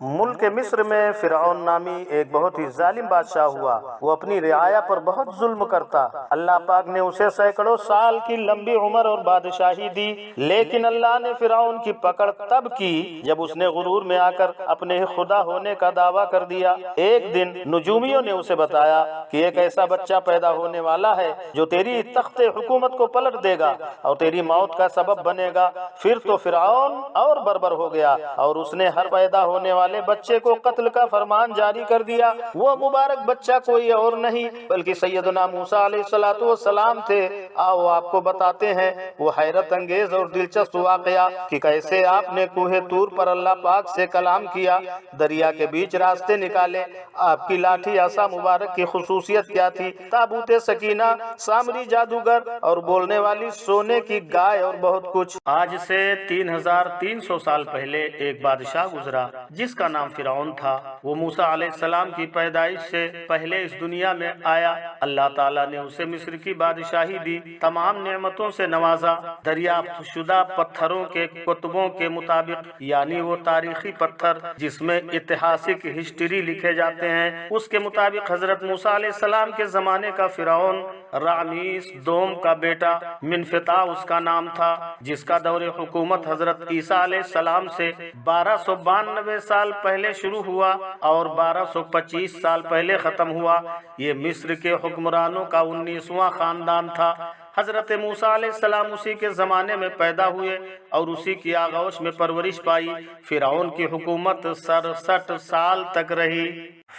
ملک مصر میں فرعون نامی ایک بہت ہی ظالم بادشاہ ہوا۔ وہ اپنی رعایا پر بہت ظلم کرتا۔ اللہ پاک نے اسے سینکڑوں سال کی لمبی عمر اور بادشاہی دی، لیکن اللہ نے فرعون کی پکڑ تب کی جب اس نے غرور میں آ کر اپنے خدا ہونے کا دعویٰ کر دیا۔ ایک دن نجومیوں نے اسے بتایا کہ ایک ایسا بچہ پیدا ہونے والا ہے جو تیری تخت حکومت کو پلٹ دے گا اور تیری موت کا سبب بنے گا۔ پھر تو فرعون اور بربر ہو گیا اور اس نے ہر پیدا ہونے والے بچے کو قتل کا فرمان جاری کر دیا۔ وہ مبارک بچہ کوئی اور نہیں بلکہ سیدنا موسیٰ علیہ السلام تھے۔ آؤ آپ کو بتاتے ہیں وہ حیرت انگیز اور دلچسپ واقعہ کہ کیسے آپ نے کوہ طور پر اللہ پاک سے کلام کیا، دریا کے بیچ راستے نکالے۔ آپ کی لاٹھی عصا مبارک کی خصوصیت کیا تھی؟ تابوت سکینہ، سامری جادوگر اور بولنے والی سونے کی گائے اور بہت کچھ۔ آج سے 3300 سال پہلے ایک بادشاہ گزرا جس کا نام فرعون تھا۔ وہ موسیٰ علیہ السلام کی پیدائش سے پہلے اس دنیا میں آیا۔ اللہ تعالیٰ نے اسے مصر کی بادشاہی دی، تمام نعمتوں سے نوازا۔ دریافت شدہ پتھروں کے کتبوں کے مطابق، یعنی وہ تاریخی پتھر جس میں اتہاسک ہسٹری لکھے جاتے ہیں، اس کے مطابق حضرت موسیٰ علیہ السلام کے زمانے کا فرعون رعمیس دوم کا بیٹا منفتح اس کا نام تھا، جس کا دور حکومت حضرت عیسیٰ علیہ السلام سے 1292 سال پہلے شروع ہوا اور 1225 سال پہلے ختم ہوا۔ یہ مصر کے حکمرانوں کا 19واں خاندان تھا۔ حضرت موسیٰ علیہ السلام اسی کے زمانے میں پیدا ہوئے اور اسی کی آغوش میں پرورش پائی۔ فرعون کی حکومت 67 سال تک رہی۔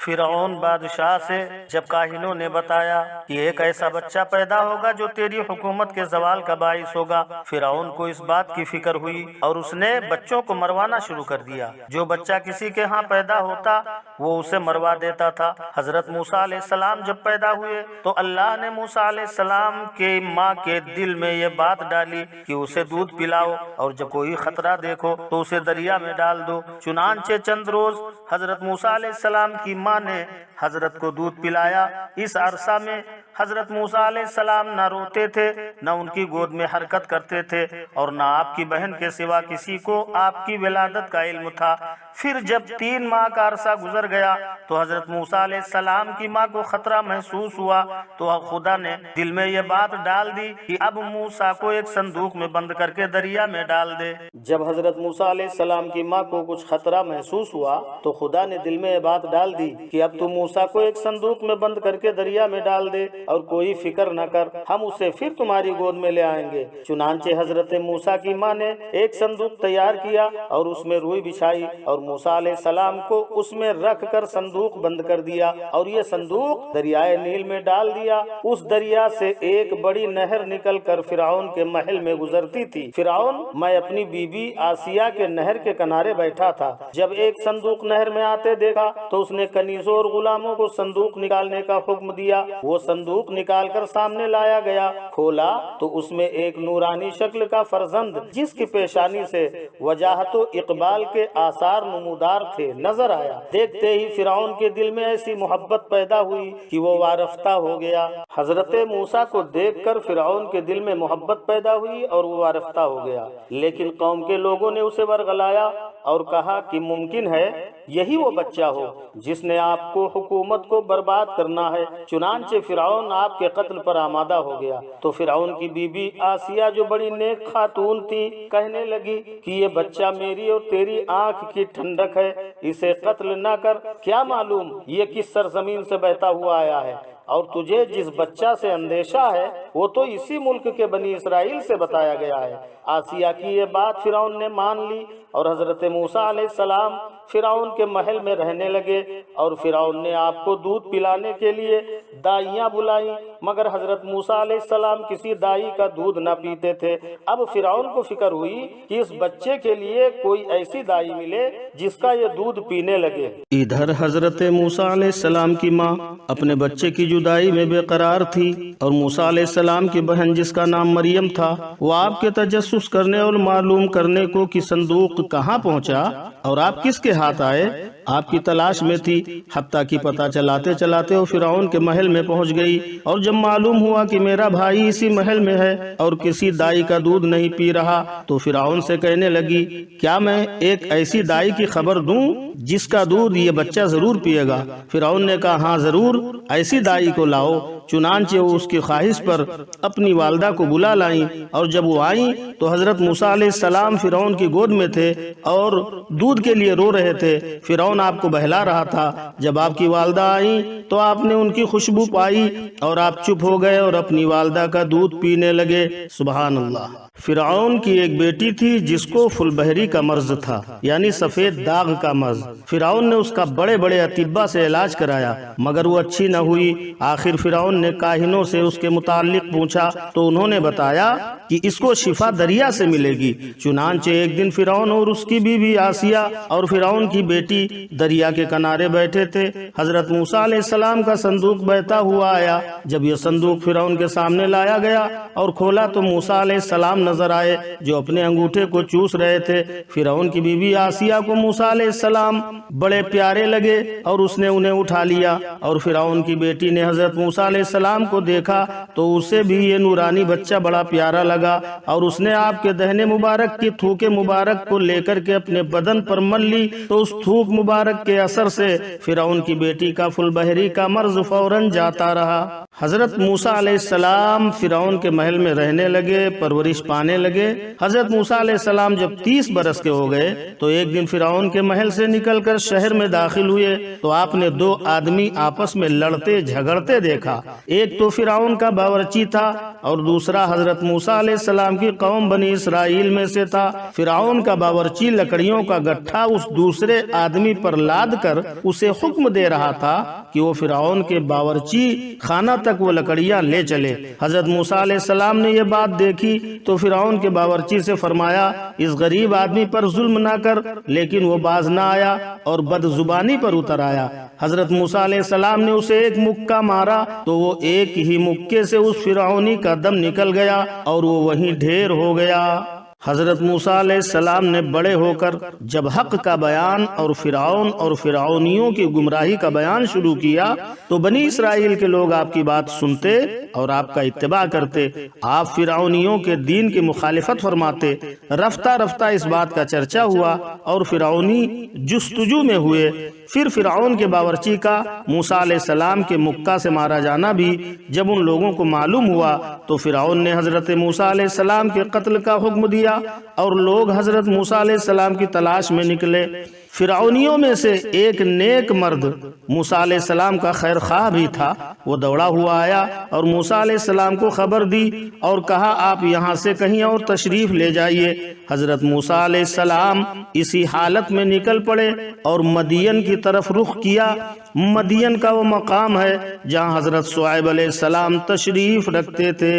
فرعون بادشاہ سے جب کاہنوں نے بتایا کہ ایک ایسا بچہ پیدا ہوگا جو تیری حکومت کے زوال کا باعث ہوگا، فرعون کو اس بات کی فکر ہوئی اور اس نے بچوں کو مروانا شروع کر دیا۔ جو بچہ کسی کے ہاں پیدا ہوتا وہ اسے مروا دیتا تھا۔ حضرت موسیٰ علیہ السلام جب پیدا ہوئے تو اللہ نے موسیٰ علیہ السلام کے ماں کے دل میں یہ بات ڈالی کہ اسے دودھ پلاؤ اور جب کوئی خطرہ دیکھو تو اسے دریا میں ڈال دو۔ چنانچہ چند روز حضرت موسیٰ علیہ السلام کی ماں نے حضرت کو دودھ پلایا۔ اس عرصہ میں حضرت موسیٰ علیہ السلام نہ روتے تھے، نہ ان کی گود میں حرکت کرتے تھے اور نہ آپ کی بہن کے سوا کسی کو آپ کی ولادت کا علم تھا۔ پھر جب 3 ماہ کا عرصہ گزر گیا تو حضرت موسیٰ علیہ السلام کی ماں کو خطرہ محسوس ہوا تو خدا نے دل میں یہ بات ڈال دی کہ اب موسیٰ کو ایک صندوق میں بند کر کے دریا میں ڈال دے۔ جب حضرت موسیٰ علیہ السلام کی ماں کو کچھ خطرہ محسوس ہوا تو خدا نے دل میں یہ بات ڈال دی کہ اب تو موسیٰ کو ایک صندوق میں بند کر کے دریا میں ڈال دے اور کوئی فکر نہ کر، ہم اسے پھر تمہاری گود میں لے آئیں گے۔ چنانچہ حضرت موسیٰ کی ماں نے ایک صندوق تیار کیا اور اس میں روئی بچھائی اور موسیٰ علیہ السلام کو اس میں رکھ کر صندوق بند کر دیا اور یہ صندوق دریائے نیل میں ڈال دیا۔ اس دریا سے ایک بڑی نہر نکل کر فرعون کے محل میں گزرتی تھی۔ فرعون میں اپنی بیوی آسیہ کے نہر کے کنارے بیٹھا تھا۔ جب ایک صندوق نہر میں آتے دیکھا تو اس نے کنیزوں اور غلاموں کو صندوق نکالنے کا حکم دیا۔ وہ صندوق نکال کر سامنے لایا گیا، کھولا تو اس میں ایک نورانی شکل کا فرزند جس کی پیشانی سے وجاہت و اقبال کے آثار نمودار تھے نظر آیا۔ دیکھتے ہی فرعون کے دل میں ایسی محبت پیدا ہوئی کہ وہ وارفتہ ہو گیا۔ حضرت موسیٰ کو دیکھ کر فرعون کے دل میں محبت پیدا ہوئی اور وہ وارفتہ ہو گیا، لیکن قوم کے لوگوں نے اسے ورغلایا اور کہا کہ ممکن ہے یہی وہ بچہ ہو جس نے آپ کو حکومت کو برباد کرنا ہے۔ چنانچہ فرعون آپ کے قتل پر آمادہ ہو گیا۔ تو فرعون کی بیوی آسیہ جو بڑی نیک خاتون تھی کہنے لگی کہ یہ بچہ میری اور تیری آنکھ کی ٹھنڈک ہے، اسے قتل نہ کر، کیا معلوم یہ کس سرزمین سے بہتا ہوا آیا ہے، اور تجھے جس بچہ سے اندیشہ ہے وہ تو اسی ملک کے بنی اسرائیل سے بتایا گیا ہے۔ آسیہ کی یہ بات فرعون نے مان لی اور حضرت موسیٰ علیہ السلام فرعون کے محل میں رہنے لگے اور فرعون نے آپ کو دودھ پلانے کے لیے دائیاں بلائیں، مگر حضرت موسیٰ علیہ السلام کسی دائی کا دودھ نہ پیتے تھے۔ اب فرعون کو فکر ہوئی کہ اس بچے کے لیے کوئی ایسی دائی ملے جس کا یہ دودھ پینے لگے۔ ادھر حضرت موسیٰ علیہ السلام کی ماں اپنے بچے کی جدائی میں بے قرار تھی اور موسیٰ علیہ السلام کی بہن جس کا نام مریم تھا وہ آپ کے تجسس کرنے اور معلوم کرنے کو کہ صندوق کہاں پہنچا اور آپ کس کے ہاتھ آئے، آپ کی تلاش میں تھی، حتیٰ کہ پتہ چلاتے چلاتے وہ فرعون کے محل میں پہنچ گئی، اور جب معلوم ہوا کہ میرا بھائی اسی محل میں ہے اور کسی دائی کا دودھ نہیں پی رہا، تو فرعون سے کہنے لگی، کیا میں ایک ایسی دائی کی خبر دوں جس کا دودھ یہ بچہ ضرور پیے گا؟ فرعون نے کہا، ہاں ضرور، ایسی دائی کو لاؤ۔ چنانچہ وہ اس کی خواہش پر اپنی والدہ کو بلا لائیں، اور جب وہ آئیں تو حضرت موسیٰ علیہ السلام فرعون کی گود میں تھے اور دودھ کے لیے رو رہے تھے۔ فرعون آپ کو بہلا رہا تھا۔ جب آپ کی والدہ آئیں تو آپ نے ان کی خوشبو پائی اور آپ چپ ہو گئے اور اپنی والدہ کا دودھ پینے لگے۔ سبحان اللہ۔ فرعون کی ایک بیٹی تھی جس کو فلبہری کا مرض تھا، یعنی سفید داغ کا مرض۔ فرعون نے اس کا بڑے بڑے اطباء سے علاج کرایا مگر وہ اچھی نہ ہوئی۔ آخر فرعون نے کاہنوں سے اس کے متعلق پوچھا تو انہوں نے بتایا کہ اس کو شفا دریا سے ملے گی۔ چنانچہ ایک دن فرعون اور اس کی بیوی آسیہ اور فرعون کی بیٹی دریا کے کنارے بیٹھے تھے۔ حضرت موسیٰ علیہ السلام کا صندوق بہتا ہوا آیا۔ جب یہ صندوق فرعون کے سامنے لایا گیا اور کھولا تو موسیٰ علیہ السلام نظر آئے جو اپنے انگوٹھے کو چوس رہے تھے۔ فرعون کی بیوی آسیہ کو موسیٰ علیہ السلام بڑے پیارے لگے اور اس نے انہیں اٹھا لیا، اور فرعون کی بیٹی نے حضرت موسیٰ علیہ السلام کو دیکھا تو اسے بھی یہ نورانی بچہ بڑا پیارا لگا، اور اس نے آپ کے دہنے مبارک کی تھوک مبارک کو لے کر کے اپنے بدن پر مل لی، تو اس تھوک مبارک کے اثر سے فرعون کی بیٹی کا فلبہری کا مرض فوراً جاتا رہا۔ حضرت موسیٰ علیہ السلام فرعون کے محل میں رہنے لگے، پرورش پانے لگے۔ حضرت موسیٰ علیہ السلام جب 30 برس کے ہو گئے تو ایک دن فرعون کے محل سے نکل کر شہر میں داخل ہوئے تو آپ نے 2 آدمی آپس میں لڑتے جھگڑتے دیکھا۔ ایک تو فرعون کا باورچی تھا اور دوسرا حضرت موسیٰ علیہ السلام کی قوم بنی اسرائیل میں سے تھا۔ فرعون کا باورچی لکڑیوں کا گٹھا اس دوسرے آدمی پر لاد کر اسے حکم دے رہا تھا کہ وہ فرعون کے باورچی خانہ تک وہ لکڑیاں لے چلے۔ حضرت موسیٰ علیہ السلام نے یہ بات دیکھی تو فرعون کے باورچی سے فرمایا، اس غریب آدمی پر ظلم نہ کر، لیکن وہ باز نہ آیا اور بد زبانی پر اتر آیا۔ حضرت موسیٰ علیہ السلام نے اسے ایک مکہ مارا تو وہ ایک ہی مکے سے اس فرعونی کا دم نکل گیا اور وہ وہیں ڈھیر ہو گیا۔ حضرت موسیٰ علیہ السلام نے بڑے ہو کر جب حق کا بیان اور فرعون اور فرعونیوں کی گمراہی کا بیان شروع کیا تو بنی اسرائیل کے لوگ آپ کی بات سنتے اور آپ کا اتباع کرتے۔ آپ فرعونیوں کے دین کی مخالفت فرماتے۔ رفتہ رفتہ اس بات کا چرچا ہوا اور فرعونی جستجو میں ہوئے۔ پھر فرعون کے باورچی کا موسیٰ علیہ السلام کے مکہ سے مارا جانا بھی جب ان لوگوں کو معلوم ہوا تو فرعون نے حضرت موسیٰ علیہ السلام کے قتل کا حکم دیا اور لوگ حضرت موسیٰ علیہ السلام کی تلاش میں نکلے۔ فرعونیوں میں سے ایک نیک مرد موسیٰ علیہ السلام کا خیر خواہ بھی تھا۔ وہ دوڑا ہوا آیا اور موسیٰ علیہ السلام کو خبر دی اور کہا، آپ یہاں سے کہیں اور تشریف لے جائیے۔ حضرت موسیٰ علیہ السلام اسی حالت میں نکل پڑے اور مدین کی طرف رخ کیا۔ مدین کا وہ مقام ہے جہاں حضرت شعیب علیہ السلام تشریف رکھتے تھے۔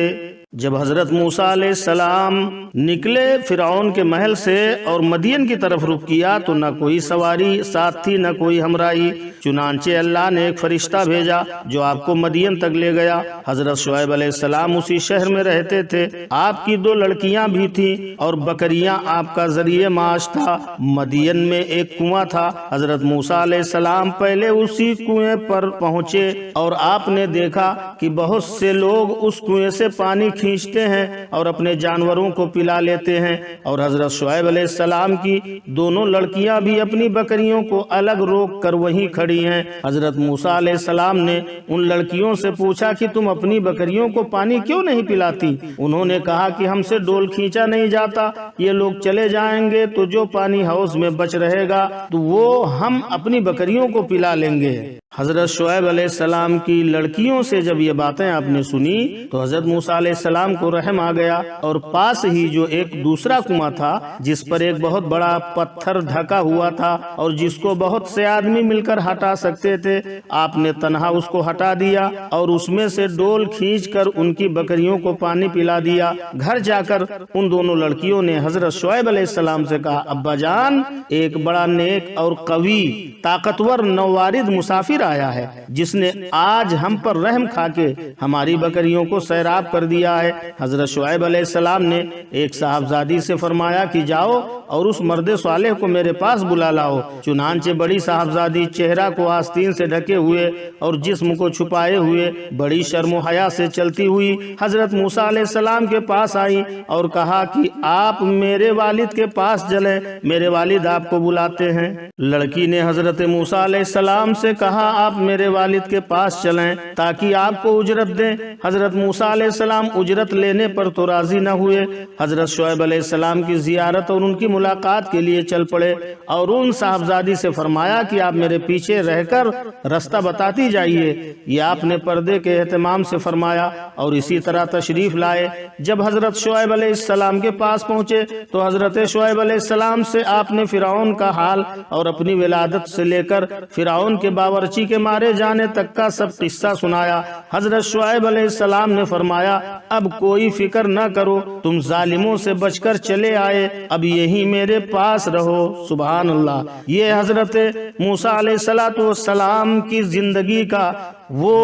جب حضرت موسیٰ علیہ السلام نکلے فرعون کے محل سے اور مدین کی طرف رخ کیا تو نہ کوئی سواری ساتھ تھی نہ کوئی ہمراہی۔ چنانچہ اللہ نے ایک فرشتہ بھیجا جو آپ کو مدین تک لے گیا۔ حضرت شعیب علیہ السلام اسی شہر میں رہتے تھے۔ آپ کی 2 لڑکیاں بھی تھیں اور بکریاں آپ کا ذریعہ معاش تھا۔ مدین میں ایک کنواں تھا۔ حضرت موسیٰ علیہ السلام پہلے اسی کنویں پر پہنچے اور آپ نے دیکھا کہ بہت سے لوگ اس کنویں سے پانی کھینچتے ہیں اور اپنے جانوروں کو پلا لیتے ہیں، اور حضرت شعیب علیہ السلام کی 2 لڑکیاں بھی اپنی بکریوں کو الگ روک کر وہیں کھڑی ہیں۔ حضرت موسیٰ علیہ السلام نے ان لڑکیوں سے پوچھا کہ تم اپنی بکریوں کو پانی کیوں نہیں پلاتی؟ انہوں نے کہا کہ ہم سے ڈول کھینچا نہیں جاتا، یہ لوگ چلے جائیں گے تو جو پانی حوض میں بچ رہے گا تو وہ ہم اپنی بکریوں کو پلا لیں گے۔ حضرت شعیب علیہ السلام کی لڑکیوں سے جب یہ باتیں آپ نے سنی تو حضرت موسیٰ علیہ السلام کو رحم آ گیا، اور پاس ہی جو ایک دوسرا کنواں تھا جس پر ایک بہت بڑا پتھر ڈھکا ہوا تھا اور جس کو بہت سے آدمی مل کر ہٹا سکتے تھے، آپ نے تنہا اس کو ہٹا دیا اور اس میں سے ڈول کھینچ کر ان کی بکریوں کو پانی پلا دیا۔ گھر جا کر ان 2 لڑکیوں نے حضرت شعیب علیہ السلام سے کہا، ابا جان، ایک بڑا نیک اور قوی طاقتور نوارد مسافر آیا ہے جس نے آج ہم پر رحم کھا کے ہماری بکریوں کو سیراب کر دیا لائے۔ حضرت شعیب علیہ السلام نے ایک صاحبزادی سے فرمایا کہ جاؤ اور اس مرد صالح کو میرے پاس بلا لاؤ۔ چنانچہ بڑی صاحبزادی چہرہ کو آستین سے ڈھکے ہوئے اور جسم کو چھپائے ہوئے بڑی شرم و حیا سے چلتی ہوئی حضرت موسیٰ علیہ السلام کے پاس آئی اور کہا کہ آپ میرے والد کے پاس چلیں، میرے والد آپ کو بلاتے ہیں۔ لڑکی نے حضرت موسیٰ علیہ السلام سے کہا آپ میرے والد کے پاس چلیں تاکہ آپ کو اجرت دیں۔ حضرت موسیٰ علیہ السلام اجرت لینے پر تو راضی نہ ہوئے۔ حضرت شعیب علیہ السلام کی زیارت اور ان کی ملاقات کے لیے چل پڑے اور ان صاحبزادی سے فرمایا کہ آپ میرے پیچھے رہ کر رستہ بتاتی جائیے۔ یہ آپ نے پردے کے اہتمام سے فرمایا اور اسی طرح تشریف لائے۔ جب حضرت شعیب علیہ السلام کے پاس پہنچے تو حضرت شعیب علیہ السلام سے آپ نے فرعون کا حال اور اپنی ولادت سے لے کر فرعون کے باورچی کے مارے جانے تک کا سب قصہ سنایا۔ حضرت شعیب علیہ السلام نے فرمایا اب کوئی فکر نہ کرو، تم ظالموں سے بچ کر چلے آئے، اب یہی میرے پاس رہو۔ سبحان اللہ۔ یہ حضرت موسیٰ علیہ السلام کی زندگی کا وہ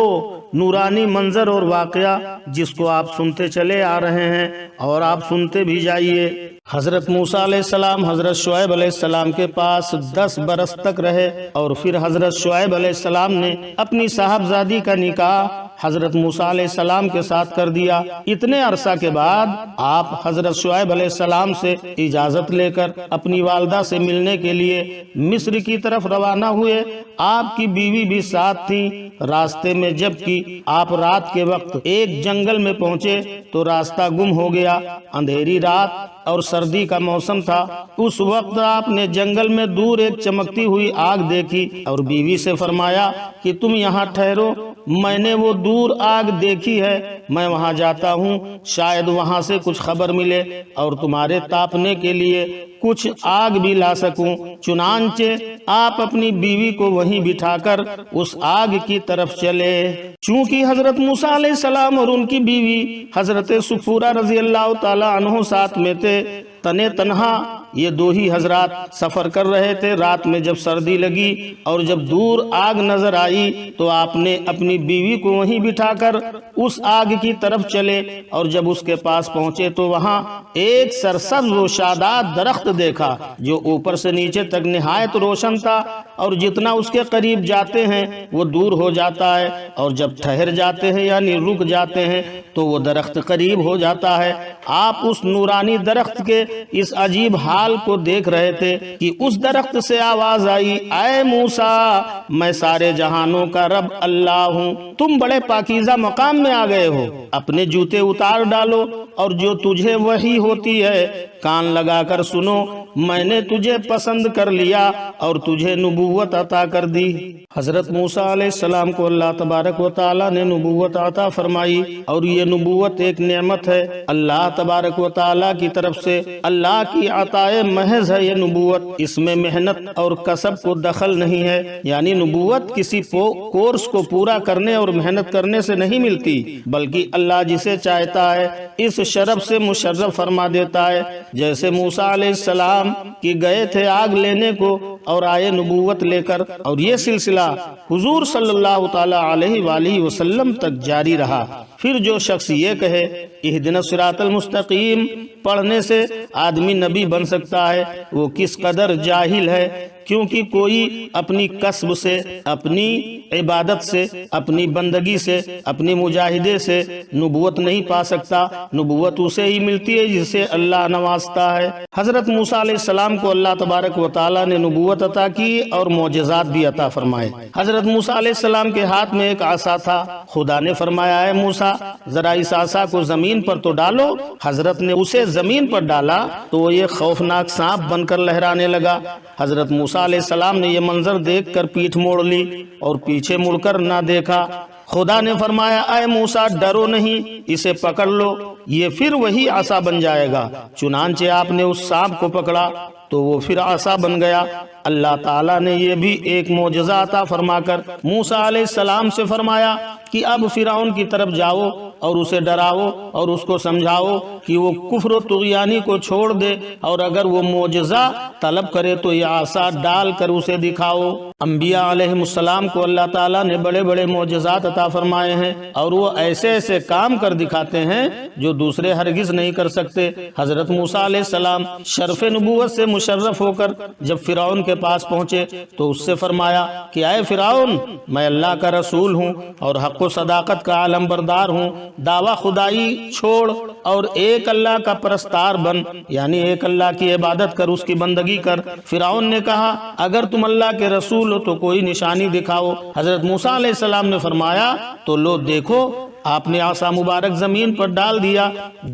نورانی منظر اور واقعہ جس کو آپ سنتے چلے آ رہے ہیں اور آپ سنتے بھی جائیے۔ حضرت موسیٰ علیہ السلام حضرت شعیب علیہ السلام کے پاس 10 برس تک رہے اور پھر حضرت شعیب علیہ السلام نے اپنی صاحبزادی کا نکاح حضرت موسیٰ علیہ السلام کے ساتھ کر دیا۔ اتنے عرصہ کے بعد آپ حضرت شعیب علیہ السلام سے اجازت لے کر اپنی والدہ سے ملنے کے لیے مصر کی طرف روانہ ہوئے۔ آپ کی بیوی بھی ساتھ تھی۔ راستے میں جبکہ آپ رات کے وقت ایک جنگل میں پہنچے تو راستہ گم ہو گیا۔ اندھیری رات اور سردی کا موسم تھا۔ اس وقت آپ نے جنگل میں دور ایک چمکتی ہوئی آگ دیکھی اور بیوی سے فرمایا کہ تم یہاں ٹھہرو، میں نے وہ دور آگ دیکھی ہے، میں وہاں جاتا ہوں، شاید وہاں سے کچھ خبر ملے اور تمہارے تاپنے کے لیے کچھ آگ بھی لا سکوں۔ چنانچہ آپ اپنی بیوی کو وہیں بٹھا کر اس آگ کی طرف چلے۔ چونکہ حضرت موسیٰ علیہ السلام اور ان کی بیوی حضرت سفورہ رضی اللہ تعالی عنہ ساتھ میں تھے، تنے تنہا یہ دو ہی حضرات سفر کر رہے تھے۔ رات میں جب سردی لگی اور جب دور آگ نظر آئی تو آپ نے اپنی بیوی کو وہیں بٹھا کر اس آگ کی طرف چلے اور جب اس کے پاس پہنچے تو وہاں ایک سرسبز و شاداب درخت دیکھا جو اوپر سے نیچے تک نہایت روشن تھا اور جتنا اس کے قریب جاتے ہیں وہ دور ہو جاتا ہے اور جب ٹھہر جاتے ہیں یعنی رک جاتے ہیں تو وہ درخت قریب ہو جاتا ہے۔ آپ اس نورانی درخت کے اس عجیب حال کو دیکھ رہے تھے کہ اس درخت سے آواز آئی، اے موسیٰ، میں سارے جہانوں کا رب اللہ ہوں، تم بڑے پاکیزہ مقام میں آ گئے ہو، اپنے جوتے اتار ڈالو اور جو تجھے وحی ہوتی ہے کان لگا کر سنو، میں نے تجھے پسند کر لیا اور تجھے نبوت عطا کر دی۔ حضرت موسیٰ علیہ السلام کو اللہ تبارک و تعالی نے نبوت عطا فرمائی اور یہ نبوت ایک نعمت ہے اللہ تبارک و تعالی کی طرف سے، اللہ کی عطائے محض ہے یہ نبوت، اس میں محنت اور کسب کو دخل نہیں ہے، یعنی نبوت کسی کورس کو پورا کرنے اور محنت کرنے سے نہیں ملتی، بلکہ اللہ جسے چاہتا ہے اس شرف سے مشرف فرما دیتا ہے۔ جیسے موسیٰ علیہ السلام کی گئے تھے آگ لینے کو اور آئے نبوت لے کر، اور یہ سلسلہ حضور صلی اللہ تعالی علیہ وآلہ وسلم تک جاری رہا۔ پھر جو شخص یہ کہے اہدنا الصراط المستقیم پڑھنے سے آدمی نبی بن سکتا ہے، وہ کس قدر جاہل ہے، کیونکہ کوئی اپنی کسب سے، اپنی عبادت سے، اپنی بندگی سے، اپنی مجاہدے سے نبوت نہیں پا سکتا۔ نبوت اسے ہی ملتی ہے جسے اللہ نوازتا ہے۔ حضرت موسیٰ علیہ السلام کو اللہ تبارک و تعالی نے نبوت عطا کی اور معجزات بھی عطا فرمائے۔ حضرت موسیٰ علیہ السلام کے ہاتھ میں ایک عصا تھا۔ خدا نے فرمایا، اے موسیٰ، ذرا اس عصا کو زمین پر تو ڈالو۔ حضرت نے اسے زمین پر ڈالا تو وہ یہ خوفناک سانپ بن کر لہرانے لگا۔ حضرت موسیٰ علیہ السلام نے یہ منظر دیکھ کر پیٹھ موڑ لی اور پیچھے مڑ کر نہ دیکھا۔ خدا نے فرمایا، اے موسیٰ، ڈرو نہیں، اسے پکڑ لو، یہ پھر وہی عصا بن جائے گا۔ چنانچہ آپ نے اس سانپ کو پکڑا تو وہ پھر عصا بن گیا۔ اللہ تعالیٰ نے یہ بھی ایک معجزہ عطا فرما کر موسیٰ علیہ السلام سے فرمایا کہ اب فرعون کی طرف جاؤ اور اسے ڈراؤ اور اس کو سمجھاؤ کہ وہ کفر و طغیانی کو چھوڑ دے، اور اگر وہ معجزہ طلب کرے تو یہ عصا ڈال کر اسے دکھاؤ۔ انبیاء علیہ السلام کو اللہ تعالیٰ نے بڑے بڑے معجزات عطا فرمائے ہیں اور وہ ایسے ایسے کام کر دکھاتے ہیں جو دوسرے ہرگز نہیں کر سکتے۔ حضرت موسیٰ علیہ السلام شرف نبوت سے مشرف ہو کر جب فرعون کے پاس پہنچے تو اس سے فرمایا کہ اے فرعون، میں اللہ کا رسول ہوں اور حق و صداقت کا عالم بردار ہوں، دعویٰ خدائی چھوڑ اور ایک اللہ کا پرستار بن، یعنی ایک اللہ کی عبادت کر، اس کی بندگی کر۔ فرعون نے کہا اگر تم اللہ کے رسول ہو تو کوئی نشانی دکھاؤ۔ حضرت موسیٰ علیہ السلام نے فرمایا تو لو دیکھو، آپ نے عصا مبارک زمین پر ڈال دیا۔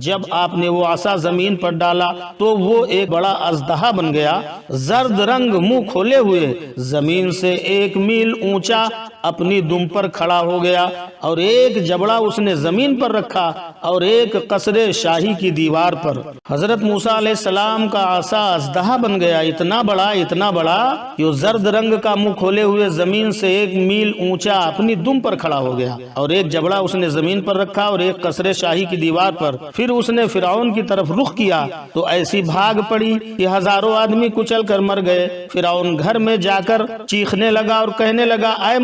جب آپ نے وہ عصا زمین پر ڈالا تو وہ ایک بڑا اژدہا بن گیا، زرد رنگ، منہ کھولے ہوئے، زمین سے 1 میل اونچا اپنی دم پر کھڑا ہو گیا، اور ایک جبڑا اس نے زمین پر رکھا اور ایک قصر شاہی کی دیوار پر۔ حضرت موسیٰ علیہ السلام کا عصا اژدہا بن گیا، اتنا بڑا کہ وہ زرد رنگ کا منہ کھولے ہوئے زمین سے 1 میل اونچا اپنی دم پر کھڑا ہو گیا، اور ایک جبڑا اس نے زمین پر رکھا اور ایک قصر شاہی کی دیوار پر۔ پھر اس نے فرعون کی طرف رخ کیا تو ایسی بھاگ پڑی کہ ہزاروں آدمی کچل کر مر گئے۔ فرعون گھر میں جا کر چیخنے لگا اور کہنے لگا اے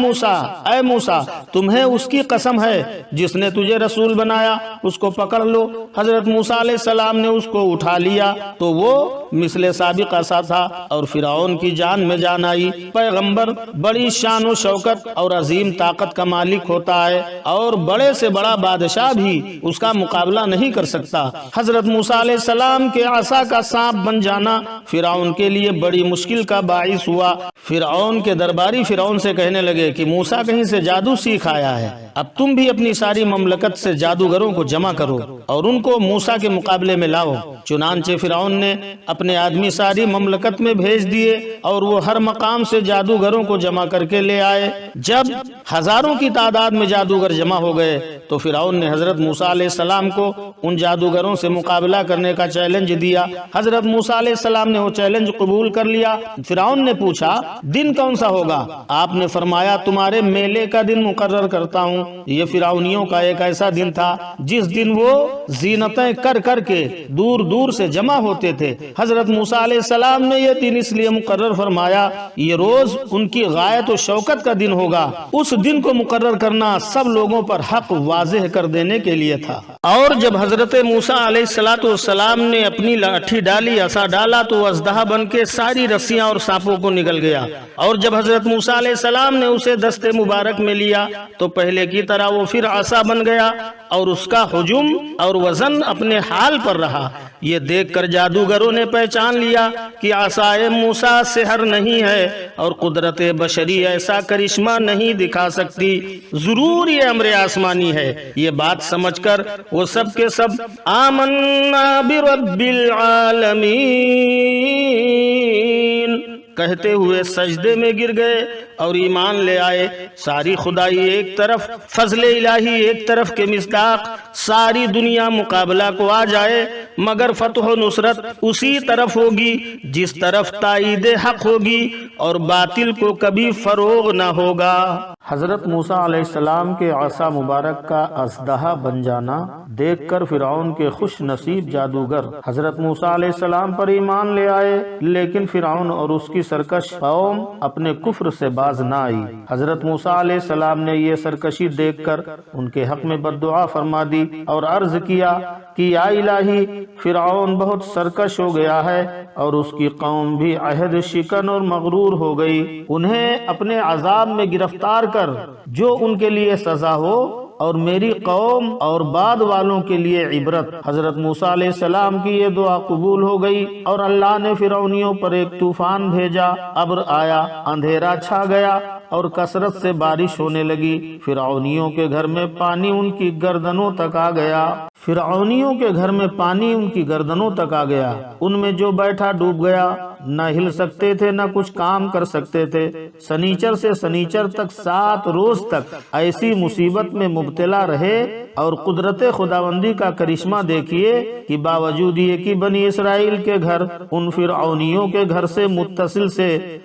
موسیٰ، تمہیں اس کی قسم ہے جس نے تجھے رسول بنایا، اس کو پکڑ لو۔ حضرت موسیٰ علیہ السلام نے اس کو اٹھا لیا تو وہ مثل سابق عصا تھا اور فرعون کی جان میں جان آئی۔ پیغمبر بڑی شان و شوکت اور عظیم طاقت کا مالک ہوتا ہے، اور بڑے سے بڑا بادشاہ بھی اس کا مقابلہ نہیں کر سکتا۔ حضرت موسیٰ علیہ السلام کے عصا کا سانپ بن جانا فرعون کے لیے بڑی مشکل کا باعث ہوا۔ فرعون کے درباری فرعون سے کہنے لگے کہ موسیٰ کہیں سے جادو سیکھ آیا ہے، اب تم بھی اپنی ساری مملکت سے جادوگروں کو جمع کرو اور ان کو موسیٰ کے مقابلے میں لاؤ۔ چنانچہ فرعون نے اپنے آدمی ساری مملکت میں بھیج دیے اور وہ ہر مقام سے جادوگروں کو جمع کر کے لے آئے۔ جب ہزاروں کی تعداد میں جادوگر جمع ہو گئے تو فرعون نے حضرت موسیٰ علیہ السلام کو ان جادوگروں سے مقابلہ کرنے کا چیلنج دیا۔ حضرت موسیٰ علیہ السلام نے وہ چیلنج قبول کر لیا۔ فرعون نے پوچھا دن کون سا ہوگا؟ آپ نے فرمایا تمہارے میلے کا دن مقرر کرتا ہوں۔ یہ فرعونیوں کا ایک ایسا دن تھا جس دن وہ زینتیں کر کر کے دور دور سے جمع ہوتے تھے۔ حضرت موسیٰ علیہ السلام نے یہ دن اس لیے مقرر فرمایا، یہ روز ان کی غایت و شوکت کا دن ہوگا۔ اس دن کو مقرر کرنا سب لوگوں پر حق واضح کر دینے کے لیے تھا۔ اور جب حضرت موسیٰ علیہ السلام نے اپنی لاٹھی ڈالی، عصا ڈالا، تو اژدہا بن کے ساری رسیاں اور سانپوں کو نگل گیا۔ اور جب حضرت موسیٰ علیہ السلام نے اسے دست مبارک میں لیا تو پہلے کی طرح وہ پھر عصا بن گیا اور اس کا حجم اور وزن اپنے حال پر رہا۔ یہ دیکھ کر جادوگروں نے پہچان لیا کہ عصائے موسیٰ سحر نہیں ہے اور قدرت بشری ایسا کرشمہ نہیں دکھا سکتی، ضرور یہ امر آسمانی ہے۔ یہ بات سمجھ کر وہ سب کے سب آمنا برب العالمین کہتے ہوئے سجدے میں گر گئے اور ایمان لے آئے۔ ساری خدائی ایک طرف، فضل الہی ایک طرف کے مصداق ساری دنیا مقابلہ کو آ جائے، مگر فتح و نصرت اسی طرف ہوگی جس طرف تائید حق ہوگی اور باطل کو کبھی فروغ نہ ہوگا۔ حضرت موسیٰ علیہ السلام کے عصا مبارک کا اژدہا بن جانا دیکھ کر فرعون کے خوش نصیب جادوگر حضرت موسیٰ علیہ السلام پر ایمان لے آئے، لیکن فرعون اور اس کی سرکش قوم اپنے کفر سے باز نہ آئی۔ حضرت موسیٰ علیہ السلام نے یہ سرکشی دیکھ کر ان کے حق میں بددعا فرما دی اور عرض کیا کہ یا الہی، فرعون بہت سرکش ہو گیا ہے اور اس کی قوم بھی عہد شکن اور مغرور ہو گئی۔ انہیں اپنے عذاب میں گرفتار کر جو ان کے لیے سزا ہو اور میری قوم اور بعد والوں کے لیے عبرت۔ حضرت موسیٰ علیہ السلام کی یہ دعا قبول ہو گئی اور اللہ نے فرعونیوں پر ایک طوفان بھیجا، ابر آیا، اندھیرا چھا گیا اور کثرت سے بارش ہونے لگی۔ فرعونیوں کے گھر میں پانی ان کی گردنوں تک آ گیا۔ فرعونیوں کے گھر میں پانی ان کی گردنوں تک آ گیا، ان میں جو بیٹھا ڈوب گیا، نہ ہل سکتے تھے نہ کچھ کام کر سکتے تھے۔ سنیچر سے سنیچر تک 7 روز تک ایسی مصیبت میں مبتلا رہے اور قدرت خداوندی کا کرشمہ دیکھیے کہ باوجود یہ کہ بنی اسرائیل کے گھر ان فرعونیوں کے گھر سے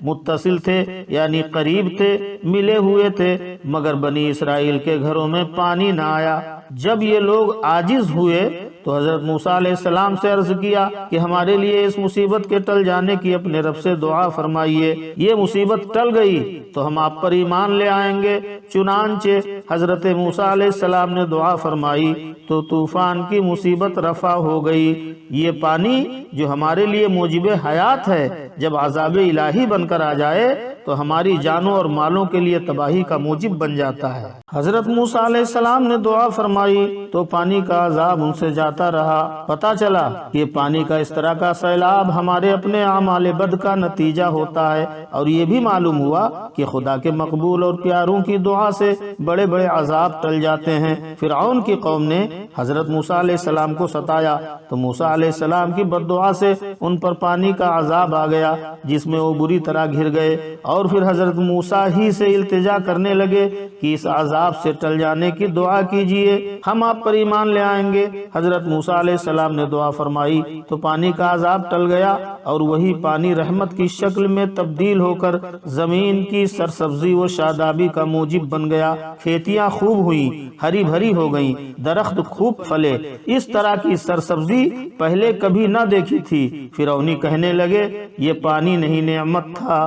متصل تھے، یعنی قریب تھے، ملے ہوئے تھے، مگر بنی اسرائیل کے گھروں میں پانی نہ آیا۔ جب یہ لوگ عاجز ہوئے تو حضرت موسیٰ علیہ السلام سے عرض کیا کہ ہمارے لیے اس مصیبت کے ٹل جانے کی اپنے رب سے دعا فرمائیے، یہ مصیبت ٹل گئی تو ہم آپ پر ایمان لے آئیں گے۔ چنانچہ حضرت موسیٰ علیہ السلام نے دعا فرمائی تو طوفان کی مصیبت رفع ہو گئی۔ یہ پانی جو ہمارے لیے موجب حیات ہے، جب عذاب الہی بن کر آ جائے تو ہماری جانوں اور مالوں کے لیے تباہی کا موجب بن جاتا ہے۔ حضرت موسیٰ علیہ السلام نے دعا فرمائی تو پانی کا عذاب ان سے جاتا رہا۔ پتہ چلا کہ پانی کا اس طرح کا سیلاب ہمارے اپنے اعمال بد کا نتیجہ ہوتا ہے، اور یہ بھی معلوم ہوا کہ خدا کے مقبول اور پیاروں کی دعا سے بڑے بڑے عذاب ٹل جاتے ہیں۔ فرعون کی قوم نے حضرت موسیٰ علیہ السلام کو ستایا تو موسیٰ علیہ السلام کی بد دعا سے ان پر پانی کا عذاب آ گیا، جس میں وہ بری طرح گر گئے، اور پھر حضرت موسیٰ ہی سے التجا کرنے لگے کہ اس عذاب سے ٹل جانے کی دعا کیجئے، ہم آپ پر ایمان لے آئیں گے۔ حضرت موسیٰ علیہ السلام نے دعا فرمائی تو پانی کا عذاب ٹل گیا، اور وہی پانی رحمت کی شکل میں تبدیل ہو کر زمین کی سرسبزی و شادابی کا موجب بن گیا۔ کھیتیاں خوب ہوئیں، ہری بھری ہو گئیں، درخت خوب پھلے۔ اس طرح کی سرسبزی پہلے کبھی نہ دیکھی تھی۔ فرعونی کہنے لگے یہ پانی نہیں نعمت تھا۔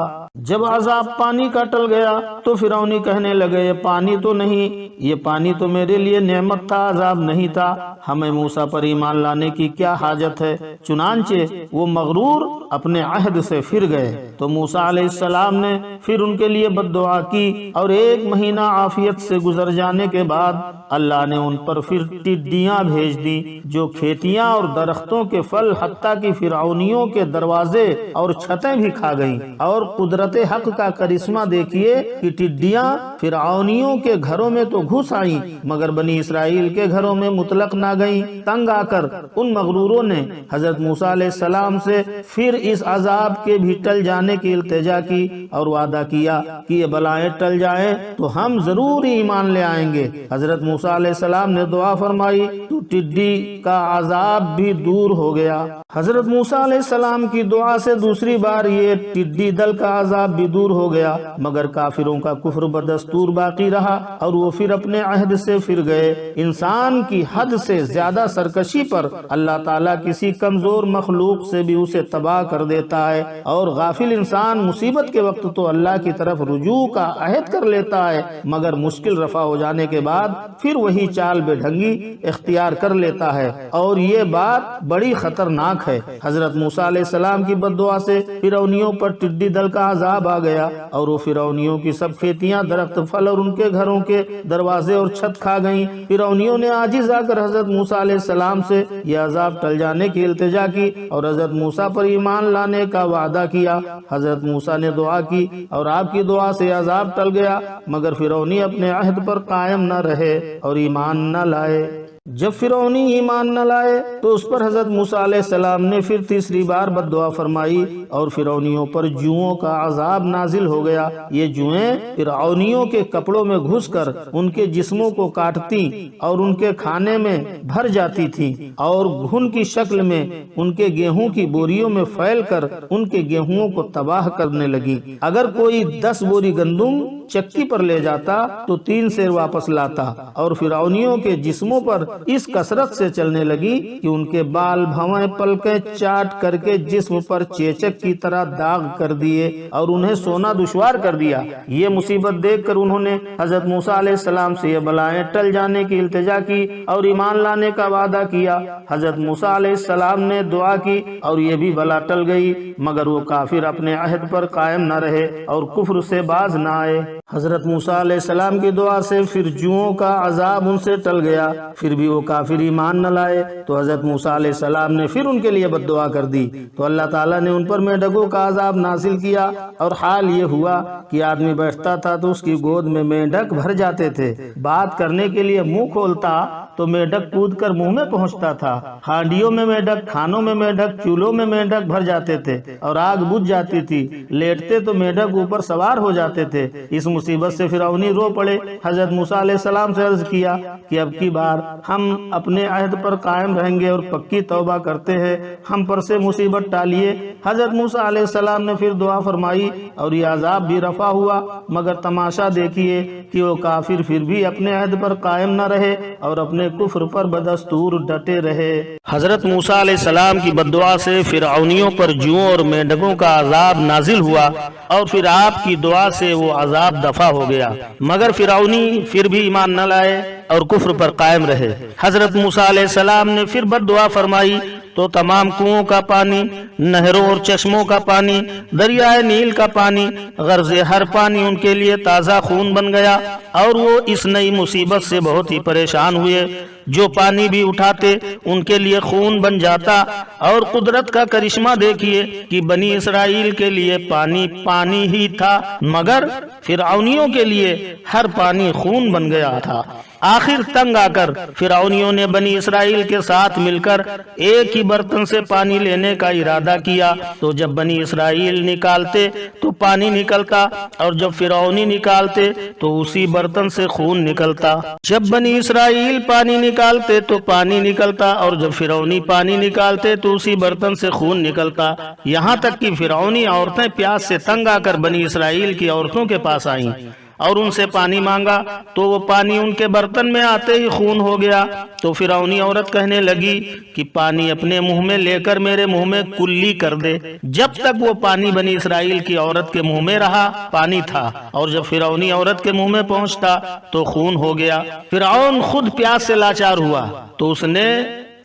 جب عذاب پانی کا ٹل گیا تو فرعونی کہنے لگے یہ پانی تو نہیں، یہ پانی تو میرے لیے نعمت تھا، عذاب نہیں تھا، ہمیں موسیٰ پر ایمان لانے کی کیا حاجت ہے۔ چنانچہ وہ مغرور اپنے عہد سے پھر گئے تو موسیٰ علیہ السلام نے پھر ان کے لیے بد دعا کی، اور 1 مہینہ عافیت سے گزر جانے کے بعد اللہ نے ان پر پھر ٹڈیاں بھیج دی جو کھیتیاں اور درختوں کے پھل حتیٰ کہ فرعونیوں کے دروازے اور چھتیں بھی کھا گئیں۔ اور قدرت حق کا کرشمہ دیکھیے کہ ٹڈیاں فرعونیوں کے گھروں میں تو گھس آئیں مگر بنی اسرائیل کے گھروں میں مطلق نہ گئیں۔ تنگ آ کر ان مغروروں نے حضرت موسیٰ علیہ السلام سے پھر اس عذاب کے بھی ٹل جانے کی التجا کی اور وعدہ کیا کہ یہ بلائیں ٹل جائیں تو ہم ضرور ایمان لے آئیں گے۔ حضرت موسیٰ علیہ السلام نے دعا فرمائی تو ٹڈی کا عذاب بھی دور ہو گیا۔ حضرت موسیٰ علیہ السلام کی دعا سے دوسری بار یہ ٹڈی دل کا عذاب بھی دور ہو گیا، مگر کافروں کا کفر بدستور باقی رہا اور وہ پھر اپنے عہد سے پھر گئے۔ انسان کی حد سے زیادہ سرکشی پر اللہ تعالیٰ کسی کمزور مخلوق سے بھی اسے تباہ کر دیتا ہے، اور غافل انسان مصیبت کے وقت تو اللہ کی طرف رجوع کا عہد کر لیتا ہے، مگر مشکل رفع ہو جانے کے بعد پھر وہی چال بے ڈھنگی اختیار کر لیتا ہے، اور یہ بات بڑی خطرناک ہے۔ حضرت موسیٰ علیہ السلام کی بد دعا سے فرعونیوں پر ٹڈی دل کا عذاب آ گیا، اور وہ فرعونیوں کی سب کھیتیاں، درخت، پھل اور ان کے گھروں کے دروازے اور چھت کھا گئیں۔ فرعونیوں نے عاجز آ کر حضرت موسیٰ علیہ السلام سے یہ عذاب ٹل جانے کی التجا کی اور حضرت موسیٰ پر ایمان لانے کا وعدہ کیا۔ حضرت موسیٰ نے دعا کی اور آپ کی دعا سے عذاب ٹل گیا، مگر فرعونی اپنے عہد پر قائم نہ رہے اور ایمان نہ لائے۔ جب فرعونی ایمان نہ لائے تو اس پر حضرت موسیٰ علیہ السلام نے پھر تیسری بار بد دعا فرمائی اور فرعونیوں پر جوؤں کا عذاب نازل ہو گیا۔ یہ جوئیں فرعونیوں کے کپڑوں میں گھس کر ان کے جسموں کو کاٹتی اور ان کے کھانے میں بھر جاتی تھیں، اور گھن کی شکل میں ان کے گیہوں کی بوریوں میں پھیل کر ان کے گیہوں کو تباہ کرنے لگی۔ اگر کوئی 10 بوری گندم چکی پر لے جاتا تو 3 سیر واپس لاتا، اور فرعونیوں کے جسموں پر اس کثرت سے چلنے لگی کہ ان کے بال، بھویں، پلکیں چاٹ کر کے جسم پر چیچک کی طرح داغ کر دیے اور انہیں سونا دشوار کر دیا۔ یہ مصیبت دیکھ کر انہوں نے حضرت موسیٰ علیہ السلام سے یہ بلائیں ٹل جانے کی التجا کی اور ایمان لانے کا وعدہ کیا۔ حضرت موسیٰ علیہ السلام نے دعا کی اور یہ بھی بلا ٹل گئی، مگر وہ کافر اپنے عہد پر قائم نہ رہے اور کفر سے باز نہ آئے۔ حضرت موسیٰ علیہ السلام کی دعا سے پھر جوؤں کا عذاب ان سے ٹل گیا، پھر بھی وہ کافر ایمان نہ لائے تو حضرت موسیٰ علیہ السلام نے پھر ان کے لیے بد دعا کر دی تو اللہ تعالیٰ نے ان پر مینڈکوں کا عذاب نازل کیا، اور حال یہ ہوا کہ آدمی بیٹھتا تھا تو اس کی گود میں مینڈک بھر جاتے تھے، بات کرنے کے لیے منہ کھولتا تو مینڈک کود کر منہ میں پہنچتا تھا، ہانڈیوں میں مینڈک، کھانوں میں مینڈک، چولہوں میں مینڈک بھر جاتے تھے اور آگ بجھ جاتی تھی، لیٹتے تو مینڈک اوپر سوار ہو جاتے تھے۔ اس مصیبت سے فرعونی رو پڑے۔ حضرت موسیٰ علیہ السلام سے عرض کیا کہ اب کی بار ہم اپنے عہد پر قائم رہیں گے اور پکی توبہ کرتے ہیں، ہم پر سے مصیبت ٹالیے۔ حضرت موسیٰ علیہ السلام نے پھر دعا فرمائی اور یہ عذاب بھی رفع ہوا، مگر تماشا دیکھیے کہ وہ کافر پھر بھی اپنے عہد پر قائم نہ رہے اور اپنے اپنے کفر پر بدستور ڈٹے رہے۔ حضرت موسیٰ علیہ السلام کی بددعا سے فرعونیوں پر جوؤں اور مینڈکوں کا عذاب نازل ہوا اور پھر آپ کی دعا سے وہ عذاب دفع ہو گیا، مگر فرعونی پھر بھی ایمان نہ لائے اور کفر پر قائم رہے۔ حضرت موسیٰ علیہ السلام نے پھر بددعا فرمائی تو تمام کنوؤں کا پانی، نہروں اور چشموں کا پانی، دریائے نیل کا پانی، غرض ہر پانی ان کے لیے تازہ خون بن گیا، اور وہ اس نئی مصیبت سے بہت ہی پریشان ہوئے۔ جو پانی بھی اٹھاتے ان کے لیے خون بن جاتا، اور قدرت کا کرشمہ دیکھیے کہ بنی اسرائیل کے لیے پانی پانی ہی تھا، مگر فرعونیوں کے لیے ہر پانی خون بن گیا تھا۔ آخر تنگ آ کر فرعونیوں نے بنی اسرائیل کے ساتھ مل کر ایک ہی برتن سے پانی لینے کا ارادہ کیا، تو جب بنی اسرائیل نکالتے تو پانی نکلتا، اور جب فرعونی نکالتے تو اسی برتن سے خون نکلتا۔ جب بنی اسرائیل پانی نکالتے تو پانی نکلتا، اور جب فرعونی پانی نکالتے تو اسی برتن سے خون نکلتا، یہاں تک کہ فرعونی عورتیں پیاس سے تنگ آ کر بنی اسرائیل کی عورتوں کے پاس آئیں اور ان سے پانی مانگا، تو وہ پانی ان کے برتن میں آتے ہی خون ہو گیا۔ تو فرعونی عورت کہنے لگی کہ پانی اپنے منہ میں لے کر میرے منہ میں کلی کر دے۔ جب تک وہ پانی بنی اسرائیل کی عورت کے منہ میں رہا پانی تھا، اور جب فرعونی عورت کے منہ میں پہنچتا تو خون ہو گیا۔ فرعون خود پیاس سے لاچار ہوا تو اس نے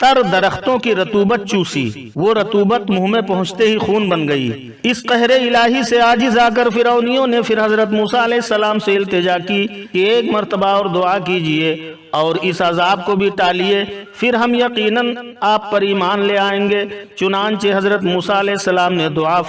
تر درختوں کی رطوبت چوسی، وہ رطوبت منہ میں پہنچتے ہی خون بن گئی۔ اس قہر الہی سے عاجز آ کر فرعونیوں نے پھر حضرت موسیٰ علیہ السلام سے التجا کی کہ ایک مرتبہ اور دعا کیجئے اور اس عذاب کو بھی ٹالیے، پھر ہم یقیناً آپ پر ایمان لے آئیں گے۔ چنانچہ حضرت موسیٰ علیہ السلام نے دعا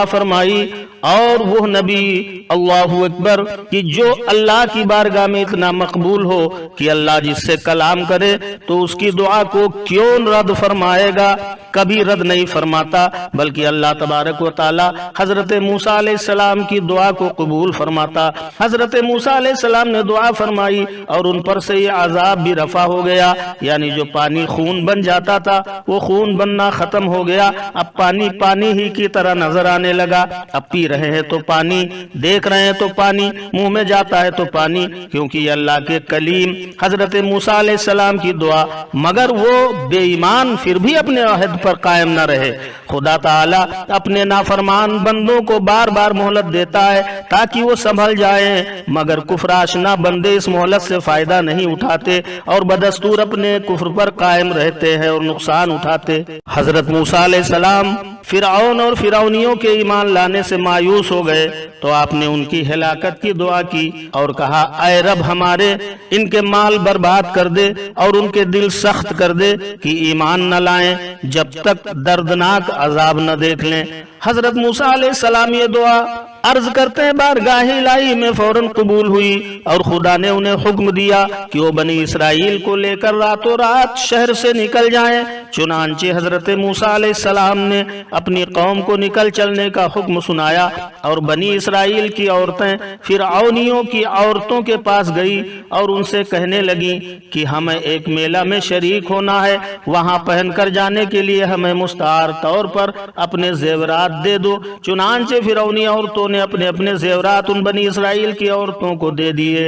فرمائی اور وہ نبی اللہ اکبر کہ جو اللہ کی بارگاہ میں اتنا مقبول ہو کہ اللہ جس سے کلام کرے تو اس کی دعا کو کیوں رد فرمائے گا، کبھی رد نہیں فرماتا، بلکہ اللہ تبارک و تعالی حضرت موسیٰ علیہ السلام کی دعا کو قبول فرماتا۔ حضرت موسیٰ علیہ السلام نے دعا فرمائی اور ان پر سے یہ عذاب بھی رفع ہو گیا، یعنی جو پانی خون بن جاتا تھا وہ خون بننا ختم ہو گیا، اب پانی پانی ہی کی طرح نظر آنے لگا۔ اب پی رہے ہیں تو پانی، دیکھ رہے ہیں تو پانی، منہ میں جاتا ہے تو پانی، کیونکہ یہ اللہ کے کلیم حضرت موسیٰ علیہ السلام کی دعا، مگر وہ بے ایمان پھر بھی اپنے عہد پر قائم نہ رہے۔ خدا تعالیٰ اپنے نافرمان بندوں کو بار بار مہلت دیتا ہے تاکہ وہ سنبھل جائیں، مگر کفر آشنا بندے اس مہلت سے فائدہ نہیں اٹھاتے اور بدستور اپنے کفر پر قائم رہتے ہیں اور نقصان اٹھاتے۔ حضرت موسیٰ علیہ السلام فرعون اور فرعونیوں کے ایمان لانے سے مایوس ہو گئے تو آپ نے ان کی ہلاکت کی دعا کی اور کہا، اے رب ہمارے، ان کے مال برباد کر دے اور ان کے دل سخت کر دے کہ ایمان نہ لائیں جب تک دردناک عذاب نہ دیکھ لیں۔ حضرت موسیٰ علیہ السلام یہ دعا عرض کرتے ہیں بارگاہ الہی میں فوراً قبول ہوئی، اور خدا نے انہیں حکم دیا کہ وہ بنی اسرائیل کو لے کر راتوں رات شہر سے نکل جائیں۔ چنانچہ حضرت موسیٰ علیہ السلام نے اپنی قوم کو نکل چلنے کا حکم سنایا، اور بنی اسرائیل کی عورتیں فرعونیوں کی عورتوں کے پاس گئی اور ان سے کہنے لگیں کہ ہمیں ایک میلہ میں شریک ہونا ہے، وہاں پہن کر جانے کے لیے ہمیں مستعار طور پر اپنے زیورات دے دو۔ چنانچہ فرعونی عورتوں نے اپنے اپنے زیورات ان بنی اسرائیل کی عورتوں کو دے دیے۔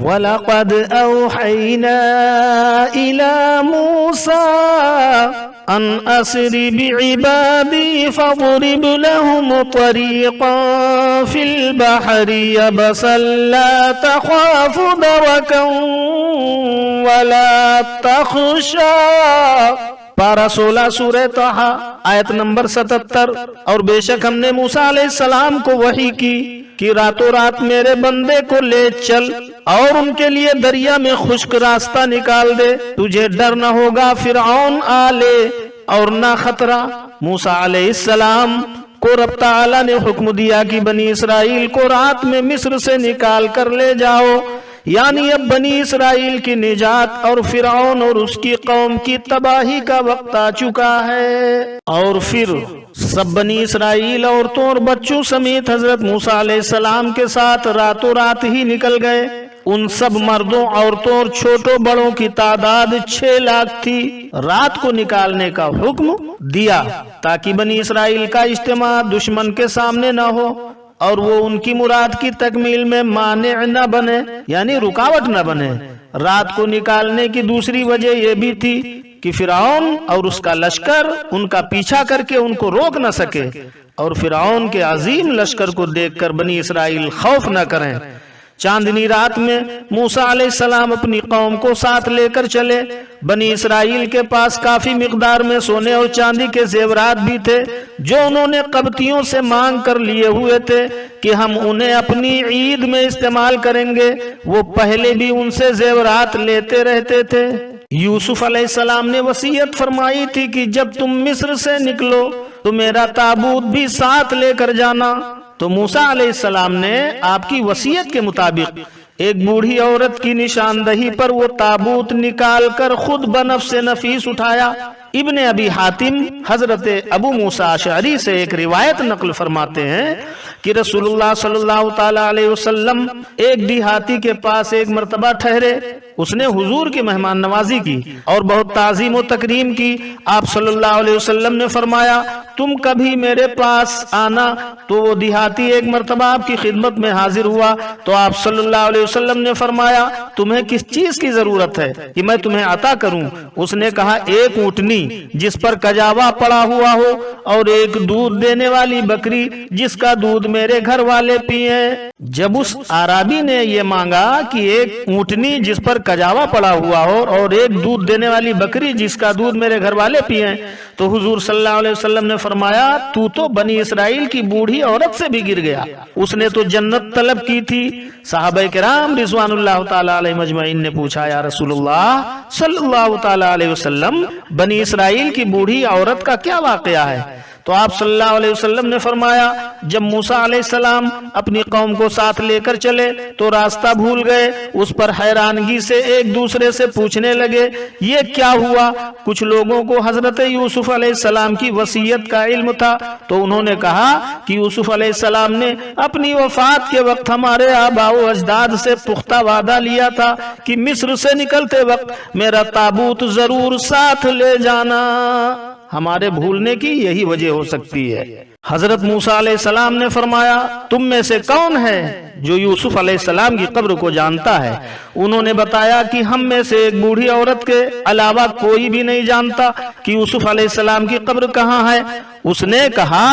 وَلَقَدْ أَوْحَيْنَا إِلَى مُوسَىٰ أَنْ أَسْرِ بِعِبَادِي فَاضْرِبْ لَهُمْ طَرِيقًا فِي الْبَحْرِ يَبَسًا لَا تَخَافُ دَرَكًا وَلَا تَخْشَىٰ۔ پارہ 16 سورہ طٰہٰ آیت نمبر 77۔ اور بے شک ہم نے موسیٰ علیہ السلام کو وحی کی کہ راتوں رات میرے بندے کو لے چل اور ان کے لیے دریا میں خشک راستہ نکال دے، تجھے ڈر نہ ہوگا فرعون آلے اور نہ خطرہ۔ موسیٰ علیہ السلام کو رب تعالیٰ نے حکم دیا کہ بنی اسرائیل کو رات میں مصر سے نکال کر لے جاؤ، یعنی اب بنی اسرائیل کی نجات اور فرعون اور اس کی قوم کی تباہی کا وقت آ چکا ہے۔ اور پھر سب بنی اسرائیل عورتوں اور بچوں سمیت حضرت موسیٰ علیہ السلام کے ساتھ راتوں رات ہی نکل گئے۔ ان سب مردوں، عورتوں اور چھوٹوں بڑوں کی تعداد 6 لاکھ تھی۔ رات کو نکالنے کا حکم دیا تاکہ بنی اسرائیل کا اجتماع دشمن کے سامنے نہ ہو۔ اور وہ ان کی مراد کی تکمیل میں مانع نہ بنے، یعنی رکاوٹ نہ بنے۔ رات کو نکالنے کی دوسری وجہ یہ بھی تھی کہ فرعون اور اس کا لشکر ان کا پیچھا کر کے ان کو روک نہ سکے، اور فرعون کے عظیم لشکر کو دیکھ کر بنی اسرائیل خوف نہ کریں۔ چاندنی رات میں موسیٰ علیہ السلام اپنی قوم کو ساتھ لے کر چلے۔ بنی اسرائیل کے پاس کافی مقدار میں سونے اور چاندی کے زیورات بھی تھے جو انہوں نے قبطیوں سے مانگ کر لیے ہوئے تھے کہ ہم انہیں اپنی عید میں استعمال کریں گے۔ وہ پہلے بھی ان سے زیورات لیتے رہتے تھے۔ یوسف علیہ السلام نے وصیت فرمائی تھی کہ جب تم مصر سے نکلو تو میرا تابوت بھی ساتھ لے کر جانا۔ تو موسیٰ علیہ السلام نے آپ کی وصیت کے مطابق ایک بوڑھی عورت کی نشاندہی پر وہ تابوت نکال کر خود بنفس نفیس اٹھایا۔ ابن ابی حاتم حضرت ابو موسیٰ اشعری سے ایک روایت نقل فرماتے ہیں کہ رسول اللہ صلی اللہ تعالی علیہ وسلم ایک دیہاتی کے پاس ایک مرتبہ ٹھہرے۔ اس نے حضور کی مہمان نوازی کی اور بہت تعظیم و تکریم کی۔ آپ صلی اللہ علیہ وسلم نے فرمایا تم کبھی میرے پاس آنا۔ تو وہ دیہاتی ایک مرتبہ آپ کی خدمت میں حاضر ہوا تو آپ صلی اللہ علیہ وسلم نے فرمایا تمہیں کس چیز کی ضرورت ہے کہ میں تمہیں عطا کروں؟ اس نے کہا ایک اونٹنی جس پر کجاوا پڑا ہوا ہو اور ایک دودھ دینے والی بکری جس کا دودھ میرے گھر والے پئیں۔ جب اس عرابی نے یہ مانگا کہ ایک اونٹنی جس پر کجاوا پڑا ہوا ہو اور ایک دودھ دینے والی بکری جس کا دودھ میرے گھر والے پئیں، تو حضور صلی اللہ علیہ وسلم نے فرمایا تو بنی اسرائیل کی بوڑھی عورت سے بھی گر گیا، اس نے تو جنت طلب کی تھی۔ صحابہ کرام رضوان اللہ تعالی علیہ مجمعین نے پوچھا یا رسول اللہ صلی اللہ تعالی علیہ وسلم بنی اسرائیل کی بوڑھی عورت کا کیا واقعہ ہے؟ تو آپ صلی اللہ علیہ وسلم نے فرمایا جب موسیٰ علیہ السلام اپنی قوم کو ساتھ لے کر چلے تو راستہ بھول گئے۔ اس پر حیرانگی سے ایک دوسرے سے پوچھنے لگے یہ کیا ہوا؟ کچھ لوگوں کو حضرت یوسف علیہ السلام کی وصیت کا علم تھا تو انہوں نے کہا کہ یوسف علیہ السلام نے اپنی وفات کے وقت ہمارے آباء و اجداد سے پختہ وعدہ لیا تھا کہ مصر سے نکلتے وقت میرا تابوت ضرور ساتھ لے جانا۔ ہمارے بھولنے کی یہی وجہ ہو سکتی ہے۔ حضرت موسیٰ علیہ السلام نے فرمایا تم میں سے کون ہے جو یوسف علیہ السلام کی قبر کو جانتا ہے؟ انہوں نے بتایا کہ ہم میں سے ایک بوڑھی عورت کے علاوہ کوئی بھی نہیں جانتا کہ یوسف علیہ السلام کی قبر کہاں ہے۔ اس نے کہا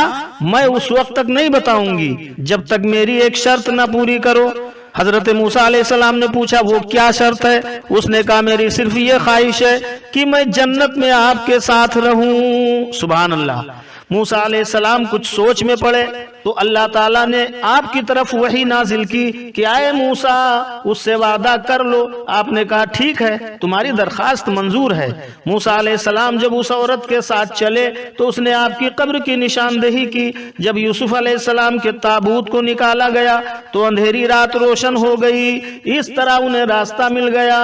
میں اس وقت تک نہیں بتاؤں گی جب تک میری ایک شرط نہ پوری کرو۔ حضرت موسیٰ علیہ السلام نے پوچھا وہ کیا شرط ہے؟ اس نے کہا میری صرف یہ خواہش ہے کہ میں جنت میں آپ کے ساتھ رہوں۔ سبحان اللہ۔ موسیٰ علیہ السلام کچھ سوچ میں پڑے تو اللہ تعالیٰ نے آپ کی طرف وحی نازل کی کہ آئے موسیٰ اس سے وعدہ کر لو۔ آپ نے کہا ٹھیک ہے تمہاری درخواست منظور ہے۔ موسیٰ علیہ السلام جب اس عورت کے ساتھ چلے تو اس نے آپ کی قبر کی نشاندہی کی۔ جب یوسف علیہ السلام کے تابوت کو نکالا گیا تو اندھیری رات روشن ہو گئی، اس طرح انہیں راستہ مل گیا۔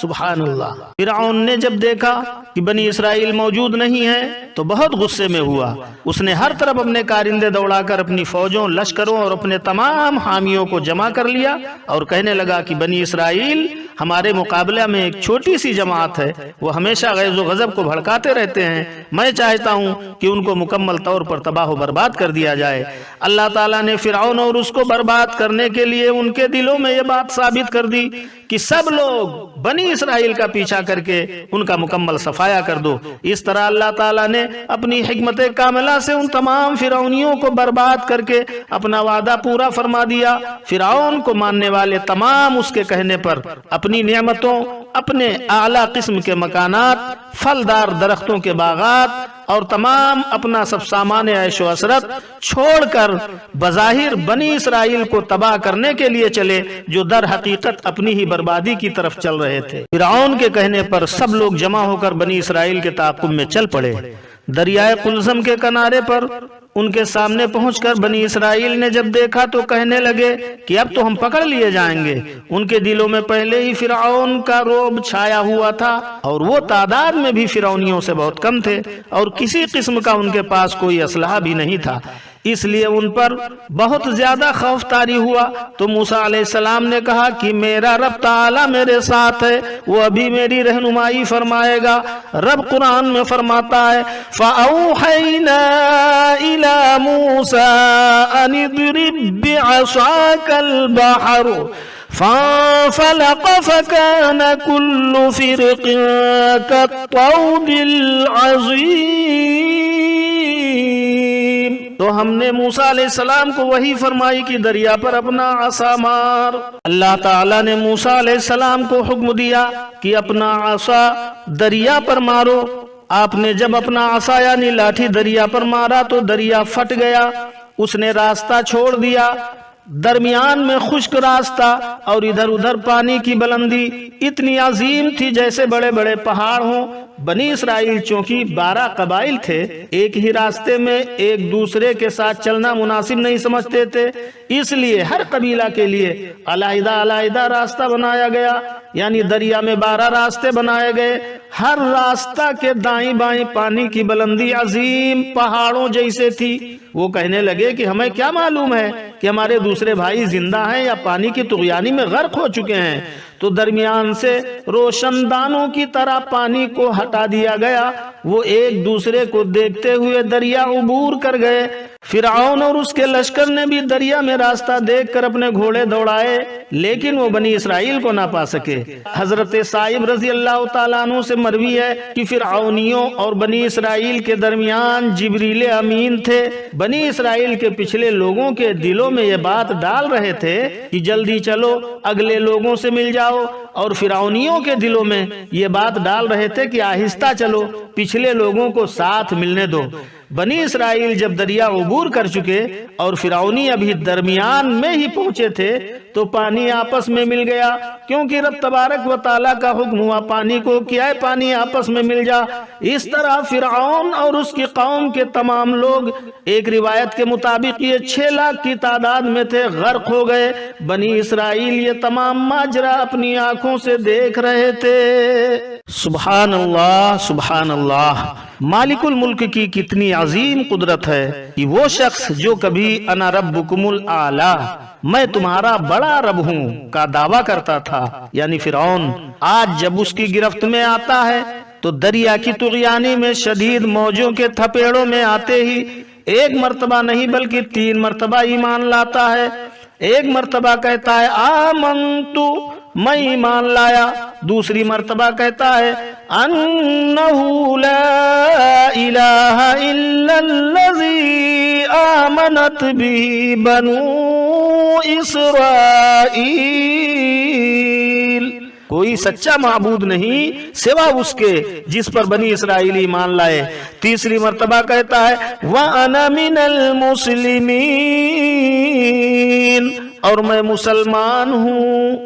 سبحان اللہ۔ فرعون نے جب دیکھا کہ بنی اسرائیل موجود نہیں ہیں تو بہت غصے میں ہوا۔ اس نے ہر طرف اپنے کارندے دوڑا کر اپنی فوجوں، لشکروں اور اپنے تمام حامیوں کو جمع کر لیا اور کہنے لگا کہ بنی اسرائیل ہمارے مقابلہ میں ایک چھوٹی سی جماعت ہے، وہ ہمیشہ غیظ و غضب کو بھڑکاتے رہتے ہیں۔ میں چاہتا ہوں کہ ان کو مکمل طور پر تباہ و برباد کر دیا جائے۔ اللہ تعالیٰ نے فرعون اور اس کو برباد کرنے کے لیے ان کے دلوں میں یہ بات ثابت کر دی کہ سب لوگ بنی اسرائیل کا پیچھا کر کے ان کا مکمل صفایا کر دو۔ اس طرح اللہ تعالیٰ نے اپنی حکمت کاملہ سے ان تمام فرعونیوں کو برباد کر کے اپنا وعدہ پورا فرما دیا۔ فرعون کو ماننے والے تمام اس کے کہنے پر اپنی نعمتوں، اپنے اعلیٰ قسم کے مکانات، پھلدار درختوں کے باغات اور تمام اپنا سب سامان عیش و عشرت چھوڑ کر بظاہر بنی اسرائیل کو تباہ کرنے کے لیے چلے جو در حقیقت اپنی ہی بربادی کی طرف چل رہے تھے۔ فرعون کے کہنے پر سب لوگ جمع ہو کر بنی اسرائیل کے تعاقب میں چل پڑے۔ دریائے قلزم کے کنارے پر ان کے سامنے پہنچ کر بنی اسرائیل نے جب دیکھا تو کہنے لگے کہ اب تو ہم پکڑ لیے جائیں گے۔ ان کے دلوں میں پہلے ہی فرعون کا رعب چھایا ہوا تھا اور وہ تعداد میں بھی فرعونیوں سے بہت کم تھے اور کسی قسم کا ان کے پاس کوئی اسلحہ بھی نہیں تھا۔ اس لیے ان پر بہت زیادہ خوف طاری ہوا۔ تو موسیٰ علیہ السلام نے کہا کہ میرا رب تعالی میرے ساتھ ہے، وہ ابھی میری رہنمائی فرمائے گا۔ رب قرآن میں فرماتا ہے فَأَوْحَيْنَا إِلَى مُوسَىٰ أَنِ اضْرِب بِّعَصَاكَ الْبَحْرَ فَانفَلَقَ فَكَانَ كُلُّ فِرْقٍ كَالطَّوْدِ الْعَظِيمِ۔ تو ہم نے موسیٰ علیہ السلام کو وحی فرمائی کہ دریا پر اپنا عصا مار۔ اللہ تعالیٰ نے موسیٰ علیہ السلام کو حکم دیا کہ اپنا عصا دریا پر مارو۔ آپ نے جب اپنا عصا یعنی لاٹھی دریا پر مارا تو دریا پھٹ گیا، اس نے راستہ چھوڑ دیا۔ درمیان میں خشک راستہ اور ادھر ادھر پانی کی بلندی اتنی عظیم تھی جیسے بڑے بڑے پہاڑ ہوں۔ بنی اسرائیل چونکہ 12 قبائل تھے، ایک ہی راستے میں ایک دوسرے کے ساتھ چلنا مناسب نہیں سمجھتے تھے، اس لیے ہر قبیلہ کے لیے علیحدہ علیحدہ راستہ بنایا گیا، یعنی دریا میں 12 راستے بنائے گئے۔ ہر راستہ کے دائیں بائیں پانی کی بلندی عظیم پہاڑوں جیسے تھی۔ وہ کہنے لگے کہ ہمیں کیا معلوم ہے کہ ہمارے دوسرے بھائی زندہ ہیں یا پانی کی طغیانی میں غرق ہو چکے ہیں۔ تو درمیان سے روشن دانوں کی طرح پانی کو ہٹا دیا گیا، وہ ایک دوسرے کو دیکھتے ہوئے دریا عبور کر گئے۔ فرعون اور اس کے لشکر نے بھی دریا میں راستہ دیکھ کر اپنے گھوڑے دوڑائے، لیکن وہ بنی اسرائیل کو نہ پا سکے۔ حضرت صائب رضی اللہ تعالیٰ عنہ سے مروی ہے کہ فرعونیوں اور بنی اسرائیل کے درمیان جبریل امین تھے۔ بنی اسرائیل کے پچھلے لوگوں کے دلوں میں یہ بات ڈال رہے تھے کہ جلدی چلو اگلے لوگوں سے مل جاؤ، اور فرعونیوں کے دلوں میں یہ بات ڈال رہے تھے کہ آہستہ چلو، پچھلے لوگوں کو ساتھ ملنے دو۔ بنی اسرائیل جب دریا عبور کر چکے اور فرعونی ابھی درمیان میں ہی پہنچے تھے تو پانی آپس میں مل گیا، کیونکہ رب تبارک و تعالیٰ کا حکم ہوا پانی کو کیا ہے پانی آپس میں مل جا۔ اس طرح فرعون اور اس کی قوم کے تمام لوگ، ایک روایت کے مطابق یہ 6 لاکھ کی تعداد میں تھے، غرق ہو گئے۔ بنی اسرائیل یہ تمام ماجرا اپنی آنکھوں سے دیکھ رہے تھے۔ سبحان اللہ، سبحان اللہ، مالک الملک کی کتنی عظیم قدرت ہے کہ وہ شخص جو کبھی انا ربکم الاعلی، میں تمہارا بڑا رب ہوں کا دعویٰ کرتا تھا، یعنی فرعون، آج جب اس کی گرفت میں آتا ہے تو دریا کی طغیانی میں شدید موجوں کے تھپیڑوں میں آتے ہی ایک مرتبہ نہیں بلکہ 3 مرتبہ ایمان لاتا ہے۔ ایک مرتبہ کہتا ہے آمنتو، میں ایمان لایا۔ دوسری مرتبہ کہتا ہے انہو لا الہ الا الذی آمنت بھی بنو اسرائیل، کوئی سچا معبود نہیں سوا اس کے جس پر بنی اسرائیل ایمان لائے۔ تیسری مرتبہ کہتا ہے وَأَنَا مِنَ الْمُسْلِمِينَ، اور میں مسلمان ہوں۔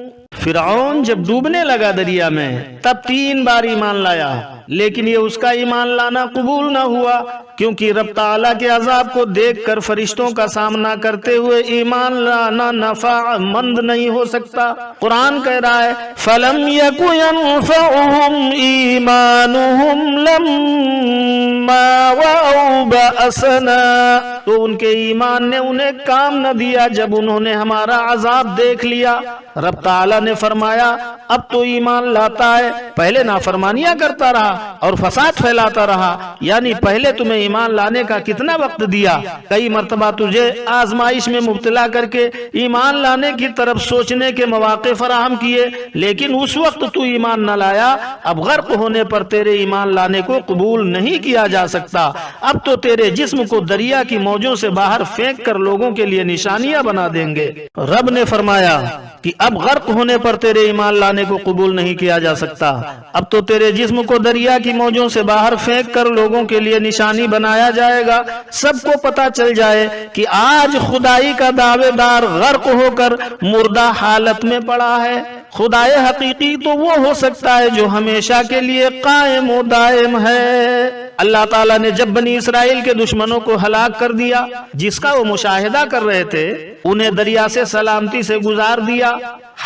فرعون جب ڈوبنے لگا دریا میں تب 3 بار ایمان لایا، لیکن یہ اس کا ایمان لانا قبول نہ ہوا، کیونکہ رب تعالیٰ کے عذاب کو دیکھ کر فرشتوں کا سامنا کرتے ہوئے ایمان لانا نفع مند نہیں ہو سکتا۔ قرآن کہہ رہا ہے فَلَمْ يَكُ يَنْفَعُهُمْ إِيمَانُهُمْ لَمَّا رَأَوْا بَأْسَنَا، تو ان کے ایمان نے انہیں کام نہ دیا جب انہوں نے ہمارا عذاب دیکھ لیا۔ رب تعالیٰ نے فرمایا اب تو ایمان لاتا ہے، پہلے نافرمانیاں کرتا رہا اور فساد پھیلاتا رہا، یعنی پہلے تمہیں ایمان لانے کا کتنا وقت دیا، کئی مرتبہ تجھے آزمائش میں مبتلا کر کے ایمان لانے کی طرف سوچنے کے مواقع فراہم کیے، لیکن اس وقت تو ایمان نہ لایا۔ اب غرق ہونے پر تیرے ایمان لانے کو قبول نہیں کیا جا سکتا۔ اب تو تیرے جسم کو دریا کی موجوں سے باہر پھینک کر لوگوں کے لیے نشانیاں بنا دیں گے۔ رب نے فرمایا کہ اب غرق ہونے پر تیرے ایمان لانے کو قبول نہیں کیا جا سکتا، اب تو تیرے جسم کو دریا کی موجوں سے باہر پھینک کر لوگوں کے لیے نشانی بنایا جائے گا، سب کو پتا چل جائے کہ آج خدائی کا دعوے دار غرق ہو کر مردہ حالت میں پڑا ہے۔ خدائے حقیقی تو وہ ہو سکتا ہے جو ہمیشہ کے لیے قائم و دائم ہے۔ اللہ تعالیٰ نے جب بنی اسرائیل کے دشمنوں کو ہلاک کر دیا جس کا وہ مشاہدہ کر رہے تھے، انہیں دریا سے سلامتی سے گزار دیا۔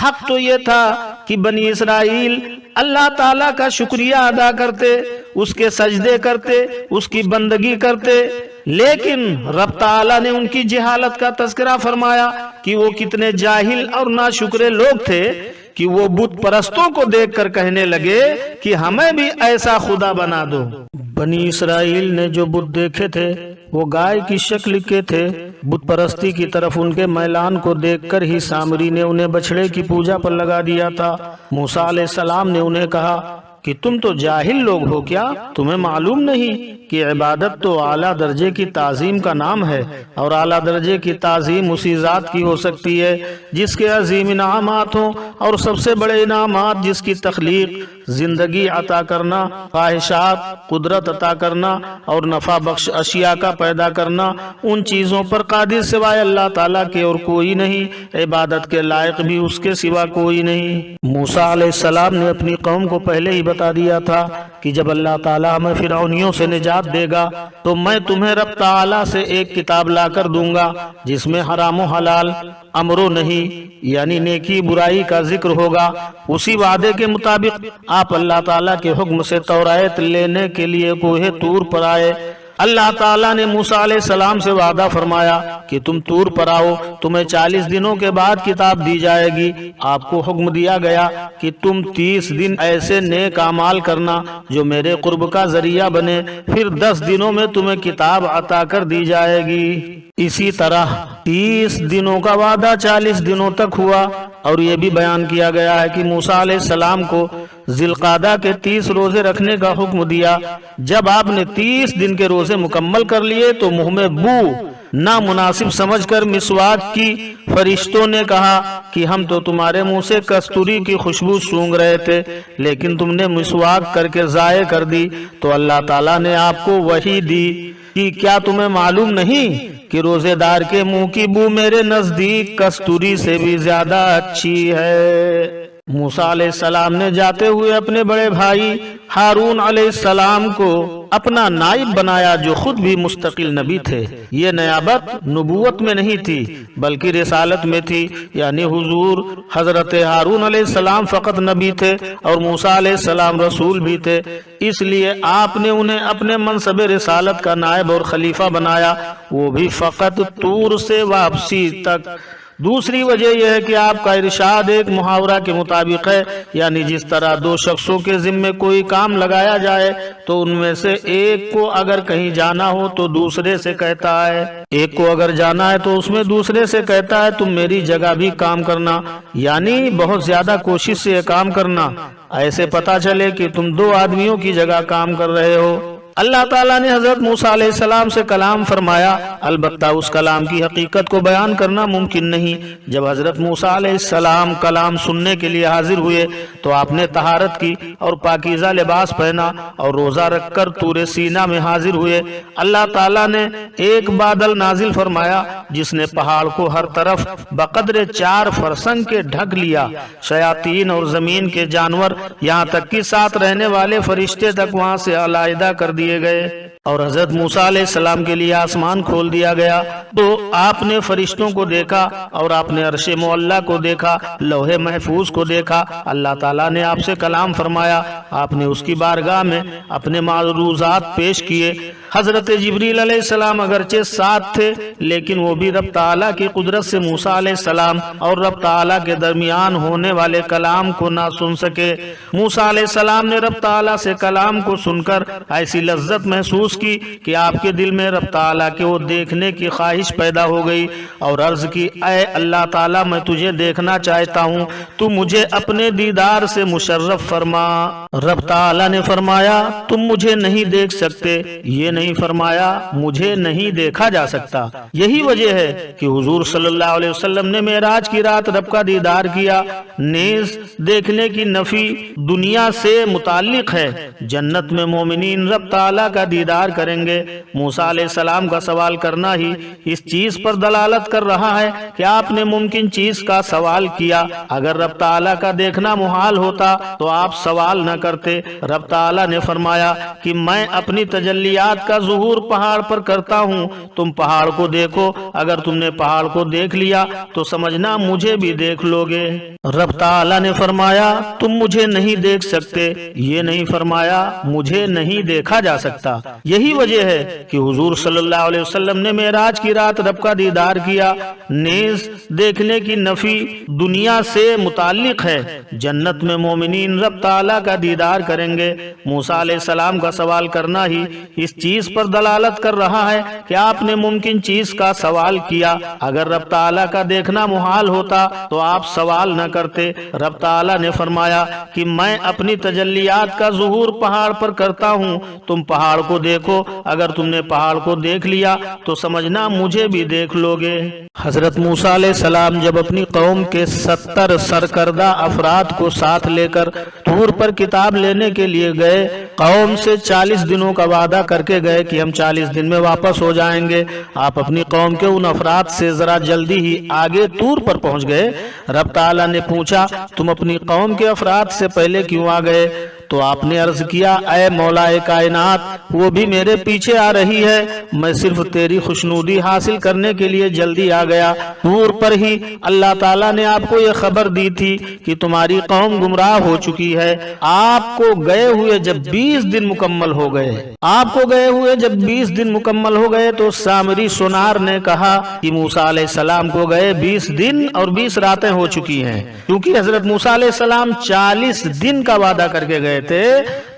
حق تو یہ تھا کہ بنی اسرائیل اللہ تعالیٰ کا شکریہ ادا کرتے، اس کے سجدے کرتے، اس کی بندگی کرتے، لیکن رب تعالیٰ نے ان کی جہالت کا تذکرہ فرمایا کہ وہ کتنے جاہل اور ناشکرے لوگ تھے کہ وہ بت پرستوں کو دیکھ کر کہنے لگے کہ ہمیں بھی ایسا خدا بنا دو۔ بنی اسرائیل نے جو بت دیکھے تھے وہ گائے کی شکل کے تھے۔ بت پرستی کی طرف ان کے میلان کو دیکھ کر ہی سامری نے انہیں بچھڑے کی پوجا پر لگا دیا تھا۔ موسیٰ علیہ السلام نے انہیں کہا کہ تم تو جاہل لوگ ہو کیا؟ تمہیں معلوم نہیں کہ عبادت تو اعلیٰ درجے کی تعظیم کا نام ہے، اور اعلیٰ درجے کی تعظیم اسی ذات کی ہو سکتی ہے جس کے عظیم انعامات ہوں، اور سب سے بڑے انعامات جس کی تخلیق، زندگی عطا کرنا، خواہشات، قدرت عطا کرنا اور نفع بخش اشیاء کا پیدا کرنا، ان چیزوں پر قادر سوائے اللہ تعالیٰ کے اور کوئی نہیں، عبادت کے لائق بھی اس کے سوا کوئی نہیں۔ موسیٰ علیہ السلام نے اپنی قوم کو پہلے ہی بتا دیا تھا کہ جب اللہ تعالیٰ ہمیں فرعونیوں سے نجات دے گا تو میں تمہیں رب تعالیٰ سے ایک کتاب لا کر دوں گا جس میں حرام و حلال، امر و نہیں یعنی نیکی برائی کا ذکر ہوگا۔ اسی وعدے کے مطابق آپ اللہ تعالیٰ کے حکم سے توراۃ لینے کے لیے کوہ طور پر آئے۔ اللہ تعالیٰ نے موسیٰ علیہ السلام سے وعدہ فرمایا کہ تم طور پر آؤ، تمہیں 40 دنوں کے بعد کتاب دی جائے گی۔ آپ کو حکم دیا گیا کہ تم 30 دن ایسے نیک اعمال کرنا جو میرے قرب کا ذریعہ بنے، پھر 10 دنوں میں تمہیں کتاب عطا کر دی جائے گی۔ اسی طرح 30 دنوں کا وعدہ 40 دنوں تک ہوا، اور یہ بھی بیان کیا گیا ہے کہ موسیٰ علیہ السلام کو ذی القعدہ کے 30 روزے رکھنے کا حکم دیا۔ جب آپ نے 30 دن کے روزے مکمل کر لیے تو منہ میں بو نامناسب سمجھ کر مسواک کی۔ فرشتوں نے کہا کہ ہم تو تمہارے منہ سے کستوری کی خوشبو سونگ رہے تھے، لیکن تم نے مسواک کر کے ضائع کر دی۔ تو اللہ تعالیٰ نے آپ کو وحی دی کہ کیا تمہیں معلوم نہیں کہ روزے دار کے منہ کی بو میرے نزدیک کستوری سے بھی زیادہ اچھی ہے۔ موسیٰ علیہ السلام نے جاتے ہوئے اپنے بڑے بھائی ہارون علیہ السلام کو اپنا نائب بنایا، جو خود بھی مستقل نبی تھے۔ یہ نیابت نبوت میں نہیں تھی بلکہ رسالت میں تھی، یعنی حضور حضرت ہارون علیہ السلام فقط نبی تھے اور موسیٰ علیہ السلام رسول بھی تھے، اس لیے آپ نے انہیں اپنے منصب رسالت کا نائب اور خلیفہ بنایا، وہ بھی فقط طور سے واپسی تک۔ دوسری وجہ یہ ہے کہ آپ کا ارشاد ایک محاورہ کے مطابق ہے، یعنی جس طرح دو شخصوں کے ذمے کوئی کام لگایا جائے تو ان میں سے ایک کو اگر کہیں جانا ہو تو دوسرے سے کہتا ہے، ایک کو اگر جانا ہے تو اس میں دوسرے سے کہتا ہے تم میری جگہ بھی کام کرنا، یعنی بہت زیادہ کوشش سے یہ کام کرنا، ایسے پتہ چلے کہ تم 2 آدمیوں کی جگہ کام کر رہے ہو۔ اللہ تعالیٰ نے حضرت موسیٰ علیہ السلام سے کلام فرمایا، البتہ اس کلام کی حقیقت کو بیان کرنا ممکن نہیں۔ جب حضرت موسیٰ علیہ السلام کلام سننے کے لیے حاضر ہوئے تو آپ نے طہارت کی اور پاکیزہ لباس پہنا اور روزہ رکھ کر طور سینا میں حاضر ہوئے۔ اللہ تعالیٰ نے ایک بادل نازل فرمایا جس نے پہاڑ کو ہر طرف بقدر 4 فرسنگ کے ڈھک لیا۔ شیاطین اور زمین کے جانور یہاں تک کہ ساتھ رہنے والے فرشتے تک وہاں سے علیحدہ کر دیے گئے، اور حضرت موسیٰ علیہ السلام کے لیے آسمان کھول دیا گیا تو آپ نے فرشتوں کو دیکھا اور آپ نے عرش معلیٰ کو دیکھا، لوح محفوظ کو دیکھا۔ اللہ تعالیٰ نے آپ سے کلام فرمایا، آپ نے اس کی بارگاہ میں اپنے معروضات پیش کیے۔ حضرت جبریل علیہ السلام اگرچہ ساتھ تھے لیکن وہ بھی رب تعالیٰ کی قدرت سے موسیٰ علیہ السلام اور رب تعالیٰ کے درمیان ہونے والے کلام کو نہ سن سکے۔ موسیٰ علیہ السلام نے رب تعالیٰ سے کلام کو سن کر ایسی لذت محسوس کی کہ آپ کے دل میں رب تعالیٰ کے وہ دیکھنے کی خواہش پیدا ہو گئی اور عرض کی، اے اللہ تعالیٰ میں تجھے دیکھنا چاہتا ہوں، تو مجھے اپنے دیدار سے مشرف فرما۔ رب تعالیٰ نے فرمایا تم مجھے نہیں دیکھ سکتے، یہ نہیں فرمایا مجھے نہیں دیکھا جا سکتا۔ یہی وجہ ہے کہ حضور صلی اللہ علیہ وسلم نے معراج کی رات رب کا دیدار کیا۔ نیز دیکھنے کی نفی دنیا سے متعلق ہے، جنت میں مومنین رب تعالیٰ کا دیدار کریں گے۔ موسیٰ علیہ السلام کا سوال کرنا ہی اس چیز پر دلالت کر رہا ہے کہ آپ نے ممکن چیز کا سوال کیا۔ اگر رب تعالیٰ کا دیکھنا محال ہوتا تو آپ سوال نہ کرتے۔ رب تعالیٰ نے فرمایا کہ میں اپنی تجلیات کا ظہور پہاڑ پر کرتا ہوں، تم پہاڑ کو دیکھو، اگر تم نے پہاڑ کو دیکھ لیا تو سمجھنا مجھے بھی دیکھ لو گے۔ رب تعالیٰ نے فرمایا تم مجھے نہیں دیکھ سکتے، یہ نہیں فرمایا مجھے نہیں دیکھا جا سکتا۔ یہی وجہ ہے کہ حضور صلی اللہ علیہ وسلم نے معراج کی رات رب کا دیدار کیا۔ نیز دیکھنے کی نفی دنیا سے متعلق ہے، جنت میں مومنین رب تعالیٰ کا دیدار کریں گے۔ موسیٰ علیہ السلام کا سوال کرنا ہی اس چیز پر دلالت کر رہا ہے کہ آپ نے ممکن چیز کا سوال کیا۔ اگر رب تعالیٰ کا دیکھنا محال ہوتا تو آپ سوال نہ کرتے۔ رب تعالیٰ نے فرمایا کہ میں اپنی تجلیات کا ظہور پہاڑ پر کرتا ہوں، تم پہاڑ کو دیکھو، اگر تم نے پہاڑ کو دیکھ لیا تو سمجھنا مجھے بھی دیکھ لو گے۔ حضرت موسیٰ علیہ السلام جب اپنی قوم کے 70 سرکردہ افراد کو ساتھ لے کر طور پر کتاب لینے کے لیے گئے، قوم سے 40 دنوں کا وعدہ کر کے گئے کہ ہم 40 دن میں واپس ہو جائیں گے۔ آپ اپنی قوم کے ان افراد سے ذرا جلدی ہی آگے طور پر پہنچ گئے۔ رب تعالیٰ نے پوچھا تم اپنی قوم کے افراد سے پہلے کیوں آ گئے؟ تو آپ نے عرض کیا اے مولا کائنات، وہ بھی میرے پیچھے آ رہی ہے، میں صرف تیری خوشنودی حاصل کرنے کے لیے جلدی آ گیا۔ طور پر ہی اللہ تعالیٰ نے آپ کو یہ خبر دی تھی کہ تمہاری قوم گمراہ ہو چکی ہے۔ آپ کو گئے ہوئے جب 20 دن مکمل ہو گئے تو سامری سونار نے کہا کہ موسیٰ علیہ السلام کو گئے 20 دن اور 20 راتیں ہو چکی ہیں۔ کیونکہ حضرت موسیٰ علیہ السلام 40 دن کا وعدہ کر کے گئے تھے،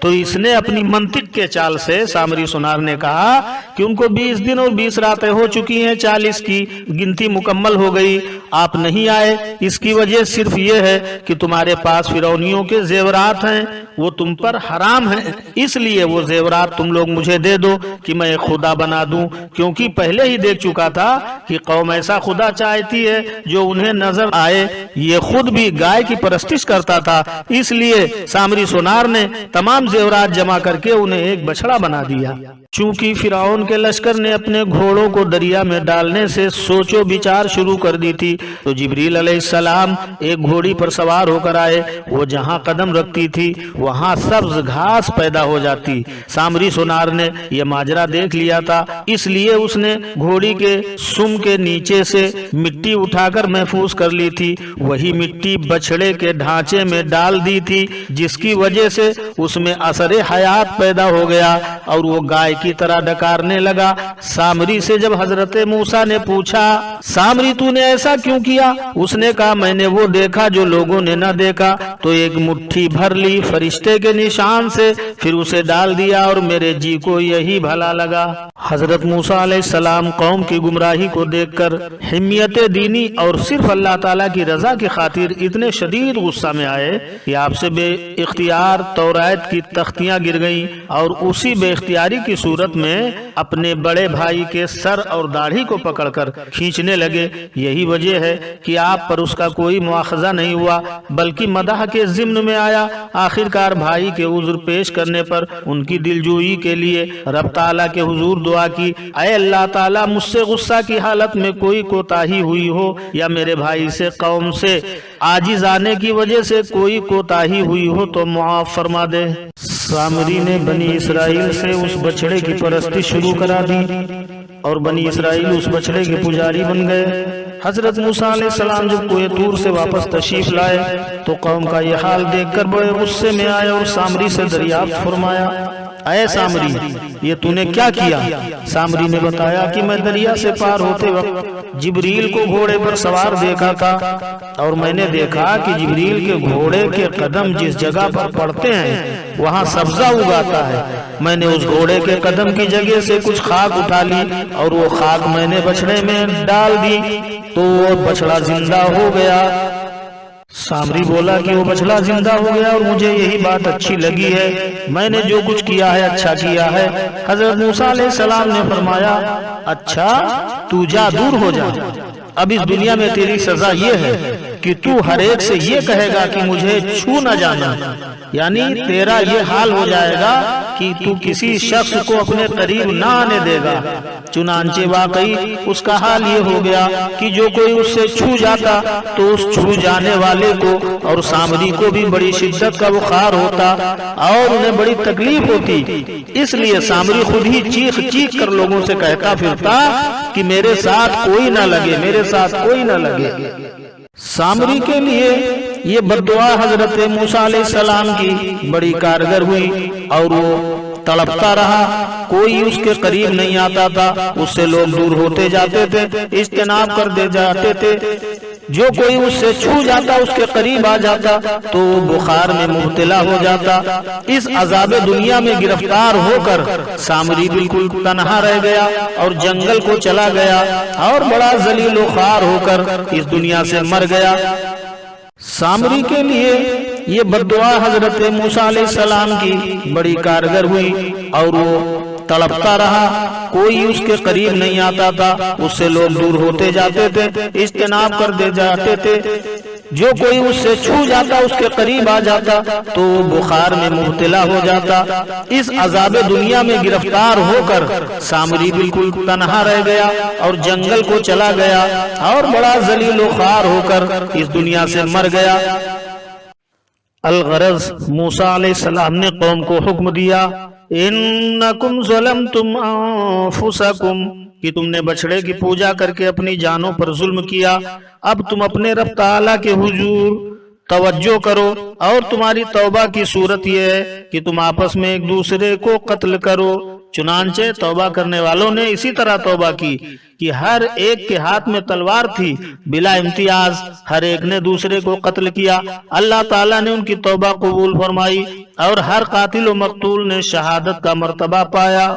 تو اس نے اپنی منطق کے چال سے سامری سونار نے کہا کہ ان کو 20 دن اور 20 راتیں ہو چکی ہیں، 40 کی گنتی مکمل ہو گئی، آپ نہیں آئے۔ اس کی وجہ صرف یہ ہے کہ تمہارے پاس فرعونیوں کے زیورات ہیں، وہ تم پر حرام ہیں، اس لیے وہ زیورات تم لوگ مجھے دے دو کہ میں ایک خدا بنا دوں۔ کیونکہ پہلے ہی دیکھ چکا تھا کہ قوم ایسا خدا چاہتی ہے جو انہیں نظر آئے، یہ خود بھی گائے کی پرستش کرتا تھا، اس لیے سامری سونار نے تمام زیورات جمع کر کے انہیں ایک بچڑا بنا دیا۔ چونکہ فرعون کے لشکر نے اپنے گھوڑوں کو دریا میں ڈالنے سے سوچ و بچار شروع کر دی تھی، تو جبریل علیہ السلام ایک گھوڑی پر سوار ہو کر آئے۔ وہ جہاں قدم رکھتی تھی وہاں سبز گھاس پیدا ہو جاتی۔ سامری سونار نے یہ ماجرا دیکھ لیا تھا، اس لیے اس نے گھوڑی کے سم کے نیچے سے مٹی اٹھا کر محفوظ کر لی تھی، وہی مٹی بچڑے کے ڈھانچے میں ڈال دی تھی، جس کی وجہ سے اس میں اثر حیات پیدا ہو گیا اور وہ گائے کی طرح ڈکارنے لگا۔ سامری سے جب حضرت موسیٰ نے پوچھا سامری تو نے ایسا کیوں کیا؟ اس نے کہا میں نے وہ دیکھا جو لوگوں نے نہ دیکھا، تو ایک مٹھی بھر لی فرشتے کے نشان سے، پھر اسے ڈال دیا اور میرے جی کو یہی بھلا لگا۔ حضرت موسیٰ علیہ السلام قوم کی گمراہی کو دیکھ کر حمیت دینی اور صرف اللہ تعالیٰ کی رضا کی خاطر اتنے شدید غصہ میں آئے کہ آپ سے بے اختیار تورات کی تختیاں گر گئیں، اور اسی بے اختیاری کی صورت میں اپنے بڑے بھائی کے سر اور داڑھی کو پکڑ کر کھینچنے لگے۔ یہی وجہ ہے کہ آپ پر اس کا کوئی مواخذہ نہیں ہوا بلکہ مدح کے ضمن میں آیا۔ آخر کار بھائی کے عذر پیش کرنے پر ان کی دلجوئی کے لیے رب تعالیٰ کے حضور دعا کی اے اللہ تعالیٰ مجھ سے غصہ کی حالت میں کوئی کوتاہی ہوئی ہو یا میرے بھائی سے قوم سے عاجز آنے کی وجہ سے کوئی کوتاہی ہوئی ہو تو معاف فرما دے۔ سامری نے بنی اسرائیل سے اس بچڑے کی پرستی شروع کرا دی اور بنی اسرائیل اس بچڑے کے پجاری بن گئے۔ حضرت موسیٰ علیہ السلام جب کوہ طور سے واپس تشریف لائے تو قوم کا یہ حال دیکھ کر بڑے غصے میں آئے اور سامری سے دریافت فرمایا اے سامری یہ تو نے کیا کیا؟ سامری نے بتایا کہ میں دریا سے پار ہوتے وقت جبریل کو گھوڑے پر سوار دیکھا تھا اور میں نے دیکھا کہ جبریل کے گھوڑے کے قدم جس جگہ پر پڑتے ہیں وہاں سبزہ اگاتا ہے۔ میں نے اس گھوڑے کے قدم کی جگہ سے کچھ خاک اٹھا لی اور وہ خاک میں نے بچڑے میں ڈال دی تو وہ بچڑا زندہ ہو گیا۔ سامری بولا کہ وہ بچڑا زندہ ہو گیا اور مجھے یہی بات اچھی لگی ہے، میں نے جو کچھ کیا ہے اچھا کیا ہے۔ حضرت موسیٰ علیہ السلام نے فرمایا اچھا تو جا دور ہو جا، اب اس دنیا میں تیری سزا یہ ہے کہ تو ہر ایک سے یہ کہے گا کہ مجھے چھو نہ جانا، یعنی تیرا یہ حال ہو جائے گا کہ تو کسی شخص کو اپنے قریب نہ آنے دے گا۔ چنانچہ واقعی اس کا حال یہ ہو گیا کہ جو کوئی اس سے چھو جاتا تو اس چھو جانے والے کو اور سامری کو بھی بڑی شدت کا بخار ہوتا اور انہیں بڑی تکلیف ہوتی، اس لیے سامری خود ہی چیخ چیخ کر لوگوں سے کہتا پھرتا کہ میرے ساتھ کوئی نہ لگے، میرے ساتھ کوئی نہ لگے۔ سامری کے لیے یہ بددعا حضرت موسیٰ علیہ السلام کی بڑی کارگر ہوئی اور وہ تڑپتا رہا، کوئی اس کے قریب نہیں آتا تھا، اس سے لوگ دور ہوتے جاتے تھے، اجتناب کر دے جاتے تھے، جو کوئی اس سے چھو جاتا اس کے قریب آ جاتا تو وہ بخار میں مبتلا ہو جاتا۔ اس عذاب دنیا میں گرفتار ہو کر سامری بالکل تنہا رہ گیا اور جنگل کو چلا گیا اور بڑا ذلیل و خوار ہو کر اس دنیا سے مر گیا۔ سامری کے لیے یہ بددعا حضرت موسیٰ علیہ السلام کی بڑی کارگر ہوئی اور وہ تڑپتا رہا، کوئی اس کے قریب نہیں آتا تھا، اس سے لوگ دور ہوتے جاتے تھے، اجتناب کر دے جاتے تھے، جو کوئی اس سے چھو جاتا اس کے قریب آ جاتا تو وہ بخار میں مبتلا ہو جاتا۔ اس عذاب دنیا میں گرفتار ہو کر سامری بالکل تنہا رہ گیا اور جنگل کو چلا گیا اور بڑا ذلیل و خوار ہو کر اس دنیا سے مر گیا۔ الغرض موسیٰ علیہ السلام نے قوم کو حکم دیا، انکم ظلمتم انفسکم، کہ تم نے بچڑے کی پوجا کر کے اپنی جانوں پر ظلم کیا، اب تم اپنے رب تعالیٰ کے حضور توجہ کرو، اور تمہاری توبہ کی صورت یہ ہے کہ تم آپس میں ایک دوسرے کو قتل کرو۔ چنانچہ توبہ کرنے والوں نے اسی طرح توبہ کی کہ ہر ایک کے ہاتھ میں تلوار تھی، بلا امتیاز ہر ایک نے دوسرے کو قتل کیا۔ اللہ تعالیٰ نے ان کی توبہ قبول فرمائی اور ہر قاتل و مقتول نے شہادت کا مرتبہ پایا۔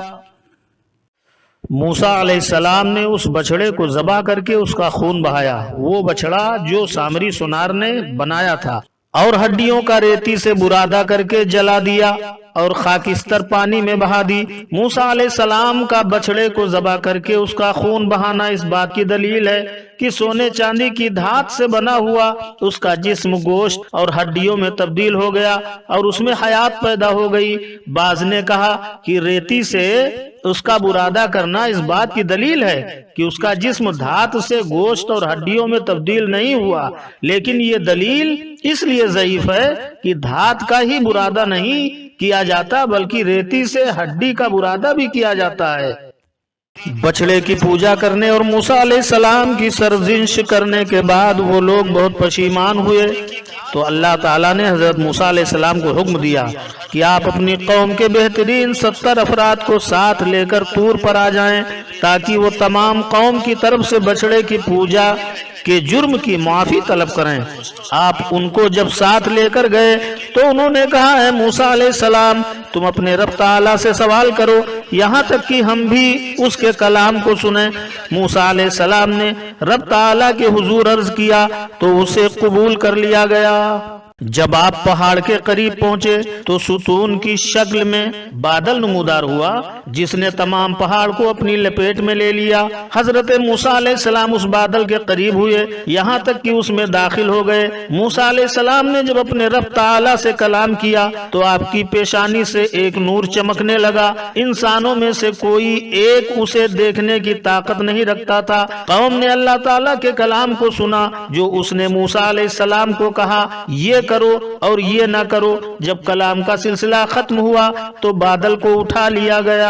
موسیٰ علیہ السلام نے اس بچڑے کو ذبح کر کے اس کا خون بہایا، وہ بچڑا جو سامری سونار نے بنایا تھا، اور ہڈیوں کا ریتی سے برادہ کر کے جلا دیا اور خاکستر پانی میں بہا دی۔ موسیٰ علیہ السلام کا بچڑے کو ذبح کر کے اس کا خون بہانا اس بات کی دلیل ہے کہ سونے چاندی کی دھات سے بنا ہوا اس کا جسم گوشت اور ہڈیوں میں تبدیل ہو گیا اور اس میں حیات پیدا ہو گئی۔ بعض نے کہا کہ ریتی سے اس کا برادہ کرنا اس بات کی دلیل ہے کہ اس کا جسم دھات سے گوشت اور ہڈیوں میں تبدیل نہیں ہوا، لیکن یہ دلیل اس لیے ضعیف ہے کہ دھات کا ہی برادہ نہیں کیا جاتا بلکہ ریتی سے ہڈی کا برادہ بھی کیا جاتا ہے۔ بچڑے کی پوجا کرنے اور موسیٰ علیہ السلام کی سرزنش کرنے کے بعد وہ لوگ بہت پشیمان ہوئے، تو اللہ تعالیٰ نے حضرت موسیٰ علیہ السلام کو حکم دیا کہ آپ اپنی قوم کے بہترین 70 افراد کو ساتھ لے کر طور پر آ جائیں تاکہ وہ تمام قوم کی طرف سے بچڑے کی پوجا کے جرم کی معافی طلب کریں۔ آپ ان کو جب ساتھ لے کر گئے تو انہوں نے کہا، اے موسیٰ علیہ السلام تم اپنے رب تعالیٰ سے سوال کرو یہاں تک کہ ہم بھی اس کے کلام کو سنیں۔ موسیٰ علیہ السلام نے رب تعالیٰ کے حضور عرض کیا تو اسے قبول کر لیا گیا۔ جب آپ پہاڑ کے قریب پہنچے تو ستون کی شکل میں بادل نمودار ہوا جس نے تمام پہاڑ کو اپنی لپیٹ میں لے لیا۔ حضرت موسیٰ علیہ السلام اس بادل کے قریب ہوئے یہاں تک کہ اس میں داخل ہو گئے۔ موسیٰ علیہ السلام نے جب اپنے رب تعالیٰ سے کلام کیا تو آپ کی پیشانی سے ایک نور چمکنے لگا۔ انسانوں میں سے کوئی ایک اسے دیکھنے کی طاقت نہیں رکھتا تھا۔ قوم نے اللہ تعالیٰ کے کلام کو سنا جو اس نے موسیٰ علیہ السلام کو کہا، یہ کرو اور یہ نہ کرو۔ جب کلام کا سلسلہ ختم ہوا تو بادل کو اٹھا لیا گیا۔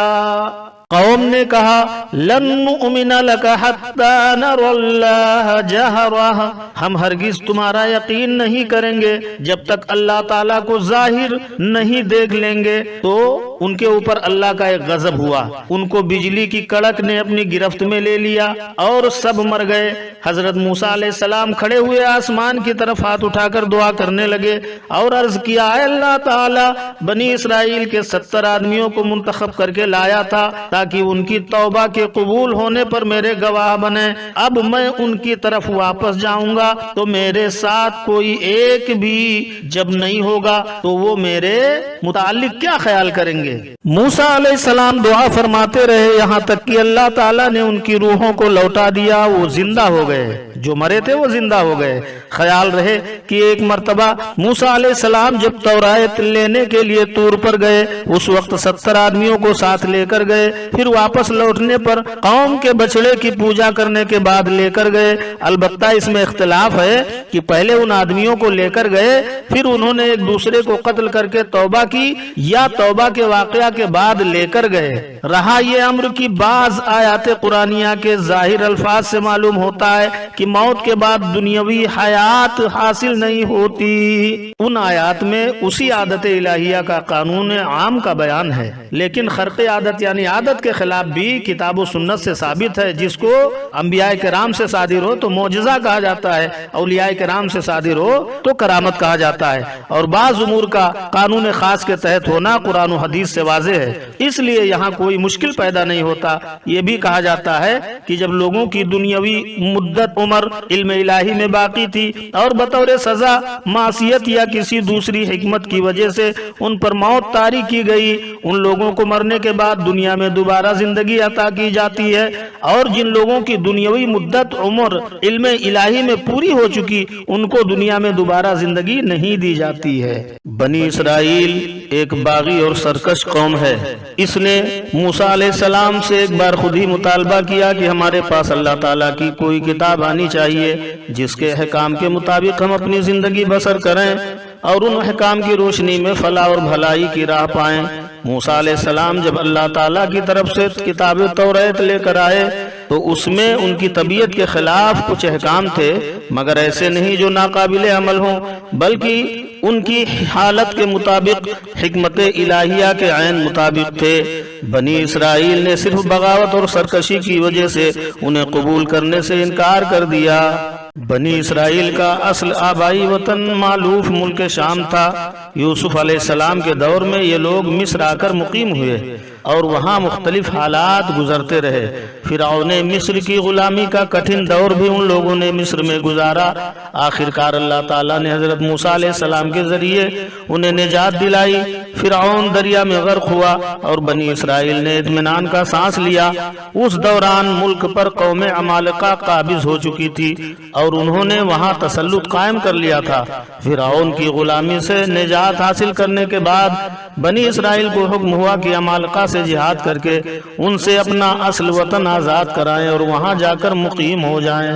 قوم نے کہا، لن نؤمن لک حتی نری اللہ جہرہ، ہم ہرگز تمہارا یقین نہیں کریں گے جب تک اللہ تعالیٰ کو ظاہر نہیں دیکھ لیں گے۔ تو ان کے اوپر اللہ کا ایک غضب ہوا، ان کو بجلی کی کڑک نے اپنی گرفت میں لے لیا اور سب مر گئے۔ حضرت موسیٰ علیہ السلام کھڑے ہوئے آسمان کی طرف ہاتھ اٹھا کر دعا کرنے لگے اور عرض کیا، اے اللہ تعالیٰ بنی اسرائیل کے 70 آدمیوں کو منتخب کر کے لایا تھا تاکہ ان کی توبہ کے قبول ہونے پر میرے گواہ بنے۔ اب میں ان کی طرف واپس جاؤں گا تو میرے ساتھ کوئی ایک بھی جب نہیں ہوگا تو وہ میرے متعلق کیا خیال کریں گے؟ موسیٰ علیہ السلام دعا فرماتے رہے یہاں تک کہ اللہ تعالیٰ نے ان کی روحوں کو لوٹا دیا، وہ زندہ ہو گئے، جو مرے تھے وہ زندہ ہو گئے۔ خیال رہے کہ ایک مرتبہ موسیٰ علیہ السلام جب تورات لینے کے لیے طور پر گئے، اس وقت 70 آدمیوں کو ساتھ لے کر گئے، پھر واپس لوٹنے پر قوم کے بچڑے کی پوجا کرنے کے بعد لے کر گئے۔ البتہ اس میں اختلاف ہے کہ پہلے ان آدمیوں کو لے کر گئے، پھر انہوں نے ایک دوسرے کو قتل کر کے توبہ کی، یا توبہ کے واقعہ کے بعد لے کر گئے۔ رہا یہ امر کی بعض آیات قرآنیہ کے ظاہر الفاظ سے معلوم ہوتا ہے کہ موت کے بعد دنیاوی حیات حاصل نہیں ہوتی۔ ان آیات میں اسی عادت الہیہ کا قانون عام کا بیان ہے، لیکن خرق عادت یعنی عادت کے خلاف بھی کتاب و سنت سے ثابت ہے۔ جس کو انبیاء کرام سے صادر ہو تو معجزہ کہا جاتا ہے، اولیاء کرام سے صادر ہو تو کرامت کہا جاتا ہے، اور بعض امور کا قانون خاص کے تحت ہونا قرآن و حدیث سے واضح ہے، اس لیے یہاں کوئی مشکل پیدا نہیں ہوتا۔ یہ بھی کہا جاتا ہے کہ جب لوگوں کی دنیاوی مدت عمر علم الہی میں باقی تھی اور بطور سزا معصیت یا کسی دوسری حکمت کی وجہ سے ان پر موت طاری کی گئی، ان لوگوں کو مرنے کے بعد دنیا میں دوبارہ زندگی عطا کی جاتی ہے، اور جن لوگوں کی دنیاوی مدت عمر علم الہی میں پوری ہو چکی ان کو دنیا میں دوبارہ زندگی نہیں دی جاتی ہے۔ بنی اسرائیل ایک باغی اور سرکش قوم ہے۔ اس نے موسیٰ علیہ السلام سے ایک بار خود ہی مطالبہ کیا کہ ہمارے پاس اللہ تعالیٰ کی کوئی کتاب آنی چاہیے جس کے احکام کے مطابق ہم اپنی زندگی بسر کریں اور ان احکام کی روشنی میں فلاح اور بھلائی کی راہ پائیں۔ موسیٰ علیہ السلام جب اللہ تعالیٰ کی طرف سے کتاب تورات لے کر آئے تو اس میں ان کی طبیعت کے خلاف کچھ احکام تھے، مگر ایسے نہیں جو ناقابل عمل ہوں، بلکہ ان کی حالت کے مطابق حکمت الہیہ کے عین مطابق تھے۔ بنی اسرائیل نے صرف بغاوت اور سرکشی کی وجہ سے انہیں قبول کرنے سے انکار کر دیا۔ بنی اسرائیل کا اصل آبائی وطن مالوف ملک شام تھا۔ یوسف علیہ السلام کے دور میں یہ لوگ مصر آ کر مقیم ہوئے اور وہاں مختلف حالات گزرتے رہے۔ فرعون مصر کی غلامی کا کٹھن دور بھی ان لوگوں نے مصر میں گزارا۔ آخرکار اللہ تعالیٰ نے حضرت موسیٰ علیہ السلام کے ذریعے انہیں نجات دلائی۔ فرعون دریا میں غرق ہوا اور بنی اسرائیل نے اطمینان کا سانس لیا۔ اس دوران ملک پر قوم عمالقہ قابض ہو چکی تھی اور انہوں نے وہاں تسلط قائم کر لیا تھا۔ فرعون کی غلامی سے نجات حاصل کرنے کے بعد بنی اسرائیل کو حکم ہوا کہ عمالقہ سے جہاد کر کے ان سے اپنا اصل وطن آزاد کرائیں اور وہاں جا کر مقیم ہو جائیں۔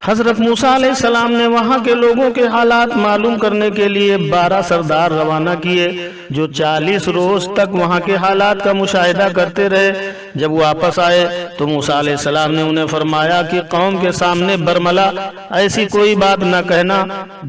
حضرت موسیٰ علیہ السلام نے وہاں کے لوگوں کے حالات معلوم کرنے کے لیے 12 سردار روانہ کیے جو 40 روز تک وہاں کے حالات کا مشاہدہ کرتے رہے۔ جب واپس آئے تو موسیٰ علیہ السلام نے انہیں فرمایا کہ قوم کے سامنے برملا ایسی کوئی بات نہ کہنا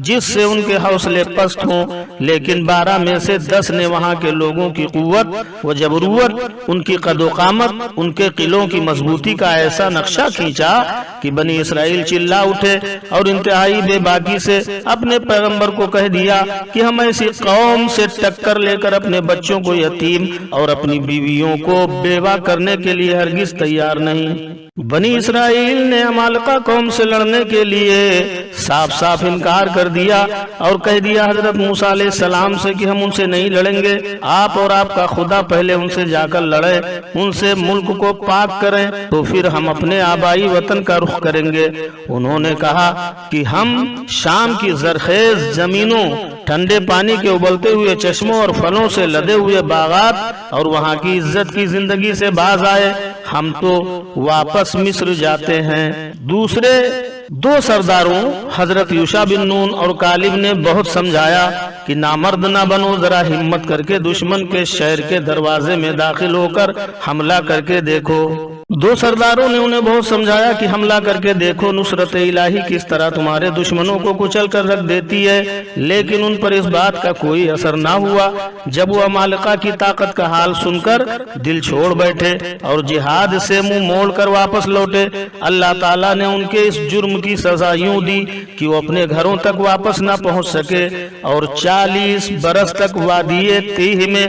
جس سے ان کے حوصلے پست ہوں، لیکن 12 میں سے 10 نے وہاں کے لوگوں کی قوت و جبروت، ان کی قد و قامت، ان کے قلعوں کی مضبوطی کا ایسا نقشہ کھینچا کہ بنی اسرائیل چلا اٹھے اور انتہائی بے باکی سے اپنے پیغمبر کو کہہ دیا کہ ہم ایسی قوم سے ٹکر لے کر اپنے بچوں کو یتیم اور اپنی بیویوں کو بیوہ کرنے کے لیے ہرگز تیار نہیں۔ بنی اسرائیل نے عمالقہ قوم سے لڑنے کے لیے صاف صاف انکار کر دیا اور کہہ دیا حضرت موسیٰ علیہ السلام سے کہ ہم ان سے نہیں لڑیں گے، آپ اور آپ کا خدا پہلے ان سے جا کر لڑیں، ان سے ملک کو پاک کریں تو پھر ہم اپنے آبائی وطن کا رخ کریں گے۔ انہوں نے کہا کہ ہم شام کی زرخیز زمینوں، ٹھنڈے پانی کے ابلتے ہوئے چشموں اور پھلوں سے لدے ہوئے باغات اور وہاں کی عزت کی زندگی سے باز آئے، ہم تو واپس مصر جاتے ہیں۔ دوسرے 2 سرداروں حضرت یوشع بن نون اور کالب نے بہت سمجھایا کہ نامرد نہ بنو، ذرا ہمت کر کے دشمن کے شہر کے دروازے میں داخل ہو کر حملہ کر کے دیکھو۔ 2 سرداروں نے انہیں بہت سمجھایا کہ حملہ کر کے دیکھو نصرت الہی کس طرح تمہارے دشمنوں کو کچل کر رکھ دیتی ہے، لیکن ان پر اس بات کا کوئی اثر نہ ہوا۔ جب وہ عمالقہ کی طاقت کا حال سن کر دل چھوڑ بیٹھے اور جہاد سے منہ موڑ کر واپس لوٹے، اللہ تعالیٰ نے ان کے اس جرم کی سزا یوں دی کہ وہ اپنے گھروں تک واپس نہ پہنچ سکے اور 4 40 برس تک وادی تیہ میں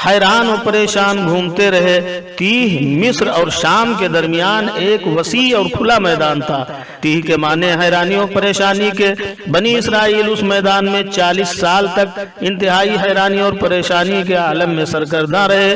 حیران و پریشان گھومتے رہے۔ تیہ مصر اور شام کے درمیان ایک وسیع اور کھلا میدان تھا۔ تیہ کے معنی حیرانی و پریشانی کے۔ بنی اسرائیل اس میدان میں 40 سال تک انتہائی حیرانی اور پریشانی کے عالم میں سرگرداں رہے،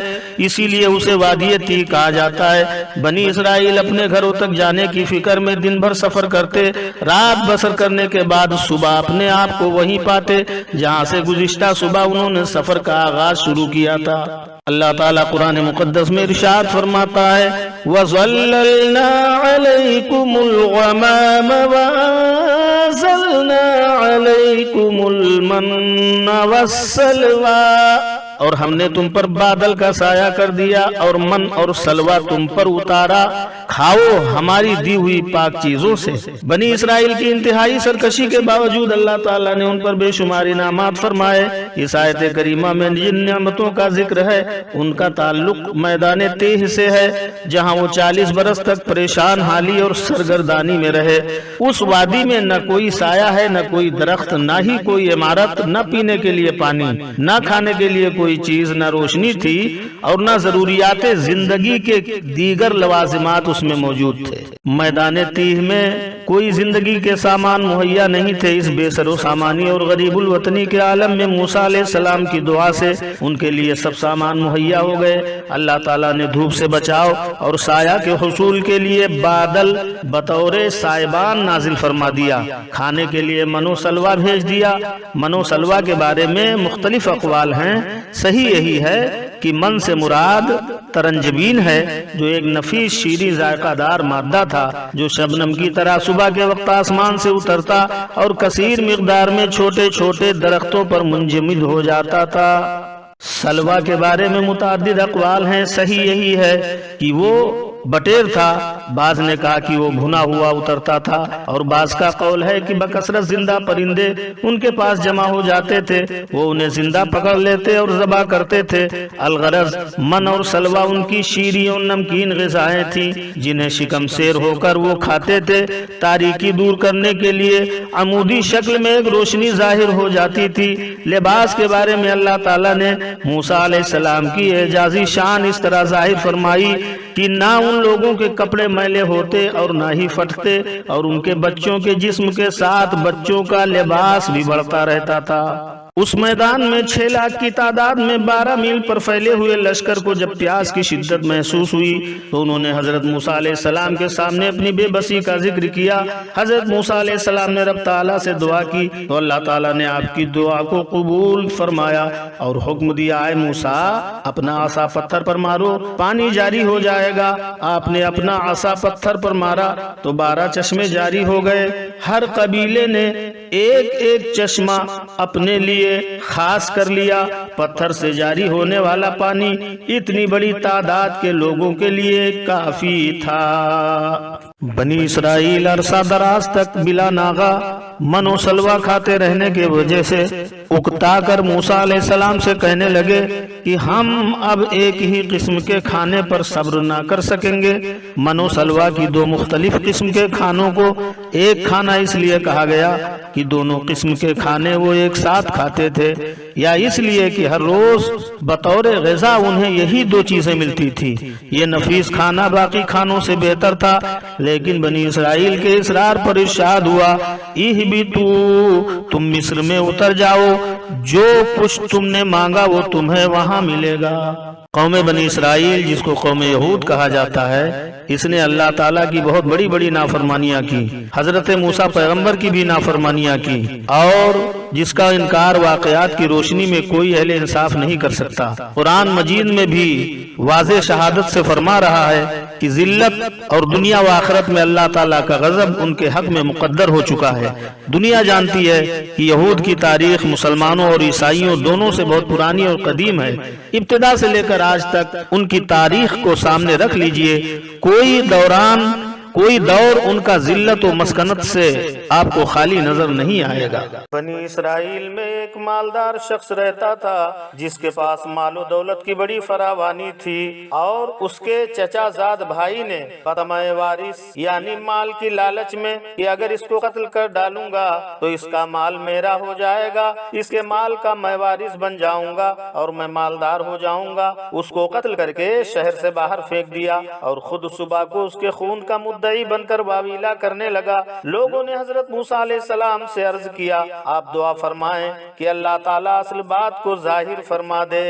اسی لیے اسے وادی تیہ کہا جاتا ہے۔ بنی اسرائیل اپنے گھروں تک جانے کی فکر میں دن بھر سفر کرتے، رات بسر کرنے کے بعد صبح اپنے آپ کو وہیں پاتے جہاں سے گزشتہ صبح انہوں نے سفر کا آغاز شروع کیا تھا۔ اللہ تعالیٰ قرآن مقدس میں ارشاد فرماتا ہے وَظَلَّلْنَا عَلَيْكُمُ الْغَمَامَ وَأَنزَلْنَا عَلَيْكُمُ الْمَنَّ وَالسَّلْوَىٰ، اور ہم نے تم پر بادل کا سایہ کر دیا اور من اور سلوہ تم پر اتارا، کھاؤ ہماری دی ہوئی پاک چیزوں سے۔ بنی اسرائیل کی انتہائی سرکشی کے باوجود اللہ تعالیٰ نے ان پر بے شمار انعامات فرمائے۔ اس آیت کریمہ میں جن نعمتوں کا ذکر ہے ان کا تعلق میدان تیہ سے ہے جہاں وہ 40 برس تک پریشان حالی اور سرگردانی میں رہے۔ اس وادی میں نہ کوئی سایہ ہے، نہ کوئی درخت، نہ ہی کوئی عمارت، نہ پینے کے لیے پانی، نہ کھانے کے لیے کوئی چیز، نہ روشنی تھی اور نہ ضروریات زندگی کے دیگر لوازمات اس میں موجود تھے۔ میدان تیہ میں کوئی زندگی کے سامان مہیا نہیں تھے۔ اس بے سر و سامانی اور غریب الوطنی کے عالم میں موسیٰ علیہ السلام کی دعا سے ان کے لیے سب سامان مہیا ہو گئے۔ اللہ تعالیٰ نے دھوپ سے بچاؤ اور سایہ کے حصول کے لیے بادل بطور سائبان نازل فرما دیا، کھانے کے لیے من و سلوہ بھیج دیا۔ من و سلوہ کے بارے میں مختلف اقوال ہیں۔ صحیح یہی ہے کہ من سے مراد ترنجبین ہے جو ایک نفیس شیریں ذائقہ دار مادہ تھا جو شبنم کی طرح صبح کے وقت آسمان سے اترتا اور کثیر مقدار میں چھوٹے چھوٹے درختوں پر منجمد ہو جاتا تھا۔ سلوہ کے بارے میں متعدد اقوال ہیں۔ صحیح یہی ہے کہ وہ بٹیر تھا، بعض نے کہا کہ وہ بھنا ہوا اترتا تھا، اور بعض کا قول ہے کہ بکثرت زندہ پرندے ان کے پاس جمع ہو جاتے تھے، وہ انہیں زندہ پکڑ لیتے اور ذبح کرتے تھے۔ الغرض من اور سلوہ ان کی شیریں اور نمکین غذائیں تھیں جنہیں شکم سیر ہو کر وہ کھاتے تھے۔ تاریکی دور کرنے کے لیے عمودی شکل میں ایک روشنی ظاہر ہو جاتی تھی۔ لباس کے بارے میں اللہ تعالیٰ نے موسیٰ علیہ السلام کی اعجازی شان اس طرح ظاہر فرمائی کہ نہ ان لوگوں کے کپڑے میلے ہوتے اور نہ ہی پھٹتے، اور ان کے بچوں کے جسم کے ساتھ بچوں کا لباس بھی بڑھتا رہتا تھا۔ اس میدان میں 6 لاکھ کی تعداد میں 12 میل پر پھیلے ہوئے لشکر کو جب پیاس کی شدت محسوس ہوئی تو انہوں نے حضرت موسیٰ علیہ السلام کے سامنے اپنی بے بسی کا ذکر کیا۔ حضرت موسیٰ علیہ السلام نے رب تعالیٰ سے دعا کی تو اللہ تعالیٰ نے آپ کی دعا کو قبول فرمایا اور حکم دیا، اے موسیٰ اپنا عصا پتھر پر مارو، پانی جاری ہو جائے گا۔ آپ نے اپنا عصا پتھر پر مارا تو 12 چشمے جاری ہو گئے۔ ہر قبیلے نے ایک ایک چشمہ اپنے لیے خاص کر لیا۔ پتھر سے جاری ہونے والا پانی اتنی بڑی تعداد کے لوگوں کے لیے کافی تھا۔ بنی اسرائیل عرصہ دراز تک بلا ناغہ من و سلوہ کھاتے رہنے کی وجہ سے اکتا کر موسیٰ علیہ السلام سے کہنے لگے کہ ہم اب ایک ہی قسم کے کھانے پر صبر نہ کر سکیں گے۔ من و سلوہ کی 2 مختلف قسم کے کھانوں کو ایک کھانا اس لیے کہا گیا کہ دونوں قسم کے کھانے وہ ایک ساتھ کھاتے تھے، یا اس لیے کہ ہر روز بطور غذا انہیں یہی 2 چیزیں ملتی تھی۔ یہ نفیس کھانا باقی کھانوں سے بہتر تھا، لیکن بنی اسرائیل کے اصرار پر ارشاد ہوا اہبتو، تم مصر میں اتر جاؤ، جو کچھ تم نے مانگا وہ تمہیں وہاں ملے گا۔ قوم بنی اسرائیل جس کو قوم یہود کہا جاتا ہے، اس نے اللہ تعالیٰ کی بہت بڑی بڑی نافرمانیاں کی، حضرت موسیٰ پیغمبر کی بھی نافرمانیاں کی، اور جس کا انکار واقعات کی روشنی میں کوئی اہل انصاف نہیں کر سکتا۔ قرآن مجید میں بھی واضح شہادت سے فرما رہا ہے کہ ذلت اور دنیا و آخرت میں اللہ تعالیٰ کا غضب ان کے حق میں مقدر ہو چکا ہے۔ دنیا جانتی ہے کہ یہود کی تاریخ مسلمانوں اور عیسائیوں دونوں سے بہت پرانی اور قدیم ہے۔ ابتدا سے لے کر آج تک ان کی تاریخ کو سامنے رکھ لیجئے، کوئی دوران کوئی دور ان کا ذلت و مسکنت سے آپ کو خالی نظر نہیں آئے گا۔ بنی اسرائیل میں ایک مالدار شخص رہتا تھا جس کے پاس مال و دولت کی بڑی فراوانی تھی، اور اس کے چچا زاد بھائی نے بطمع وارث یعنی مال کی لالچ میں کہ اگر اس کو قتل کر ڈالوں گا تو اس کا مال میرا ہو جائے گا، اس کے مال کا میں وارث بن جاؤں گا اور میں مالدار ہو جاؤں گا، اس کو قتل کر کے شہر سے باہر پھینک دیا اور خود صبح کو اس کے خون کا مدعی بن کر واویلا کرنے لگا۔ لوگوں نے حضرت موسیٰ علیہ السلام سے عرض کیا آپ دعا فرمائیں کہ اللہ تعالیٰ اصل بات کو ظاہر فرما دے۔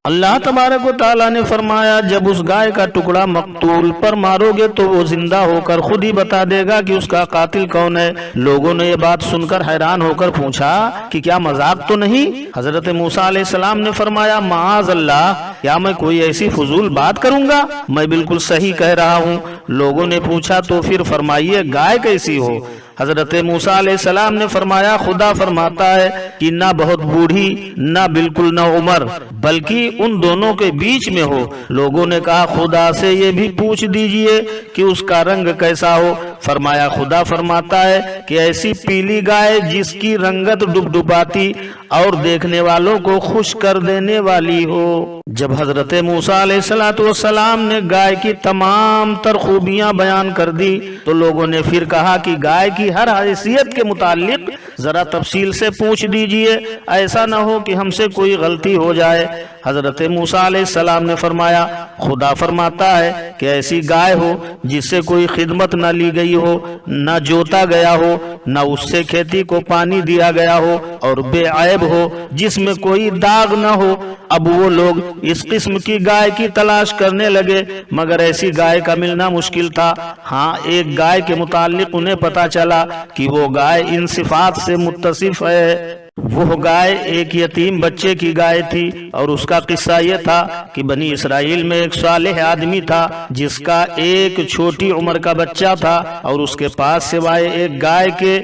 اللہ تبارک و تعالیٰ نے فرمایا جب اس گائے کا ٹکڑا مقتول پر مارو گے تو وہ زندہ ہو کر خود ہی بتا دے گا کہ اس کا قاتل کون ہے۔ لوگوں نے یہ بات سن کر حیران ہو کر پوچھا کہ کیا مذاق تو نہیں؟ حضرت موسیٰ علیہ السلام نے فرمایا معاذ اللہ، کیا میں کوئی ایسی فضول بات کروں گا؟ میں بالکل صحیح کہہ رہا ہوں۔ لوگوں نے پوچھا تو پھر فرمائیے گائے کیسی ہو؟ حضرت موسیٰ علیہ السلام نے فرمایا خدا فرماتا ہے کہ نہ بہت بوڑھی نہ بالکل نہ عمر، بلکہ ان دونوں کے بیچ میں ہو۔ لوگوں نے کہا خدا سے یہ بھی پوچھ دیجئے کہ اس کا رنگ کیسا ہو۔ فرمایا خدا فرماتا ہے کہ ایسی پیلی گائے جس کی رنگت ڈبڈباتی اور دیکھنے والوں کو خوش کر دینے والی ہو۔ جب حضرت موسیٰ علیہ السلام نے گائے کی تمام تر خوبیاں بیان کر دی تو لوگوں نے پھر کہا کہ گائے کی ہر حیثیت کے متعلق ذرا تفصیل سے پوچھ دیجئے، ایسا نہ ہو کہ ہم سے کوئی غلطی ہو جائے۔ حضرت موسیٰ علیہ السلام نے فرمایا خدا فرماتا ہے کہ ایسی گائے ہو جس سے کوئی خدمت نہ لی گئی ہو، نہ جوتا گیا ہو، نہ اس سے کھیتی کو پانی دیا گیا ہو، اور بے عیب ہو، جس میں کوئی داغ نہ ہو۔ اب وہ لوگ اس قسم کی گائے کی تلاش کرنے لگے مگر ایسی گائے کا ملنا مشکل تھا۔ ہاں ایک گائے کے متعلق انہیں پتا چلا کہ وہ گائے ان صفات سے متصف ہے۔ وہ گائے ایک یتیم بچے کی گائے تھی، اور اس کا قصہ یہ تھا کہ بنی اسرائیل میں ایک صالح آدمی تھا جس کا ایک چھوٹی عمر کا بچہ تھا، اور اس کے پاس سوائے ایک گائے کے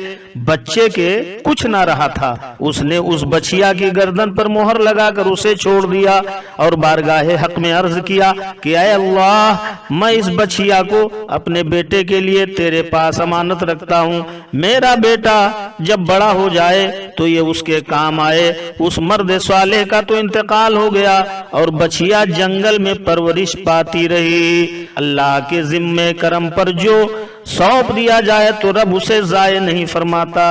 بچے کے کچھ نہ رہا تھا۔ اس نے اس بچیا کی گردن پر مہر لگا کر اسے چھوڑ دیا اور بارگاہ حق میں عرض کیا کہ اے اللہ، میں اس بچیا کو اپنے بیٹے کے لیے تیرے پاس امانت رکھتا ہوں، میرا بیٹا جب بڑا ہو جائے تو یہ اس کے کام آئے۔ اس مرد صالح کا تو انتقال ہو گیا اور بچیا جنگل میں پرورش پاتی رہی۔ اللہ کے ذمے کرم پر جو سونپ دیا جائے تو رب اسے ضائع نہیں فرماتا۔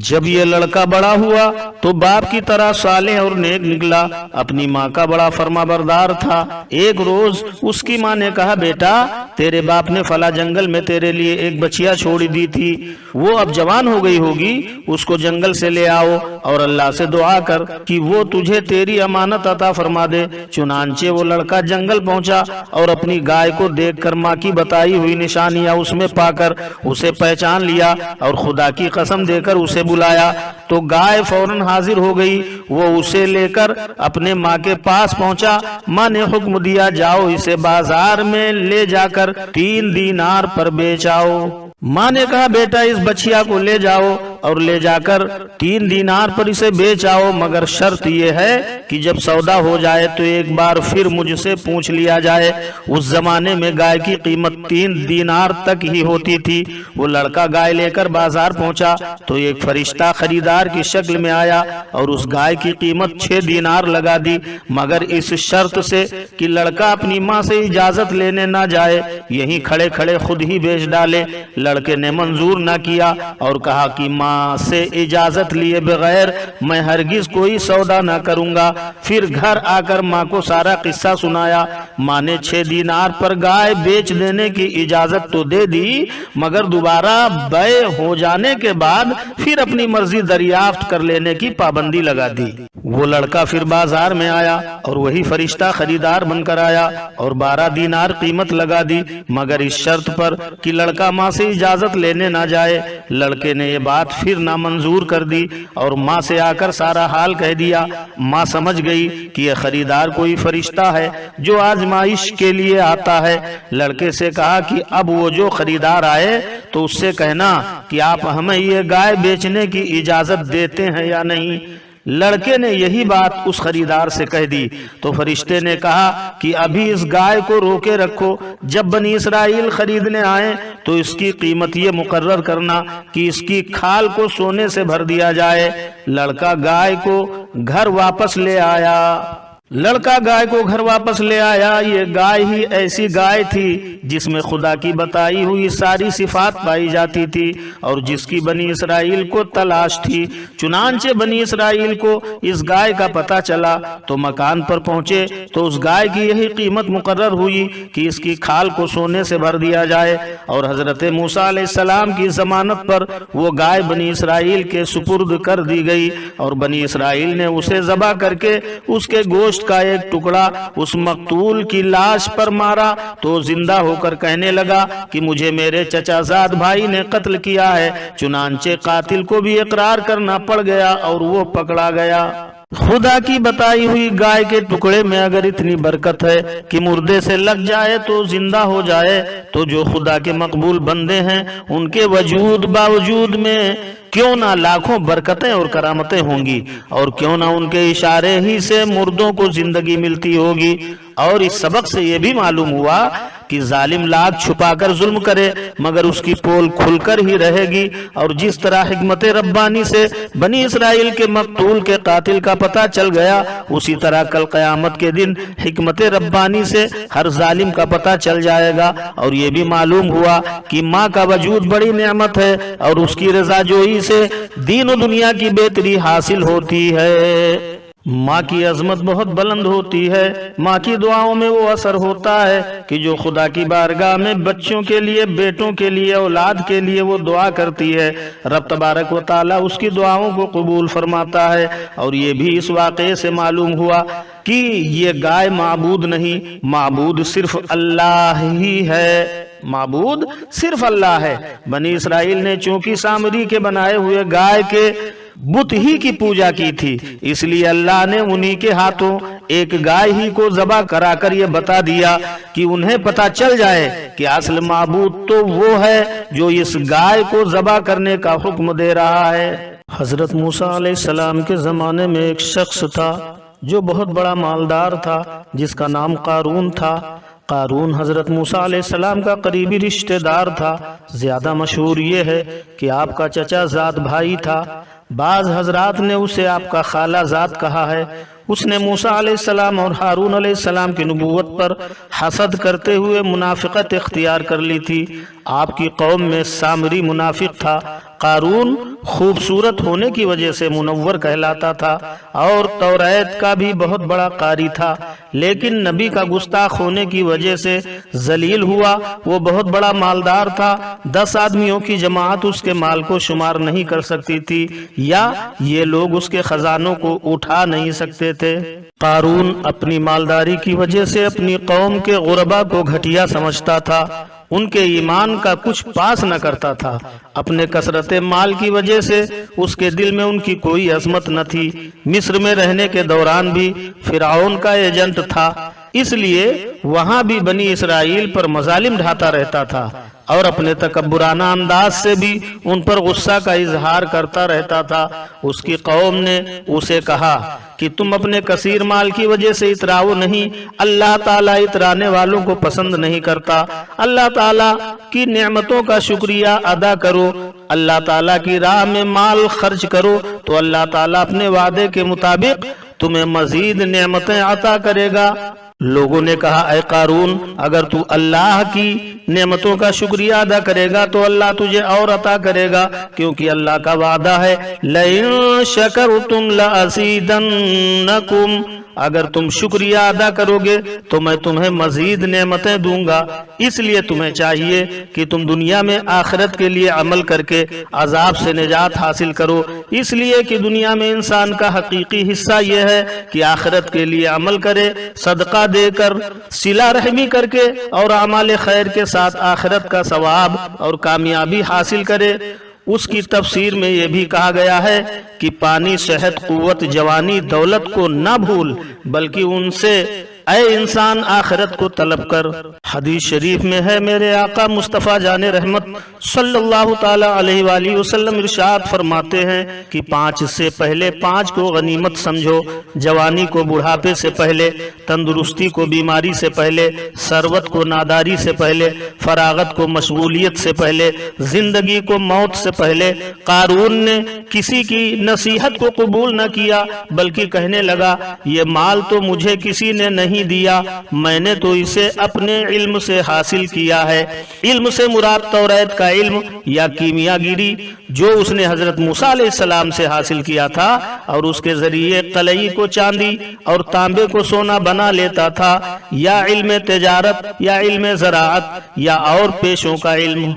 جب یہ لڑکا بڑا ہوا تو باپ کی طرح صالح اور نیک نکلا، اپنی ماں کا بڑا فرما بردار تھا۔ ایک روز اس کی ماں نے کہا بیٹا تیرے باپ نے فلاں جنگل میں تیرے لیے ایک بچیا چھوڑی دی تھی، وہ اب جوان ہو گئی ہوگی، اس کو جنگل سے لے آؤ اور اللہ سے دعا کر کہ وہ تجھے تیری امانت عطا فرما دے۔ چنانچہ وہ لڑکا جنگل پہنچا اور اپنی گائے کو دیکھ کر ماں کی بتائی ہوئی نشانیاں اس میں پا کر اسے پہچان لیا اور خدا کی قسم دے کر اسے بلایا تو گائے فوراً حاضر ہو گئی۔ وہ اسے لے کر اپنے ماں کے پاس پہنچا۔ ماں نے حکم دیا جاؤ اسے بازار میں لے جا کر 3 دینار پر بیچ آؤ۔ ماں نے کہا بیٹا اس بچیا کو لے جاؤ اور لے جا کر 3 دینار پر اسے بیچ آؤ، مگر شرط یہ ہے کہ جب سودا ہو جائے تو ایک بار پھر مجھ سے پوچھ لیا جائے۔ اس زمانے میں گائے کی قیمت 3 دینار تک ہی ہوتی تھی۔ وہ لڑکا گائے لے کر بازار پہنچا تو ایک فرشتہ خریدار کی شکل میں آیا اور اس گائے کی قیمت 6 دینار لگا دی، مگر اس شرط سے کہ لڑکا اپنی ماں سے اجازت لینے نہ جائے، یہیں کھڑے کھڑے خود ہی بیچ ڈالے۔ لڑکے نے منظور نہ کیا اور کہا کہ ماں سے اجازت لیے بغیر میں ہرگز کوئی سودا نہ کروں گا۔ پھر گھر آ کر ماں کو سارا قصہ سنایا۔ ماں نے 6 دینار پر گائے بیچ دینے کی اجازت تو دے دی، مگر دوبارہ بیع ہو جانے کے بعد پھر اپنی مرضی دریافت کر لینے کی پابندی لگا دی۔ وہ لڑکا پھر بازار میں آیا اور وہی فرشتہ خریدار بن کر آیا اور 12 دینار قیمت لگا دی، مگر اس شرط پر کہ لڑکا ماں سے اجازت لینے نہ جائے۔ لڑکے نے یہ بات پھر نامنظور کر دی اور ماں سے آ کر سارا حال کہہ دیا۔ ماں سمجھ گئی کہ یہ خریدار کوئی فرشتہ ہے جو آزمائش کے لیے آتا ہے۔ لڑکے سے کہا کہ اب وہ جو خریدار آئے تو اس سے کہنا کہ آپ ہمیں یہ گائے بیچنے کی اجازت دیتے ہیں یا نہیں۔ لڑکے نے یہی بات اس خریدار سے کہہ دی تو فرشتے نے کہا کہ ابھی اس گائے کو روکے رکھو، جب بنی اسرائیل خریدنے آئیں تو اس کی قیمت یہ مقرر کرنا کہ اس کی کھال کو سونے سے بھر دیا جائے۔ لڑکا گائے کو گھر واپس لے آیا۔ یہ گائے ہی ایسی گائے تھی جس میں خدا کی بتائی ہوئی ساری صفات پائی جاتی تھی اور جس کی بنی اسرائیل کو تلاش تھی۔ چنانچہ بنی اسرائیل کو اس گائے کا پتہ چلا تو مکان پر پہنچے تو اس گائے کی یہی قیمت مقرر ہوئی کہ اس کی کھال کو سونے سے بھر دیا جائے، اور حضرت موسیٰ علیہ السلام کی ضمانت پر وہ گائے بنی اسرائیل کے سپرد کر دی گئی، اور بنی اسرائیل نے اسے ذبح کر کے اس کے گوشت کا ایک ٹکڑا اس مقتول کی لاش پر مارا تو زندہ ہو کر کہنے لگا کہ مجھے میرے چچا زاد بھائی نے قتل کیا ہے۔ چنانچہ قاتل کو بھی اقرار کرنا پڑ گیا اور وہ پکڑا گیا۔ خدا کی بتائی ہوئی گائے کے ٹکڑے میں اگر اتنی برکت ہے کہ مردے سے لگ جائے تو زندہ ہو جائے، تو جو خدا کے مقبول بندے ہیں ان کے وجود باوجود میں کیوں نہ لاکھوں برکتیں اور کرامتیں ہوں گی، اور کیوں نہ ان کے اشارے ہی سے مردوں کو زندگی ملتی ہوگی۔ اور اس سبق سے یہ بھی معلوم ہوا کہ ظالم لاکھ چھپا کر ظلم کرے مگر اس کی پول کھل کر ہی رہے گی، اور جس طرح حکمت ربانی سے بنی اسرائیل کے مقتول کے قاتل کا پتہ چل گیا، اسی طرح کل قیامت کے دن حکمت ربانی سے ہر ظالم کا پتہ چل جائے گا۔ اور یہ بھی معلوم ہوا کہ ماں کا وجود بڑی نعمت ہے اور اس کی رضا جوئی سے دین و دنیا کی بہتری حاصل ہوتی ہے۔ ماں کی عظمت بہت بلند ہوتی ہے، ماں کی دعاؤں میں وہ اثر ہوتا ہے کہ جو خدا کی بارگاہ میں بچوں کے لیے، بیٹوں کے لیے، اولاد کے لیے وہ دعا کرتی ہے، رب تبارک و تعالیٰ اس کی دعاؤں کو قبول فرماتا ہے۔ اور یہ بھی اس واقعے سے معلوم ہوا کہ یہ گائے معبود نہیں، معبود صرف اللہ ہی ہے، معبود صرف اللہ ہے۔ بنی اسرائیل نے چونکہ سامری کے بنائے ہوئے گائے کے بت ہی کی پوجا کی تھی، اس لیے اللہ نے انہی کے ہاتھوں ایک گائے ہی کو ذبح کرا کر یہ بتا دیا کہ انہیں پتا چل جائے کہ اصل معبود تو وہ ہے جو اس گائے کو ذبح کرنے کا حکم دے رہا ہے۔ حضرت موسیٰ علیہ السلام کے زمانے میں ایک شخص تھا جو بہت بڑا مالدار تھا، جس کا نام قارون تھا۔ قارون حضرت موسیٰ علیہ السلام کا قریبی رشتہ دار تھا۔ زیادہ مشہور یہ ہے کہ آپ کا چچا زاد بھائی تھا، بعض حضرات نے اسے آپ کا خالہ زاد کہا ہے۔ اس نے موسیٰ علیہ السلام اور ہارون علیہ السلام کی نبوت پر حسد کرتے ہوئے منافقت اختیار کر لی تھی۔ آپ کی قوم میں سامری منافق تھا۔ قارون خوبصورت ہونے کی وجہ سے منور کہلاتا تھا اور توریت کا بھی بہت بڑا قاری تھا، لیکن نبی کا گستاخ ہونے کی وجہ سے ذلیل ہوا۔ وہ بہت بڑا مالدار تھا، 10 آدمیوں کی جماعت اس کے مال کو شمار نہیں کر سکتی تھی، یا یہ لوگ اس کے خزانوں کو اٹھا نہیں سکتے تھے۔ قارون اپنی مالداری کی وجہ سے اپنی قوم کے غربا کو گھٹیا سمجھتا تھا، ان کے ایمان کا کچھ پاس نہ کرتا تھا۔ اپنے کثرت مال کی وجہ سے اس کے دل میں ان کی کوئی عظمت نہ تھی۔ مصر میں رہنے کے دوران بھی فرعون کا ایجنٹ تھا، اس لیے وہاں بھی بنی اسرائیل پر مظالم ڈھاتا رہتا تھا اور اپنے تکبرانہ انداز سے بھی ان پر غصہ کا اظہار کرتا رہتا تھا۔ اس کی قوم نے اسے کہا کہ تم اپنے کثیر مال کی وجہ سے اتراؤ نہیں، اللہ تعالیٰ اترانے والوں کو پسند نہیں کرتا۔ اللہ تعالیٰ کی نعمتوں کا شکریہ ادا کرو، اللہ تعالیٰ کی راہ میں مال خرچ کرو تو اللہ تعالیٰ اپنے وعدے کے مطابق تمہیں مزید نعمتیں عطا کرے گا۔ لوگوں نے کہا اے قارون، اگر تو اللہ کی نعمتوں کا شکریہ ادا کرے گا تو اللہ تجھے اور عطا کرے گا، کیونکہ اللہ کا وعدہ ہے لَإِن شَكَرْتُمْ لَأَزِيدَنَّكُمْ، اگر تم شکریہ ادا کرو گے تو میں تمہیں مزید نعمتیں دوں گا۔ اس لیے تمہیں چاہیے کہ تم دنیا میں آخرت کے لیے عمل کر کے عذاب سے نجات حاصل کرو، اس لیے کہ دنیا میں انسان کا حقیقی حصہ یہ ہے کہ آخرت کے لیے عمل کرے، صدقہ دے کر، صلہ رحمی کر کے اور اعمال خیر کے ساتھ آخرت کا ثواب اور کامیابی حاصل کرے۔ اس کی تفسیر میں یہ بھی کہا گیا ہے کہ پانی، صحت، قوت، جوانی، دولت کو نہ بھول، بلکہ ان سے اے انسان آخرت کو طلب کر۔ حدیث شریف میں ہے میرے آقا مصطفیٰ جان رحمت صلی اللہ تعالی علیہ وآلہ وسلم ارشاد فرماتے ہیں کہ 5 سے پہلے 5 کو غنیمت سمجھو، جوانی کو بڑھاپے سے پہلے، تندرستی کو بیماری سے پہلے، ثروت کو ناداری سے پہلے، فراغت کو مشغولیت سے پہلے، زندگی کو موت سے پہلے۔ قارون نے کسی کی نصیحت کو قبول نہ کیا بلکہ کہنے لگا یہ مال تو مجھے کسی نے نہیں دیا، میں نے تو اسے اپنے علم سے حاصل کیا ہے۔ علم سے مراد توریت کا علم یا کیمیا گیری جو اس نے حضرت موسیٰ علیہ السلام سے حاصل کیا تھا، اور اس کے ذریعے قلعی کو چاندی اور تانبے کو سونا بنا لیتا تھا، یا علم تجارت یا علم زراعت یا اور پیشوں کا علم۔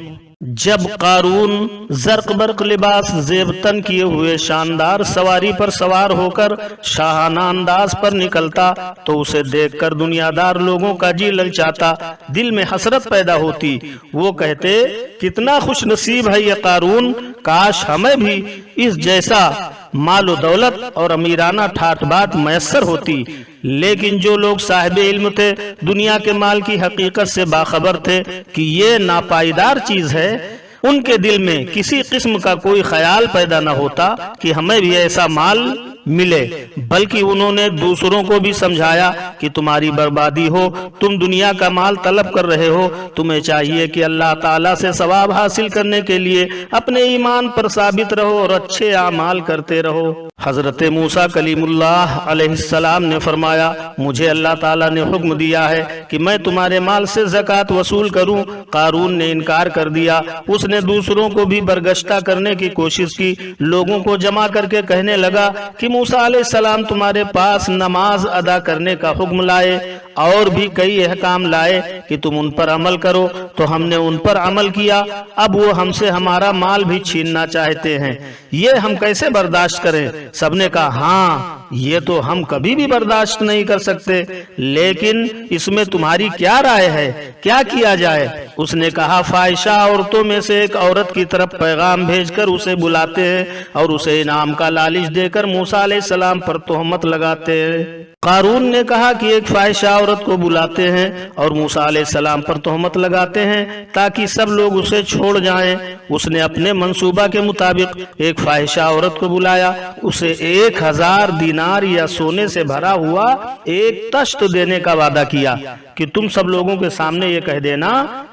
جب قارون زرق برق لباس زیب تن کیے ہوئے شاندار سواری پر سوار ہو کر شاہانہ انداز پر نکلتا تو اسے دیکھ کر دنیا دار لوگوں کا جی للچاتا، دل میں حسرت پیدا ہوتی۔ وہ کہتے کتنا خوش نصیب ہے یہ قارون، کاش ہمیں بھی اس جیسا مال و دولت اور امیرانہ ٹھاٹ بات میسر ہوتی۔ لیکن جو لوگ صاحب علم تھے، دنیا کے مال کی حقیقت سے باخبر تھے کہ یہ ناپائیدار چیز ہے، ان کے دل میں کسی قسم کا کوئی خیال پیدا نہ ہوتا کہ ہمیں بھی ایسا مال ملے، بلکہ انہوں نے دوسروں کو بھی سمجھایا کہ تمہاری بربادی ہو، تم دنیا کا مال طلب کر رہے ہو، تمہیں چاہیے کہ اللہ تعالیٰ سے ثواب حاصل کرنے کے لیے اپنے ایمان پر ثابت رہو اور اچھے اعمال کرتے رہو۔ حضرت موسیٰ کلیم اللہ علیہ السلام نے فرمایا مجھے اللہ تعالیٰ نے حکم دیا ہے کہ میں تمہارے مال سے زکوٰۃ وصول کروں۔ قارون نے انکار کر دیا، اس نے دوسروں کو بھی برگشتہ کرنے کی کوشش کی، لوگوں کو جمع کر کے کہنے لگا کہ موسیٰ علیہ السلام تمہارے پاس نماز ادا کرنے کا حکم لائے اور بھی کئی احکام لائے کہ تم ان پر عمل کرو، تو ہم نے ان پر عمل کیا، اب وہ ہم سے ہمارا مال بھی چھیننا چاہتے ہیں، یہ ہم کیسے برداشت کریں؟ سب نے کہا ہاں یہ تو ہم کبھی بھی برداشت نہیں کر سکتے، لیکن اس میں تمہاری کیا رائے ہے، کیا کیا جائے؟ اس نے کہا فاحشہ عورتوں میں سے ایک عورت کی طرف پیغام بھیج کر اسے بلاتے ہیں اور اسے انعام کا لالچ دے کر موسیٰ علیہ السلام پر تہمت لگاتے ہیں۔ قارون نے کہا کہ ایک فاحشہ عورت کو بلاتے ہیں اور موسیٰ علیہ السلام پر تہمت لگاتے ہیں تاکہ سب لوگ اسے چھوڑ جائیں۔ اس نے اپنے منصوبہ کے مطابق ایک فاحشہ عورت کو بلایا، اسے 1000 دینار یا سونے سے بھرا ہوا ایک تشت دینے کا وعدہ کیا کہ تم سب لوگوں کے سامنے یہ کہہ دینا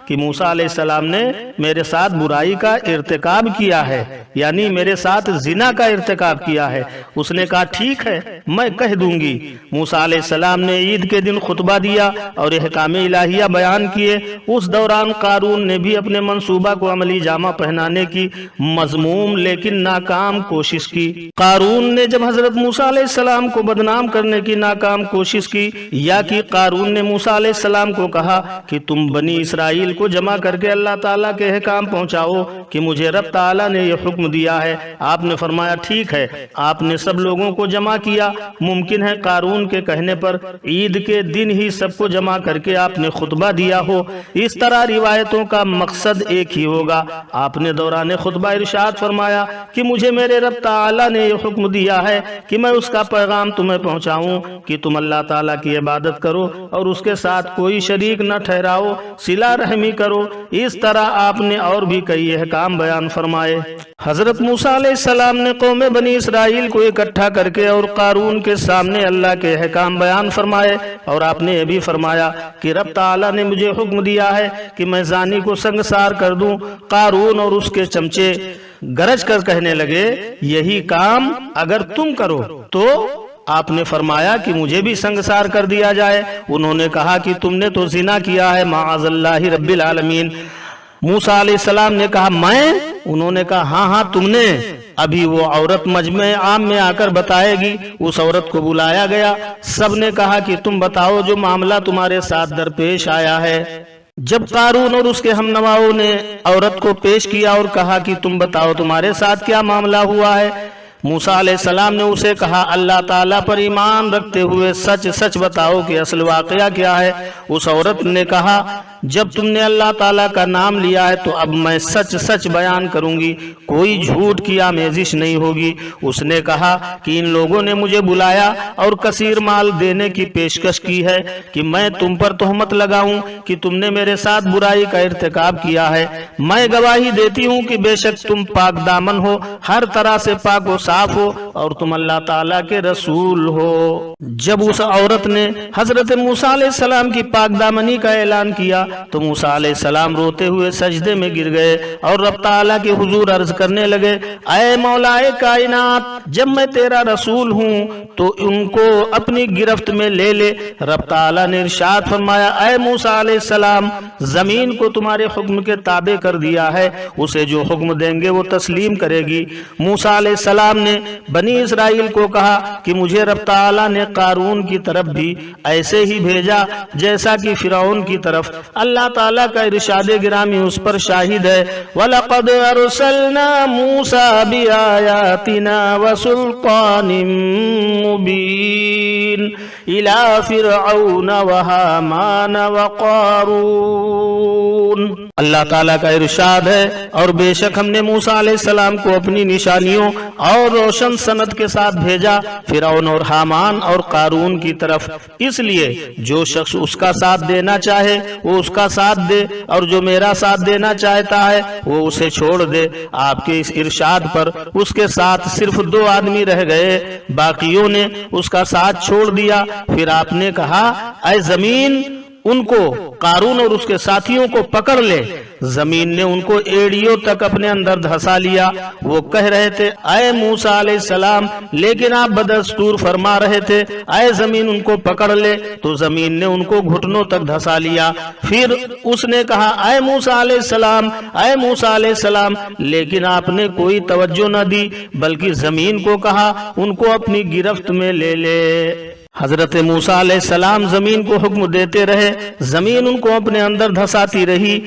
کہ موسیٰ علیہ السلام نے میرے ساتھ برائی کا ارتکاب کیا ہے، یعنی میرے ساتھ زنا کا ارتکاب کیا ہے۔ اس نے کہا ٹھیک ہے میں کہہ دوں گی۔ موسیٰ علیہ السلام نے عید کے دن خطبہ دیا اور احکام الہیہ بیان کیے۔ اس دوران قارون نے بھی اپنے منصوبہ کو عملی جامہ پہنانے کی مذموم لیکن ناکام کوشش کی۔ قارون نے جب حضرت موسیٰ علیہ السلام کو بدنام کرنے کی ناکام کوشش کی، یا کہ قارون نے موسیٰ علیہ السلام کو کہا کہ تم بنی اسرائیل کو جمع کر کے اللہ تعالیٰ کے احکام پہنچاؤ کہ مجھے رب تعالیٰ نے یہ حکم دیا ہے۔ آپ نے فرمایا ٹھیک ہے۔ آپ نے سب لوگوں کو جمع کیا۔ ممکن ہے قارون کے کہنے پر عید کے دن ہی سب کو جمع کر کے آپ نے خطبہ دیا ہو، اس طرح روایتوں کا مقصد ایک ہی ہوگا۔ آپ نے دوران خطبہ ارشاد فرمایا کہ مجھے میرے رب تعالیٰ نے یہ حکم دیا ہے کہ میں اس کا پیغام تمہیں پہنچاؤں کہ تم اللہ تعالیٰ کی عبادت کرو اور اس کے ساتھ کوئی شریک نہ ٹھہراؤ، صلہ رحمی کرو۔ اس طرح آپ نے اور بھی کئی احکام بیان فرمائے۔ حضرت موسیٰ علیہ السلام نے قوم بنی اسرائیل کو اکٹھا کر کے اور قارون کے سامنے اللہ کے احکام بیان فرمائے، اور آپ نے یہ بھی فرمایا کہ رب تعالیٰ نے مجھے حکم دیا ہے کہ میں زانی کو سنگسار کر دوں۔ قارون اور اس کے چمچے گرج کر کہنے لگے یہی کام اگر تم کرو تو آپ نے فرمایا کہ مجھے بھی سنگسار کر دیا جائے۔ انہوں نے کہا کہ تم نے تو زنا کیا ہے معاذ اللہ رب العالمین۔ موسیٰ علیہ السلام نے کہا میں؟ انہوں نے کہا ہاں تم نے۔ ابھی وہ عورت مجمع عام میں آ کر بتائے گی۔ اس عورت کو بلایا گیا، سب نے کہا کہ تم بتاؤ جو معاملہ تمہارے ساتھ درپیش آیا ہے۔ جب قارون اور اس کے ہم نواؤں نے عورت کو پیش کیا اور کہا کہ تم بتاؤ تمہارے ساتھ کیا معاملہ ہوا ہے، موسیٰ علیہ السلام نے اسے کہا اللہ تعالیٰ پر ایمان رکھتے ہوئے سچ سچ بتاؤ کہ اصل واقعہ کیا ہے۔ اس عورت نے کہا جب تم نے اللہ تعالیٰ کا نام لیا ہے تو اب میں سچ سچ بیان کروں گی، کوئی جھوٹ کی آمیزش نہیں ہوگی۔ اس نے کہا کہ ان لوگوں نے مجھے بلایا اور کثیر مال دینے کی پیشکش کی ہے کہ میں تم پر تہمت لگاؤں کہ تم نے میرے ساتھ برائی کا ارتکاب کیا ہے۔ میں گواہی دیتی ہوں کہ بے شک تم پاک دامن ہو، ہر طرح سے پاک و صاف ہو، اور تم اللہ تعالیٰ کے رسول ہو۔ جب اس عورت نے حضرت موسیٰ علیہ السلام کی پاک دامنی کا اعلان کیا تو موسیٰ علیہ السلام روتے ہوئے سجدے میں گر گئے اور رب تعالیٰ کے حضور عرض کرنے لگے اے مولا کائنات، جب میں تیرا رسول ہوں تو ان کو اپنی گرفت میں لے لے۔ رب تعالیٰ نے ارشاد فرمایا اے موسیٰ علیہ السلام، زمین کو تمہارے حکم کے تابع کر دیا ہے، اسے جو حکم دیں گے وہ تسلیم کرے گی۔ موسیٰ علیہ السلام نے بنی اسرائیل کو کہا کہ مجھے رب تعالیٰ نے قارون کی طرف بھی ایسے ہی بھیجا جیسا کہ فرعون کی طرف۔ اللہ تعالیٰ کا ارشاد گرامی اس پر شاہد ہے وَلَقَدْ أَرْسَلْنَا مُوسَى بِآيَاتِنَا وَسُلْطَانٍ مُبِينٍ إِلَى فِرْعَوْنَ وَهَامَانَ وَقَارُونَ۔ اللہ تعالیٰ کا ارشاد ہے اور بے شک ہم نے موسیٰ علیہ السلام کو اپنی نشانیوں اور روشن سند کے ساتھ بھیجا فرعون اور حامان اور قارون کی طرف، اس لیے جو شخص اس کا ساتھ دینا چاہے وہ اس کا ساتھ دے اور جو میرا ساتھ دینا چاہتا ہے وہ اسے چھوڑ دے۔ آپ کے اس ارشاد پر اس کے ساتھ صرف 2 آدمی رہ گئے، باقیوں نے اس کا ساتھ چھوڑ دیا۔ پھر آپ نے کہا اے زمین ان کو قارون اور اس کے ساتھیوں کو پکڑ لے۔ زمین نے ان کو ایڑیوں تک اپنے اندر دھسا لیا۔ وہ کہہ رہے تھے اے موسیٰ علیہ السلام، لیکن آپ بدستور فرما رہے تھے اے زمین ان کو پکڑ لے، تو زمین نے ان کو گھٹنوں تک دھسا لیا۔ پھر اس نے کہا اے موسیٰ علیہ السلام، اے موسیٰ علیہ السلام، لیکن آپ نے کوئی توجہ نہ دی بلکہ زمین کو کہا ان کو اپنی گرفت میں لے لے۔ حضرت موسیٰ علیہ السلام زمین کو حکم دیتے رہے، زمین ان کو اپنے اندر دھساتی رہی۔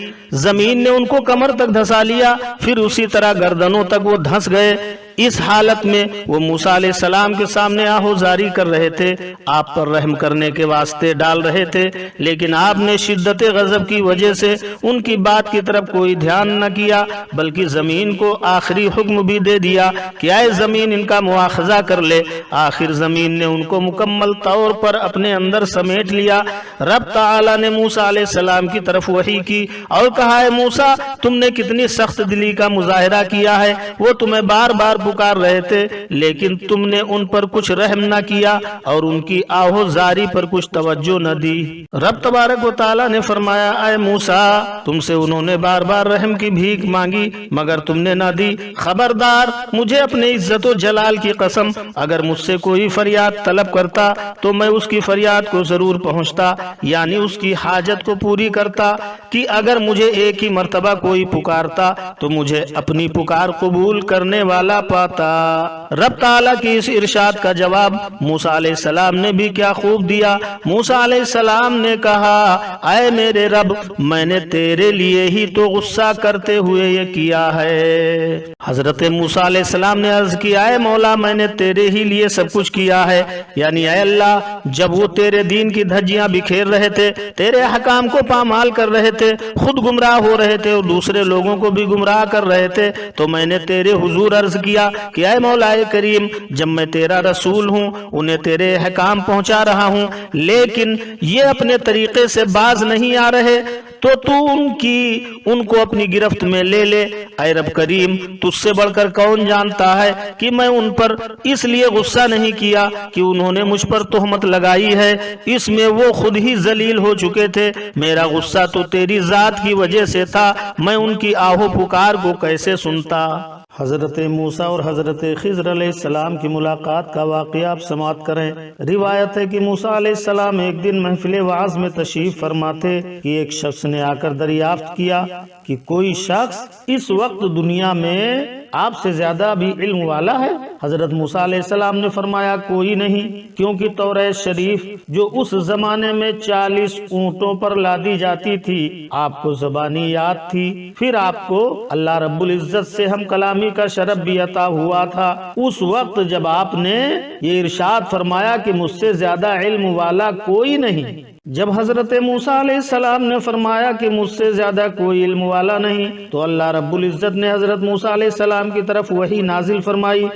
زمین نے ان کو کمر تک دھسا لیا، پھر اسی طرح گردنوں تک وہ دھس گئے۔ اس حالت میں وہ موسیٰ علیہ السلام کے سامنے آہوزاری کر رہے تھے، آپ پر رحم کرنے کے واسطے ڈال رہے تھے، لیکن آپ نے شدت غضب کی وجہ سے ان کی بات کی طرف کوئی دھیان نہ کیا، بلکہ زمین کو آخری حکم بھی دے دیا کہ اے زمین ان کا مواخذہ کر لے۔ آخر زمین نے ان کو مکمل طور پر اپنے اندر سمیٹ لیا۔ رب تعالیٰ نے موسیٰ علیہ السلام کی طرف وحی کی اور کہا اے موسیٰ، تم نے کتنی سخت دلی کا مظاہرہ کیا ہے، وہ تمہیں بار بار پکار رہے تھے لیکن تم نے ان پر کچھ رحم نہ کیا اور ان کی آہو زاری پر کچھ توجہ نہ دی۔ رب تبارک و تعالیٰ نے فرمایا اے موسیٰ، تم سے انہوں نے بار بار رحم کی بھیک مانگی مگر تم نے نہ دی۔ خبردار، مجھے اپنے عزت و جلال کی قسم، اگر مجھ سے کوئی فریاد طلب کرتا تو میں اس کی فریاد کو ضرور پہنچتا، یعنی اس کی حاجت کو پوری کرتا، کہ اگر مجھے ایک ہی مرتبہ کوئی پکارتا تو مجھے اپنی پکار قبول کرنے والا پاتا۔ رب تعالیٰ کی اس ارشاد کا جواب موسیٰ علیہ السلام نے بھی کیا خوب دیا۔ موسیٰ علیہ السلام نے کہا اے میرے رب، میں نے تیرے لیے ہی تو غصہ کرتے ہوئے یہ کیا ہے۔ حضرت موسیٰ علیہ السلام نے عرض کیا اے مولا، میں نے تیرے ہی لیے سب کچھ کیا ہے، یعنی اے اللہ، جب وہ تیرے دین کی دھجیاں بکھیر رہے تھے، تیرے حکام کو پامال کر رہے تھے، خود گمراہ ہو رہے تھے اور دوسرے لوگوں کو بھی گمراہ کر رہے تھے، تو میں نے تیرے حضور عرض کیا کہ اے مولا کریم، جب میں تیرا رسول ہوں، انہیں تیرے احکام پہنچا رہا ہوں، لیکن یہ اپنے طریقے سے باز نہیں آ رہے، تو ان کو اپنی گرفت میں لے لے۔ اے رب کریم، تجھ سے بڑھ کر کون جانتا ہے کہ میں ان پر اس لیے غصہ نہیں کیا کہ انہوں نے مجھ پر تہمت لگائی ہے، اس میں وہ خود ہی ذلیل ہو چکے تھے۔ میرا غصہ تو تیری ذات کی وجہ سے تھا، میں ان کی آہو پکار کو کیسے سنتا۔ حضرت موسیٰ اور حضرت خضر علیہ السلام کی ملاقات کا واقعہ آپ سماعت کریں۔ روایت ہے کہ موسیٰ علیہ السلام ایک دن محفل وعظ میں تشریف فرماتے کہ ایک شخص نے آ کر دریافت کیا کہ کوئی شخص اس وقت دنیا میں آپ سے زیادہ بھی علم والا ہے؟ حضرت موسیٰ علیہ السلام نے فرمایا کوئی نہیں، کیونکہ توریت شریف جو اس زمانے میں 40 اونٹوں پر لادی جاتی تھی آپ کو زبانی یاد تھی، پھر آپ کو اللہ رب العزت سے ہم کلامی کا شرف بھی عطا ہوا تھا۔ اس وقت جب آپ نے یہ ارشاد فرمایا کہ مجھ سے زیادہ علم والا کوئی نہیں، جب حضرت موسیٰ علیہ السلام نے فرمایا کہ مجھ سے زیادہ کوئی علم والا نہیں، تو اللہ رب العزت نے حضرت موسیٰ علیہ السلام کی طرف وحی نازل فرمائی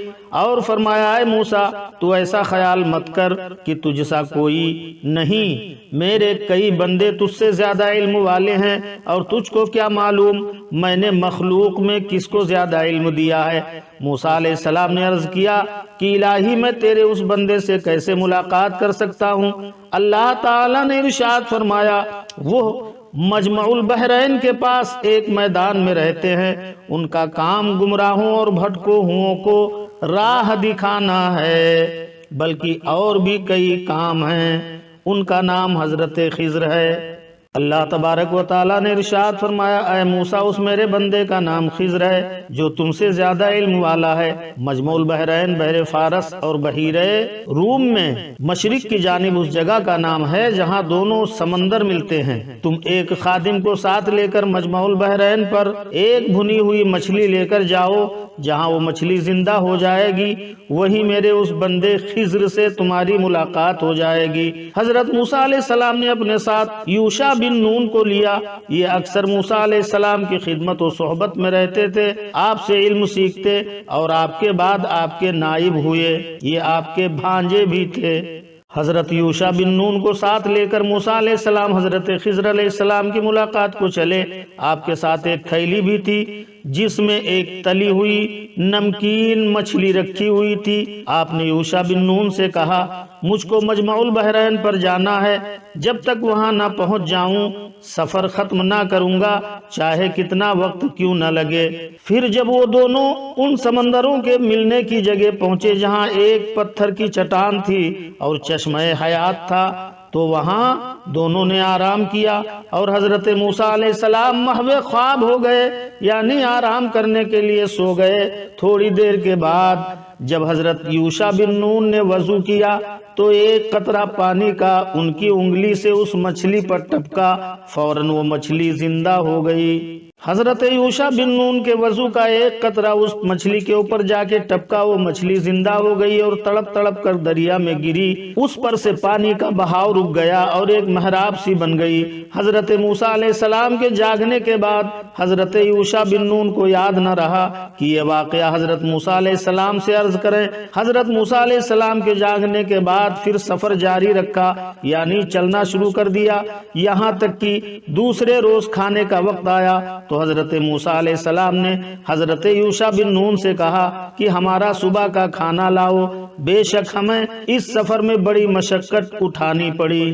اور فرمایا اے موسیٰ تو ایسا خیال مت کر کہ تجھ سا کوئی نہیں، میرے کئی بندے تجھ سے زیادہ علم والے ہیں، اور تجھ کو کیا معلوم میں نے مخلوق میں کس کو زیادہ علم دیا ہے۔ موسیٰ علیہ السلام نے عرض کیا کہ الہی میں تیرے اس بندے سے کیسے ملاقات کر سکتا ہوں؟ اللہ تعالیٰ نے ارشاد فرمایا وہ مجمع البحرین کے پاس ایک میدان میں رہتے ہیں، ان کا کام گمراہوں اور بھٹکو ہوں کو راہ دکھانا ہے، بلکہ اور بھی کئی کام ہیں، ان کا نام حضرت خضر ہے۔ اللہ تبارک و تعالیٰ نے ارشاد فرمایا اے موسیٰ اس میرے بندے کا نام خضر ہے جو تم سے زیادہ علم والا ہے۔ مجمع البحرین بحر فارس اور بحیر روم میں مشرق کی جانب اس جگہ کا نام ہے جہاں دونوں سمندر ملتے ہیں۔ تم ایک خادم کو ساتھ لے کر مجمع البحرین پر ایک بھنی ہوئی مچھلی لے کر جاؤ، جہاں وہ مچھلی زندہ ہو جائے گی وہیں میرے اس بندے خضر سے تمہاری ملاقات ہو جائے گی۔ حضرت موسیٰ علیہ السلام نے اپنے ساتھ یوشع بن نون کو لیا، یہ اکثر موسیٰ علیہ السلام کی خدمت و صحبت میں رہتے تھے، آپ سے علم سیکھتے اور آپ کے بعد آپ کے نائب ہوئے، یہ آپ کے بھانجے بھی تھے۔ حضرت یوشع بن نون کو ساتھ لے کر موسیٰ علیہ السلام حضرت خضر علیہ السلام کی ملاقات کو چلے۔ آپ کے ساتھ ایک تھیلی بھی تھی جس میں ایک تلی ہوئی نمکین مچھلی رکھی ہوئی تھی۔ آپ نے یوشع بن نون سے کہا مجھ کو مجمع البحرین پر جانا ہے، جب تک وہاں نہ پہنچ جاؤں سفر ختم نہ کروں گا، چاہے کتنا وقت کیوں نہ لگے۔ پھر جب وہ دونوں ان سمندروں کے ملنے کی جگہ پہنچے جہاں ایک پتھر کی چٹان تھی اور چشمہ حیات تھا، تو وہاں دونوں نے آرام کیا اور حضرت موسیٰ علیہ السلام محو خواب ہو گئے، یعنی آرام کرنے کے لیے سو گئے۔ تھوڑی دیر کے بعد جب حضرت یوشع بن نون نے وضو کیا تو ایک قطرہ پانی کا ان کی انگلی سے اس مچھلی پر ٹپکا، فوراً وہ مچھلی زندہ ہو گئی۔ حضرت یوشع بن نون کے وضو کا ایک قطرہ اس مچھلی کے اوپر جا کے ٹپکا، وہ مچھلی زندہ ہو گئی اور تڑپ تڑپ کر دریا میں گری، اس پر سے پانی کا بہاؤ رک گیا اور ایک محراب سی بن گئی۔ حضرت موسیٰ علیہ السلام کے جاگنے کے بعد حضرت یوشع بن نون کو یاد نہ رہا کہ یہ واقعہ حضرت موسیٰ علیہ السلام سے عرض کریں۔ حضرت موسیٰ علیہ السلام کے جاگنے کے بعد پھر سفر جاری رکھا، یعنی چلنا شروع کر دیا، یہاں تک کہ دوسرے روز کھانے کا وقت آیا تو حضرت موسیٰ علیہ السلام نے حضرت یوشع بن نون سے کہا کہ ہمارا صبح کا کھانا لاؤ، بے شک ہمیں اس سفر میں بڑی مشقت اٹھانی پڑی۔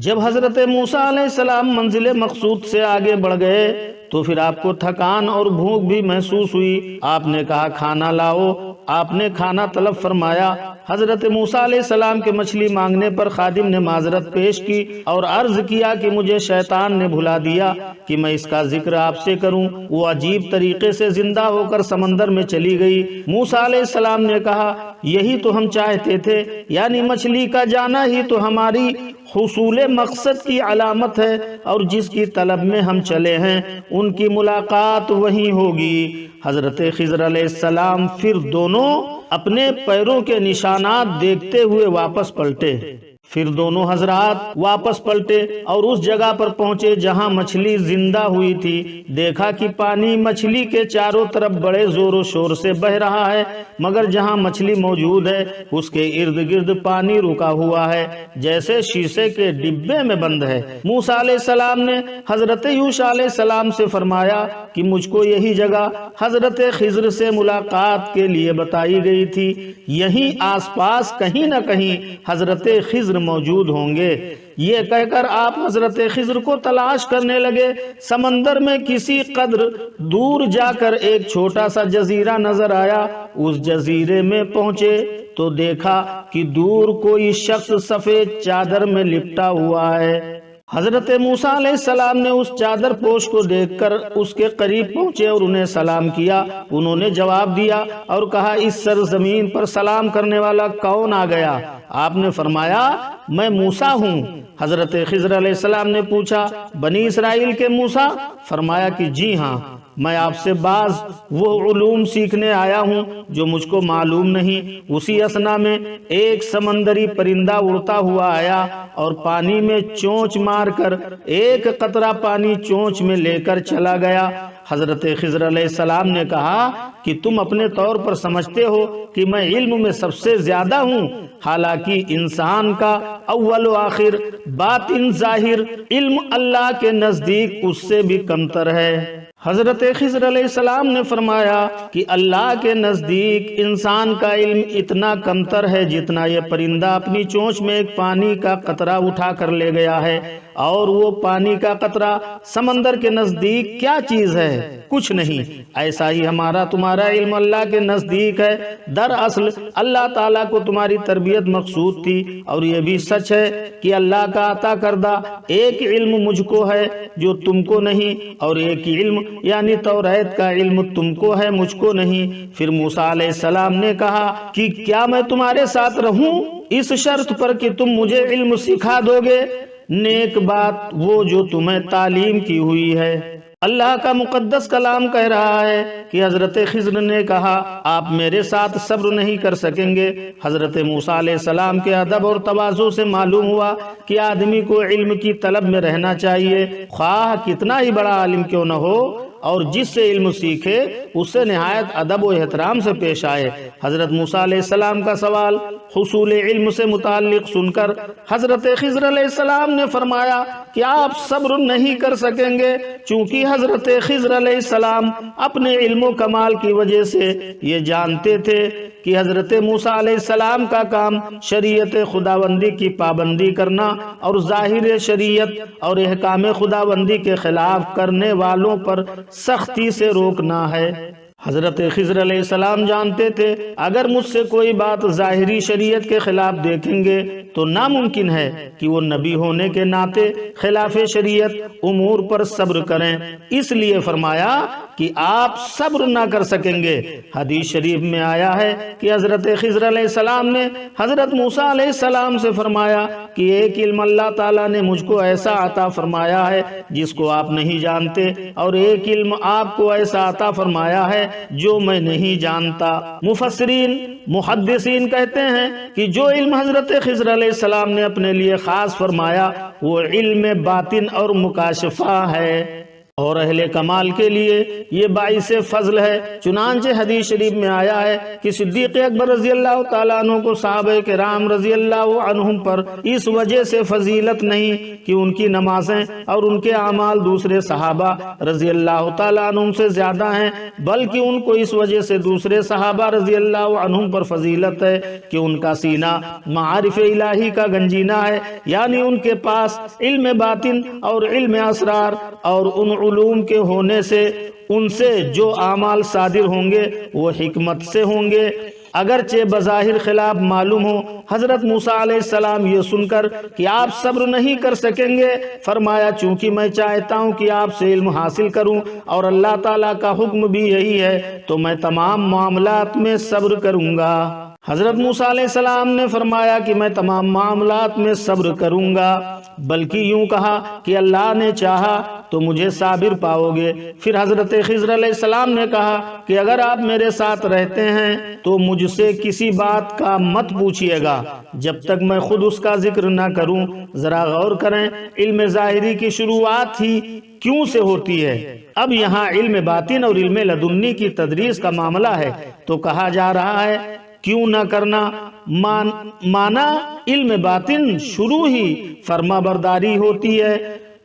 جب حضرت موسیٰ علیہ السلام منزل مقصود سے آگے بڑھ گئے تو پھر آپ کو تھکان اور بھوک بھی محسوس ہوئی۔ آپ نے کہا کھانا لاؤ، آپ نے کھانا طلب فرمایا۔ حضرت موسیٰ علیہ السلام کے مچھلی مانگنے پر خادم نے معذرت پیش کی اور عرض کیا کہ مجھے شیطان نے بھلا دیا کہ میں اس کا ذکر آپ سے کروں۔ وہ عجیب طریقے سے زندہ ہو کر سمندر میں چلی گئی۔ موسیٰ علیہ السلام نے کہا یہی تو ہم چاہتے تھے، یعنی مچھلی کا جانا ہی تو ہماری حصول مقصد کی علامت ہے، اور جس کی طلب میں ہم چلے ہیں ان کی ملاقات وہیں ہوگی۔ حضرت خضر علیہ السلام پھر دونوں اپنے پیروں کے نشانات دیکھتے ہوئے واپس پلٹے۔ پھر دونوں حضرات واپس پلٹے اور اس جگہ پر پہنچے جہاں مچھلی زندہ ہوئی تھی۔ دیکھا کہ پانی مچھلی کے چاروں طرف بڑے زور و شور سے بہ رہا ہے، مگر جہاں مچھلی موجود ہے اس کے ارد گرد پانی رکا ہوا ہے، جیسے شیشے کے ڈبے میں بند ہے۔ موسیٰ علیہ السلام نے حضرت یوشع علیہ السلام سے فرمایا کہ مجھ کو یہی جگہ حضرت خضر سے ملاقات کے لیے بتائی گئی تھی، یہیں آس پاس کہیں نہ کہیں حضرت خضر موجود ہوں گے۔ یہ کہہ کر آپ حضرت خضر کو تلاش کرنے لگے۔ سمندر میں کسی قدر دور جا کر ایک چھوٹا سا جزیرہ نظر آیا۔ اس جزیرے میں پہنچے تو دیکھا کہ دور کوئی شخص سفید چادر میں لپٹا ہوا ہے۔ حضرت موسیٰ علیہ السلام نے اس چادر پوش کو دیکھ کر اس کے قریب پہنچے اور انہیں سلام کیا۔ انہوں نے جواب دیا اور کہا اس سرزمین پر سلام کرنے والا کون آ گیا؟ آپ نے فرمایا میں موسیٰ ہوں۔ حضرت خضر علیہ السلام نے پوچھا بنی اسرائیل کے موسیٰ؟ فرمایا کہ جی ہاں، میں آپ سے بعض وہ علوم سیکھنے آیا ہوں جو مجھ کو معلوم نہیں۔ اسی اثنا میں ایک سمندری پرندہ اڑتا ہوا آیا اور پانی میں چونچ مار کر ایک قطرہ پانی چونچ میں لے کر چلا گیا۔ حضرت خضر علیہ السلام نے کہا کہ تم اپنے طور پر سمجھتے ہو کہ میں علم میں سب سے زیادہ ہوں، حالانکہ انسان کا اول و آخر باطن ظاہر علم اللہ کے نزدیک اس سے بھی کمتر ہے۔ حضرت خضر علیہ السلام نے فرمایا کہ اللہ کے نزدیک انسان کا علم اتنا کمتر ہے جتنا یہ پرندہ اپنی چونچ میں ایک پانی کا قطرہ اٹھا کر لے گیا ہے، اور وہ پانی کا قطرہ سمندر کے نزدیک کیا چیز ہے؟ کچھ نہیں۔ ایسا ہی ہمارا تمہارا علم اللہ کے نزدیک ہے۔ دراصل اللہ تعالیٰ کو تمہاری تربیت مقصود تھی، اور یہ بھی سچ ہے کہ اللہ کا عطا کردہ ایک علم مجھ کو ہے جو تم کو نہیں، اور ایک علم یعنی توریت کا علم تم کو ہے مجھ کو نہیں۔ پھر موسیٰ علیہ السلام نے کہا کہ کیا میں تمہارے ساتھ رہوں اس شرط پر کہ تم مجھے علم سکھا دو گے؟ نیک بات وہ جو تمہیں تعلیم کی ہوئی ہے۔ اللہ کا مقدس کلام کہہ رہا ہے کہ حضرت خضر نے کہا آپ میرے ساتھ صبر نہیں کر سکیں گے۔ حضرت موسیٰ علیہ السلام کے ادب اور تواضع سے معلوم ہوا کہ آدمی کو علم کی طلب میں رہنا چاہیے، خواہ کتنا ہی بڑا عالم کیوں نہ ہو، اور جس سے علم سیکھے اس سے نہایت ادب و احترام سے پیش آئے۔ حضرت موسیٰ علیہ السلام کا سوال حصول علم سے متعلق سن کر حضرت خضر علیہ السلام نے فرمایا کہ آپ صبر نہیں کر سکیں گے، چونکہ حضرت خضر علیہ السلام اپنے علم و کمال کی وجہ سے یہ جانتے تھے کہ حضرت موسیٰ علیہ السلام کا کام شریعت خداوندی کی پابندی کرنا اور ظاہر شریعت اور احکام خداوندی کے خلاف کرنے والوں پر سختی سے روکنا ہے۔ حضرت خضر علیہ السلام جانتے تھے اگر مجھ سے کوئی بات ظاہری شریعت کے خلاف دیکھیں گے تو ناممکن ہے کہ وہ نبی ہونے کے ناطے خلاف شریعت امور پر صبر کریں، اس لیے فرمایا کہ آپ صبر نہ کر سکیں گے۔ حدیث شریف میں آیا ہے کہ حضرت خضر علیہ السلام نے حضرت موسیٰ علیہ السلام سے فرمایا کہ ایک علم اللہ تعالیٰ نے مجھ کو ایسا عطا فرمایا ہے جس کو آپ نہیں جانتے، اور ایک علم آپ کو ایسا عطا فرمایا ہے جو میں نہیں جانتا۔ مفسرین محدثین کہتے ہیں کہ جو علم حضرت خضر علیہ السلام نے اپنے لیے خاص فرمایا وہ علم باطن اور مکاشفہ ہے، اور اہل کمال کے لیے یہ باعث فضل ہے۔ چنانچہ حدیث شریف میں آیا ہے کہ صدیق اکبر رضی اللہ تعالیٰ عنہ کو صحابہ کرام رضی اللہ عنہم پر اس وجہ سے فضیلت نہیں کہ ان کی نمازیں اور ان کے اعمال دوسرے صحابہ رضی اللہ تعالیٰ عنہم سے زیادہ ہیں، بلکہ ان کو اس وجہ سے دوسرے صحابہ رضی اللہ عنہم پر فضیلت ہے کہ ان کا سینہ معارف الہی کا گنجینہ ہے، یعنی ان کے پاس علم باطن اور علم اسرار، اور ان علوم کے ہونے سے ان سے جو اعمال صادر ہوں گے وہ حکمت سے ہوں گے، اگرچہ بظاہر خلاف معلوم ہو۔ حضرت موسیٰ علیہ السلام یہ سن کر کہ آپ صبر نہیں کر سکیں گے فرمایا چونکہ میں چاہتا ہوں کہ آپ سے علم حاصل کروں اور اللہ تعالیٰ کا حکم بھی یہی ہے تو میں تمام معاملات میں صبر کروں گا۔ حضرت موسیٰ علیہ السلام نے فرمایا کہ میں تمام معاملات میں صبر کروں گا، بلکہ یوں کہا کہ اللہ نے چاہا تو مجھے صابر پاؤ گے۔ پھر حضرت خضر علیہ السلام نے کہا کہ اگر آپ میرے ساتھ رہتے ہیں تو مجھ سے کسی بات کا مت پوچھئے گا جب تک میں خود اس کا ذکر نہ کروں۔ ذرا غور کریں، علم ظاہری کی شروعات ہی کیوں سے ہوتی ہے؟ اب یہاں علم باطن اور علم لدنی کی تدریس کا معاملہ ہے تو کہا جا رہا ہے کیوں نہ کرنا، مانا علم باطن شروع ہی فرما برداری ہوتی ہے،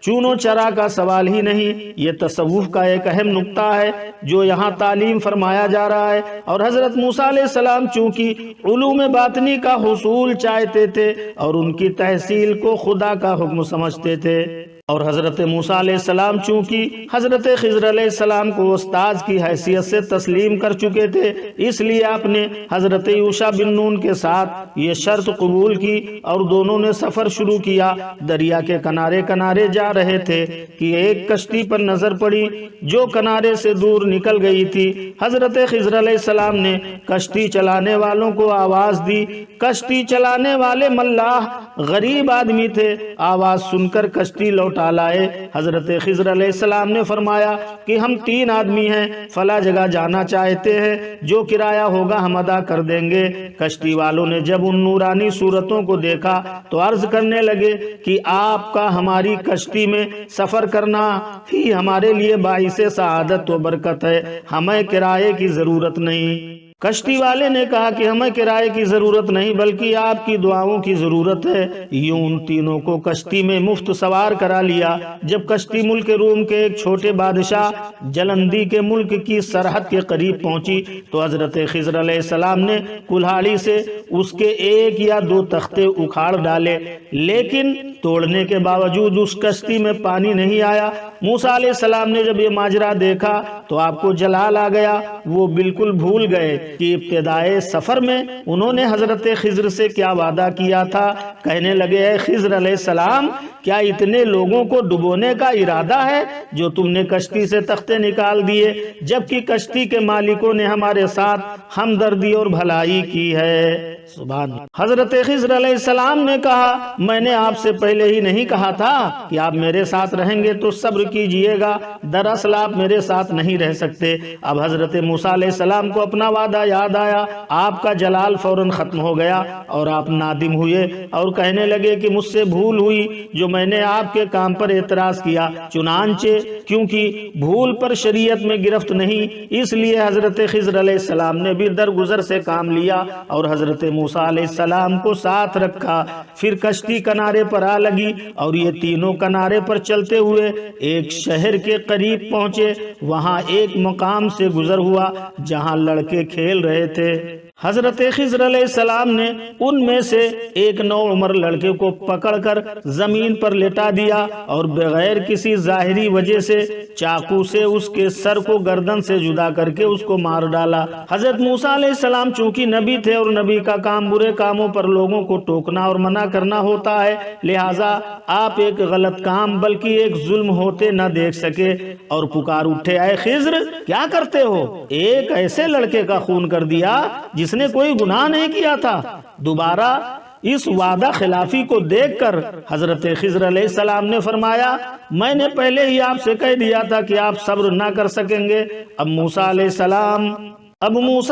چونو چرا کا سوال ہی نہیں۔ یہ تصوف کا ایک اہم نقطہ ہے جو یہاں تعلیم فرمایا جا رہا ہے، اور حضرت موسیٰ علیہ السلام چونکہ علوم باطنی کا حصول چاہتے تھے اور ان کی تحصیل کو خدا کا حکم سمجھتے تھے، اور حضرت موسیٰ علیہ السلام چونکہ حضرت خضر علیہ السلام کو استاذ کی حیثیت سے تسلیم کر چکے تھے، اس لیے آپ نے حضرت یوشع بن نون کے ساتھ یہ شرط قبول کی اور دونوں نے سفر شروع کیا۔ دریا کے کنارے کنارے جا رہے تھے کہ ایک کشتی پر نظر پڑی جو کنارے سے دور نکل گئی تھی۔ حضرت خضر علیہ السلام نے کشتی چلانے والوں کو آواز دی۔ کشتی چلانے والے ملاح غریب آدمی تھے، آواز سن کر کشتی لوٹا لائے۔ حضرت خضر علیہ السلام نے فرمایا کہ ہم 3 آدمی ہیں، فلاں جگہ جانا چاہتے ہیں، جو کرایہ ہوگا ہم ادا کر دیں گے۔ کشتی والوں نے جب ان نورانی صورتوں کو دیکھا تو عرض کرنے لگے کہ آپ کا ہماری کشتی میں سفر کرنا ہی ہمارے لیے باعث سعادت و برکت ہے، ہمیں کرائے کی ضرورت نہیں۔ کشتی والے نے کہا کہ ہمیں کرائے کی ضرورت نہیں بلکہ آپ کی دعاؤں کی ضرورت ہے۔ یوں ان تینوں کو کشتی میں مفت سوار کرا لیا۔ جب کشتی ملک روم کے ایک چھوٹے بادشاہ جلندی کے ملک کی سرحد کے قریب پہنچی تو حضرت خضر علیہ السلام نے کلہاڑی سے اس کے 1 یا 2 تختے اکھاڑ ڈالے، لیکن توڑنے کے باوجود اس کشتی میں پانی نہیں آیا۔ موسیٰ علیہ السلام نے جب یہ ماجرا دیکھا تو آپ کو جلال آ گیا۔ وہ بالکل بھول گئے کہ ابتدائے سفر میں انہوں نے حضرت خضر سے کیا وعدہ کیا تھا۔ کہنے لگے، اے خضر علیہ السلام، کیا اتنے لوگوں کو ڈبونے کا ارادہ ہے جو تم نے کشتی سے تختے نکال دیے، جبکہ کشتی کے مالکوں نے ہمارے ساتھ ہمدردی اور بھلائی کی ہے۔ سبحان اللہ۔ حضرت خضر علیہ السلام نے کہا، میں نے آپ سے پہلے ہی نہیں کہا تھا کہ آپ میرے ساتھ رہیں گے تو صبر کیجئے گا، دراصل آپ میرے ساتھ نہیں رہ سکتے۔ اب حضرت موسیٰ علیہ السلام کو اپنا وعدہ یاد آیا، آپ کا جلال فوراً ختم ہو گیا اور آپ نادم ہوئے اور کہنے لگے کہ مجھ سے بھول ہوئی جو میں نے آپ کے کام پر اعتراض کیا۔ چنانچہ کیونکہ بھول پر شریعت میں گرفت نہیں، اس لیے حضرت خضر علیہ السلام نے بھی درگزر سے کام لیا اور حضرت موسیٰ علیہ السلام کو ساتھ رکھا۔ پھر کشتی کنارے پر آ لگی اور یہ تینوں کنارے پر چلتے ہوئے ایک شہر کے قریب پہنچے۔ وہاں ایک مقام سے گزر ہوا جہاں لڑکے کھیل رہے تھے۔ حضرت خضر علیہ السلام نے ان میں سے ایک نوعمر لڑکے کو پکڑ کر زمین پر لٹا دیا اور بغیر کسی ظاہری وجہ سے چاقو سے اس کے سر کو گردن سے جدا کر کے اس کو مار ڈالا۔ حضرت موسیٰ علیہ السلام چونکہ نبی تھے اور نبی کا کام برے کاموں پر لوگوں کو ٹوکنا اور منع کرنا ہوتا ہے، لہٰذا آپ ایک غلط کام بلکہ ایک ظلم ہوتے نہ دیکھ سکے اور پکار اٹھے، اے خضر، کیا کرتے ہو؟ ایک ایسے لڑکے کا خون کر دیا جس نے کوئی گناہ نہیں کیا تھا۔ دوبارہ اس وعدہ خلافی کو دیکھ کر حضرت خضر علیہ السلام نے فرمایا، میں نے پہلے ہی آپ سے کہہ دیا تھا کہ آپ صبر نہ کر سکیں گے۔ اب موسیٰ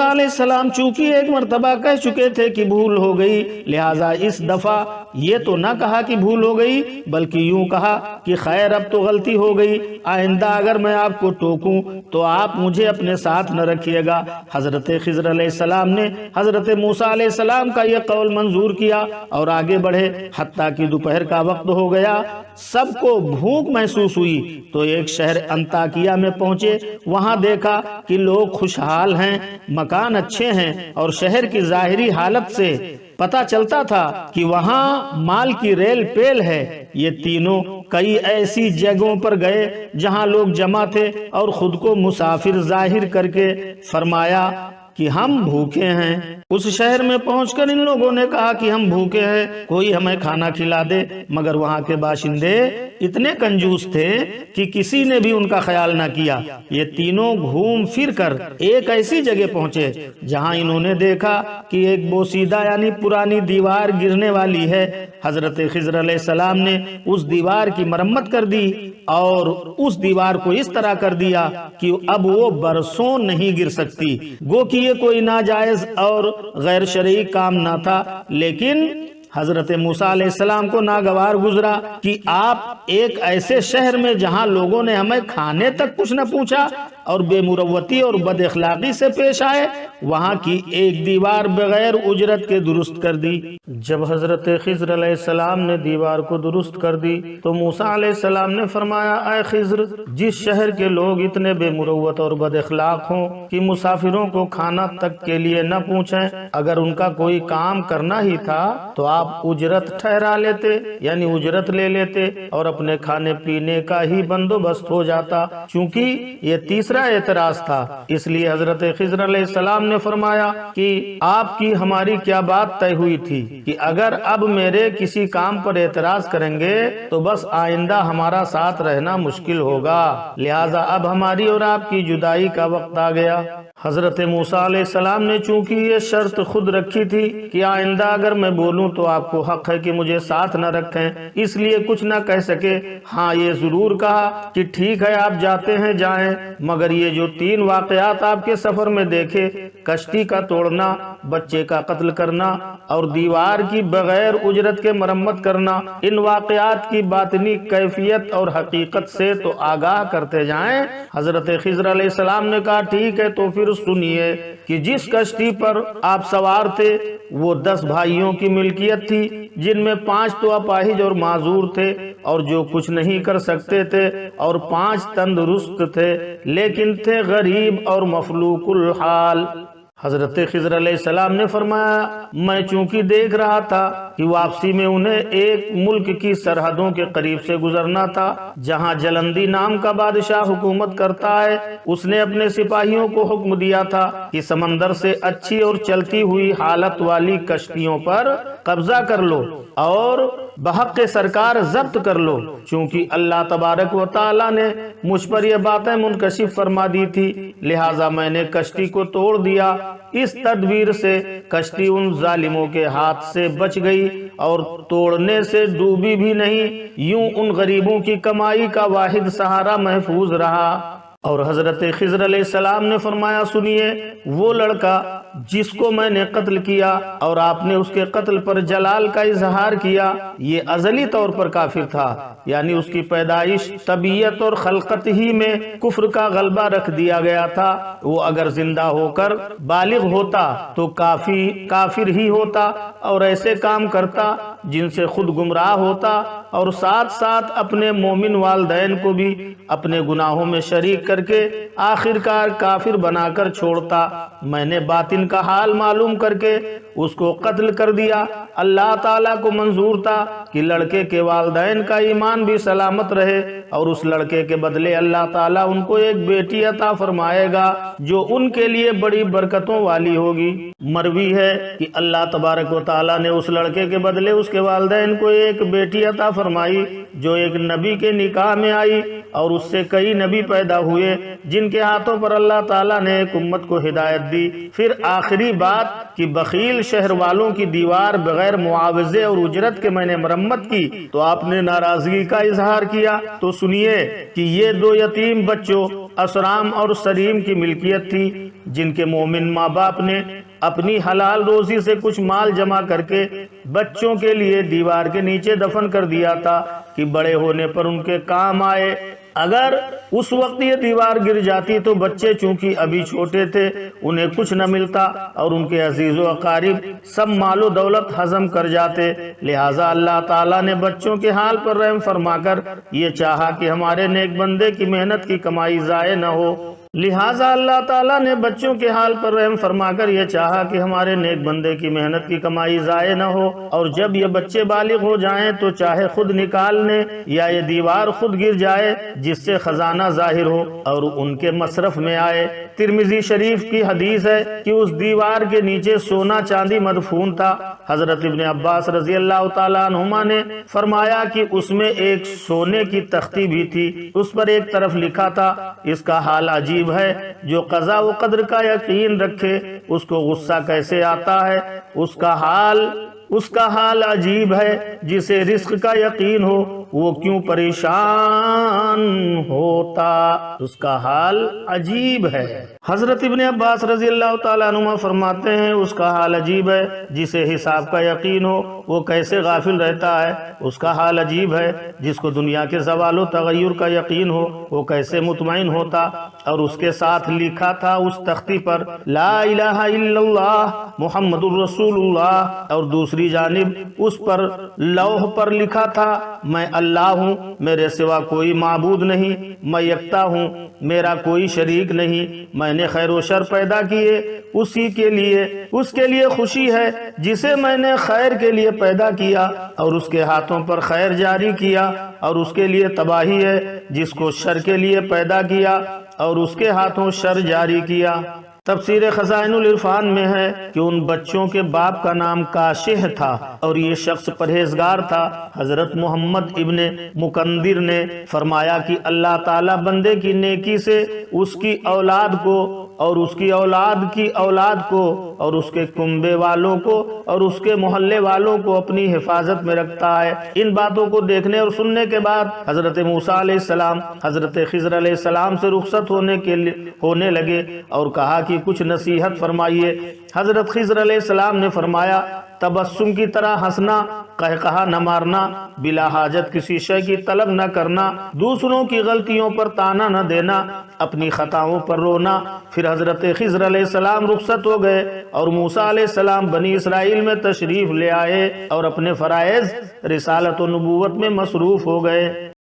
علیہ السلام چونکہ ایک مرتبہ کہہ چکے تھے کہ بھول ہو گئی، لہٰذا اس دفعہ یہ تو نہ کہا کہ بھول ہو گئی بلکہ یوں کہا کہ خیر اب تو غلطی ہو گئی، آئندہ اگر میں آپ کو ٹوکوں تو آپ مجھے اپنے ساتھ نہ رکھیے گا۔ حضرت خضر علیہ السلام نے حضرت موسیٰ علیہ السلام کا یہ قول منظور کیا اور آگے بڑھے، حتیٰ کہ دوپہر کا وقت ہو گیا۔ سب کو بھوک محسوس ہوئی تو ایک شہر انطاکیہ میں پہنچے۔ وہاں دیکھا کہ لوگ خوشحال ہیں، مکان اچھے ہیں اور شہر کی ظاہری حالت سے پتا چلتا تھا کہ وہاں مال کی ریل پیل ہے۔ یہ تینوں کئی ایسی جگہوں پر گئے جہاں لوگ جمع تھے اور خود کو مسافر ظاہر کر کے فرمایا کہ ہم بھوکے ہیں۔ اس شہر میں پہنچ کر ان لوگوں نے کہا کہ ہم بھوکے ہیں، کوئی ہمیں کھانا کھلا دے، مگر وہاں کے باشندے اتنے کنجوس تھے کہ کسی نے بھی ان کا خیال نہ کیا۔ یہ تینوں گھوم پھر کر ایک ایسی جگہ پہنچے جہاں انہوں نے دیکھا کہ ایک بوسیدہ یعنی پرانی دیوار گرنے والی ہے۔ حضرت خضر علیہ السلام نے اس دیوار کی مرمت کر دی اور اس دیوار کو اس طرح کر دیا کہ اب وہ برسوں نہیں گر سکتی۔ گو کہ یہ کوئی ناجائز اور غیر شرعی کام نہ تھا، لیکن حضرت موسیٰ علیہ السلام کو ناگوار گزرا کہ آپ ایک ایسے شہر میں جہاں لوگوں نے ہمیں کھانے تک کچھ نہ پوچھا اور بے مروتی اور بد اخلاقی سے پیش آئے، وہاں کی ایک دیوار بغیر اجرت کے درست کر دی۔ جب حضرت خضر علیہ السلام نے دیوار کو درست کر دی تو موسیٰ علیہ السلام نے فرمایا، اے خضر، جس شہر کے لوگ اتنے بے مروت اور بد اخلاق ہوں کہ مسافروں کو کھانا تک کے لیے نہ پوچھیں، اگر ان کا کوئی کام کرنا ہی تھا تو آپ اجرت ٹھہرا لیتے، یعنی اجرت لے لیتے اور اپنے کھانے پینے کا ہی بندوبست ہو جاتا۔ چونکہ یہ تیسرا اعتراض تھا، اس لیے حضرت خضر علیہ السلام نے فرمایا کہ آپ کی ہماری کیا بات طے ہوئی تھی کہ اگر اب میرے کسی کام پر اعتراض کریں گے تو بس آئندہ ہمارا ساتھ رہنا مشکل ہوگا، لہٰذا اب ہماری اور آپ کی جدائی کا وقت آ گیا۔ حضرت موسیٰ علیہ السلام نے چونکہ یہ شرط خود رکھی تھی کہ آئندہ اگر میں بولوں تو آپ کو حق ہے کہ مجھے ساتھ نہ رکھیں، اس لیے کچھ نہ کہہ سکے۔ ہاں یہ ضرور کہا کہ ٹھیک ہے آپ جاتے ہیں جائیں، مگر یہ جو 3 واقعات آپ کے سفر میں دیکھے، کشتی کا توڑنا، بچے کا قتل کرنا اور دیوار کی بغیر اجرت کے مرمت کرنا، ان واقعات کی باطنی کیفیت اور حقیقت سے تو آگاہ کرتے جائیں۔ حضرت خضر علیہ السلام نے کہا ٹھیک ہے، تو پھر سنیے کہ جس کشتی پر آپ سوار تھے وہ 10 بھائیوں کی ملکیت تھی، جن میں 5 تو اپاہج اور معذور تھے اور جو کچھ نہیں کر سکتے تھے، اور 5 تندرست تھے لیکن تھے غریب اور مفلوق الحال۔ حضرت خضر علیہ السلام نے فرمایا، میں چونکہ دیکھ رہا تھا کہ واپسی میں انہیں ایک ملک کی سرحدوں کے قریب سے گزرنا تھا جہاں جلندی نام کا بادشاہ حکومت کرتا ہے، اس نے اپنے سپاہیوں کو حکم دیا تھا کہ سمندر سے اچھی اور چلتی ہوئی حالت والی کشتیوں پر قبضہ کر لو اور بحق سرکار ضبط کر لو۔ چونکہ اللہ تبارک و تعالی نے مجھ پر یہ باتیں منکشف فرما دی تھی، لہٰذا میں نے کشتی کو توڑ دیا۔ اس تدبیر سے کشتی ان ظالموں کے ہاتھ سے بچ گئی اور توڑنے سے ڈوبی بھی نہیں، یوں ان غریبوں کی کمائی کا واحد سہارا محفوظ رہا۔ اور حضرت خضر علیہ السلام نے فرمایا، سنیے، وہ لڑکا جس کو میں نے قتل کیا اور آپ نے اس کے قتل پر جلال کا اظہار کیا، یہ ازلی طور پر کافر تھا، یعنی اس کی پیدائش، طبیعت اور خلقت ہی میں کفر کا غلبہ رکھ دیا گیا تھا۔ وہ اگر زندہ ہو کر بالغ ہوتا تو کافر ہی ہوتا اور ایسے کام کرتا جن سے خود گمراہ ہوتا اور ساتھ ساتھ اپنے مومن والدین کو بھی اپنے گناہوں میں شریک کر کے آخرکار کافر بنا کر چھوڑتا۔ میں نے باطن کا حال معلوم کر کے اس کو قتل کر دیا۔ اللہ تعالیٰ کو منظور تھا کہ لڑکے کے والدین کا ایمان بھی سلامت رہے اور اس لڑکے کے بدلے اللہ تعالیٰ ان کو ایک بیٹی عطا فرمائے گا جو ان کے لیے بڑی برکتوں والی ہوگی۔ مروی ہے کہ اللہ تبارک و تعالیٰ نے اس لڑکے کے بدلے اس کے والدین کو ایک بیٹی عطا فرمائی جو ایک نبی کے نکاح میں آئی، اور اس سے کئی نبی پیدا ہوئے جن کے ہاتھوں پر اللہ تعالیٰ نے ایک امت کو ہدایت دی۔ پھر آخری بات کہ بخیل شہر والوں کی دیوار بغیر معاوضے اور اجرت کے میں نے مرمت کی تو آپ نے ناراضگی کا اظہار کیا۔ تو سنیے کہ یہ 2 یتیم بچوں اسرام اور سریم کی ملکیت تھی، جن کے مومن ماں باپ نے اپنی حلال روزی سے کچھ مال جمع کر کے بچوں کے لیے دیوار کے نیچے دفن کر دیا تھا کہ بڑے ہونے پر ان کے کام آئے۔ اگر اس وقت یہ دیوار گر جاتی تو بچے چونکہ ابھی چھوٹے تھے، انہیں کچھ نہ ملتا اور ان کے عزیز و اقارب سب مال و دولت ہضم کر جاتے۔ لہٰذا اللہ تعالیٰ نے بچوں کے حال پر رحم فرما کر یہ چاہا کہ ہمارے نیک بندے کی محنت کی کمائی ضائع نہ ہو۔ لہٰذا اللہ تعالیٰ نے بچوں کے حال پر رحم فرما کر یہ چاہا کہ ہمارے نیک بندے کی محنت کی کمائی ضائع نہ ہو، اور جب یہ بچے بالغ ہو جائیں تو چاہے خود نکالنے یا یہ دیوار خود گر جائے جس سے خزانہ ظاہر ہو اور ان کے مصرف میں آئے۔ ترمذی شریف کی حدیث ہے کہ اس دیوار کے نیچے سونا چاندی مدفون تھا۔ حضرت ابن عباس رضی اللہ تعالیٰ عنہما نے فرمایا کہ اس میں ایک سونے کی تختی بھی تھی، اس پر ایک طرف لکھا تھا، اس کا حال عجیب ہے، جو قضاء و قدر کا یقین رکھے اس کو غصہ کیسے آتا ہے، اس کا حال عجیب ہے، جسے رزق کا یقین ہو وہ کیوں پریشان ہوتا، اس کا حال عجیب ہے۔ حضرت ابن عباس رضی اللہ تعالیٰ عنہ فرماتے ہیں اس کا حال عجیب ہے، جسے حساب کا یقین ہو وہ کیسے غافل رہتا ہے، اس کا حال عجیب ہے، جس کو دنیا کے زوال و تغیر کا یقین ہو وہ کیسے مطمئن ہوتا۔ اور اس کے ساتھ لکھا تھا اس تختی پر لا الہ الا اللہ محمد الرسول اللہ، اور دوسری جانب اس پر لوح پر لکھا تھا میں اللہ ہوں، میرے سوا کوئی معبود نہیں، میں یکتا ہوں، میرا کوئی شریک نہیں، میں نے خیر و شر پیدا کیے اسی کے لیے، اس کے لیے خوشی ہے جسے میں نے خیر کے لیے پیدا کیا اور اس کے ہاتھوں پر خیر جاری کیا، اور اس کے لیے تباہی ہے جس کو شر کے لیے پیدا کیا اور اس کے ہاتھوں شر جاری کیا۔ تفسیر خزائن العرفان میں ہے کہ ان بچوں کے باپ کا نام کاشح تھا اور یہ شخص پرہیزگار تھا۔ حضرت محمد ابن مکندر نے فرمایا کہ اللہ تعالیٰ بندے کی نیکی سے اس کی اولاد کو اور اس کی اولاد کی اولاد کو اور اس کے کنبے والوں کو اور اس کے محلے والوں کو اپنی حفاظت میں رکھتا ہے۔ ان باتوں کو دیکھنے اور سننے کے بعد حضرت موسیٰ علیہ السلام حضرت خضر علیہ السلام سے رخصت ہونے لگے اور کہا کہ کچھ نصیحت فرمائیے۔ حضرت خضر علیہ السلام نے فرمایا تبسم کی طرح ہنسنا، قہقہا نہ مارنا، بلا حاجت کسی شے کی طلب نہ کرنا، دوسروں کی غلطیوں پر تانا نہ دینا، اپنی خطاؤں پر رونا۔ پھر حضرت خضر علیہ السلام رخصت ہو گئے اور موسیٰ علیہ السلام بنی اسرائیل میں تشریف لے آئے اور اپنے فرائض رسالت و نبوت میں مصروف ہو گئے۔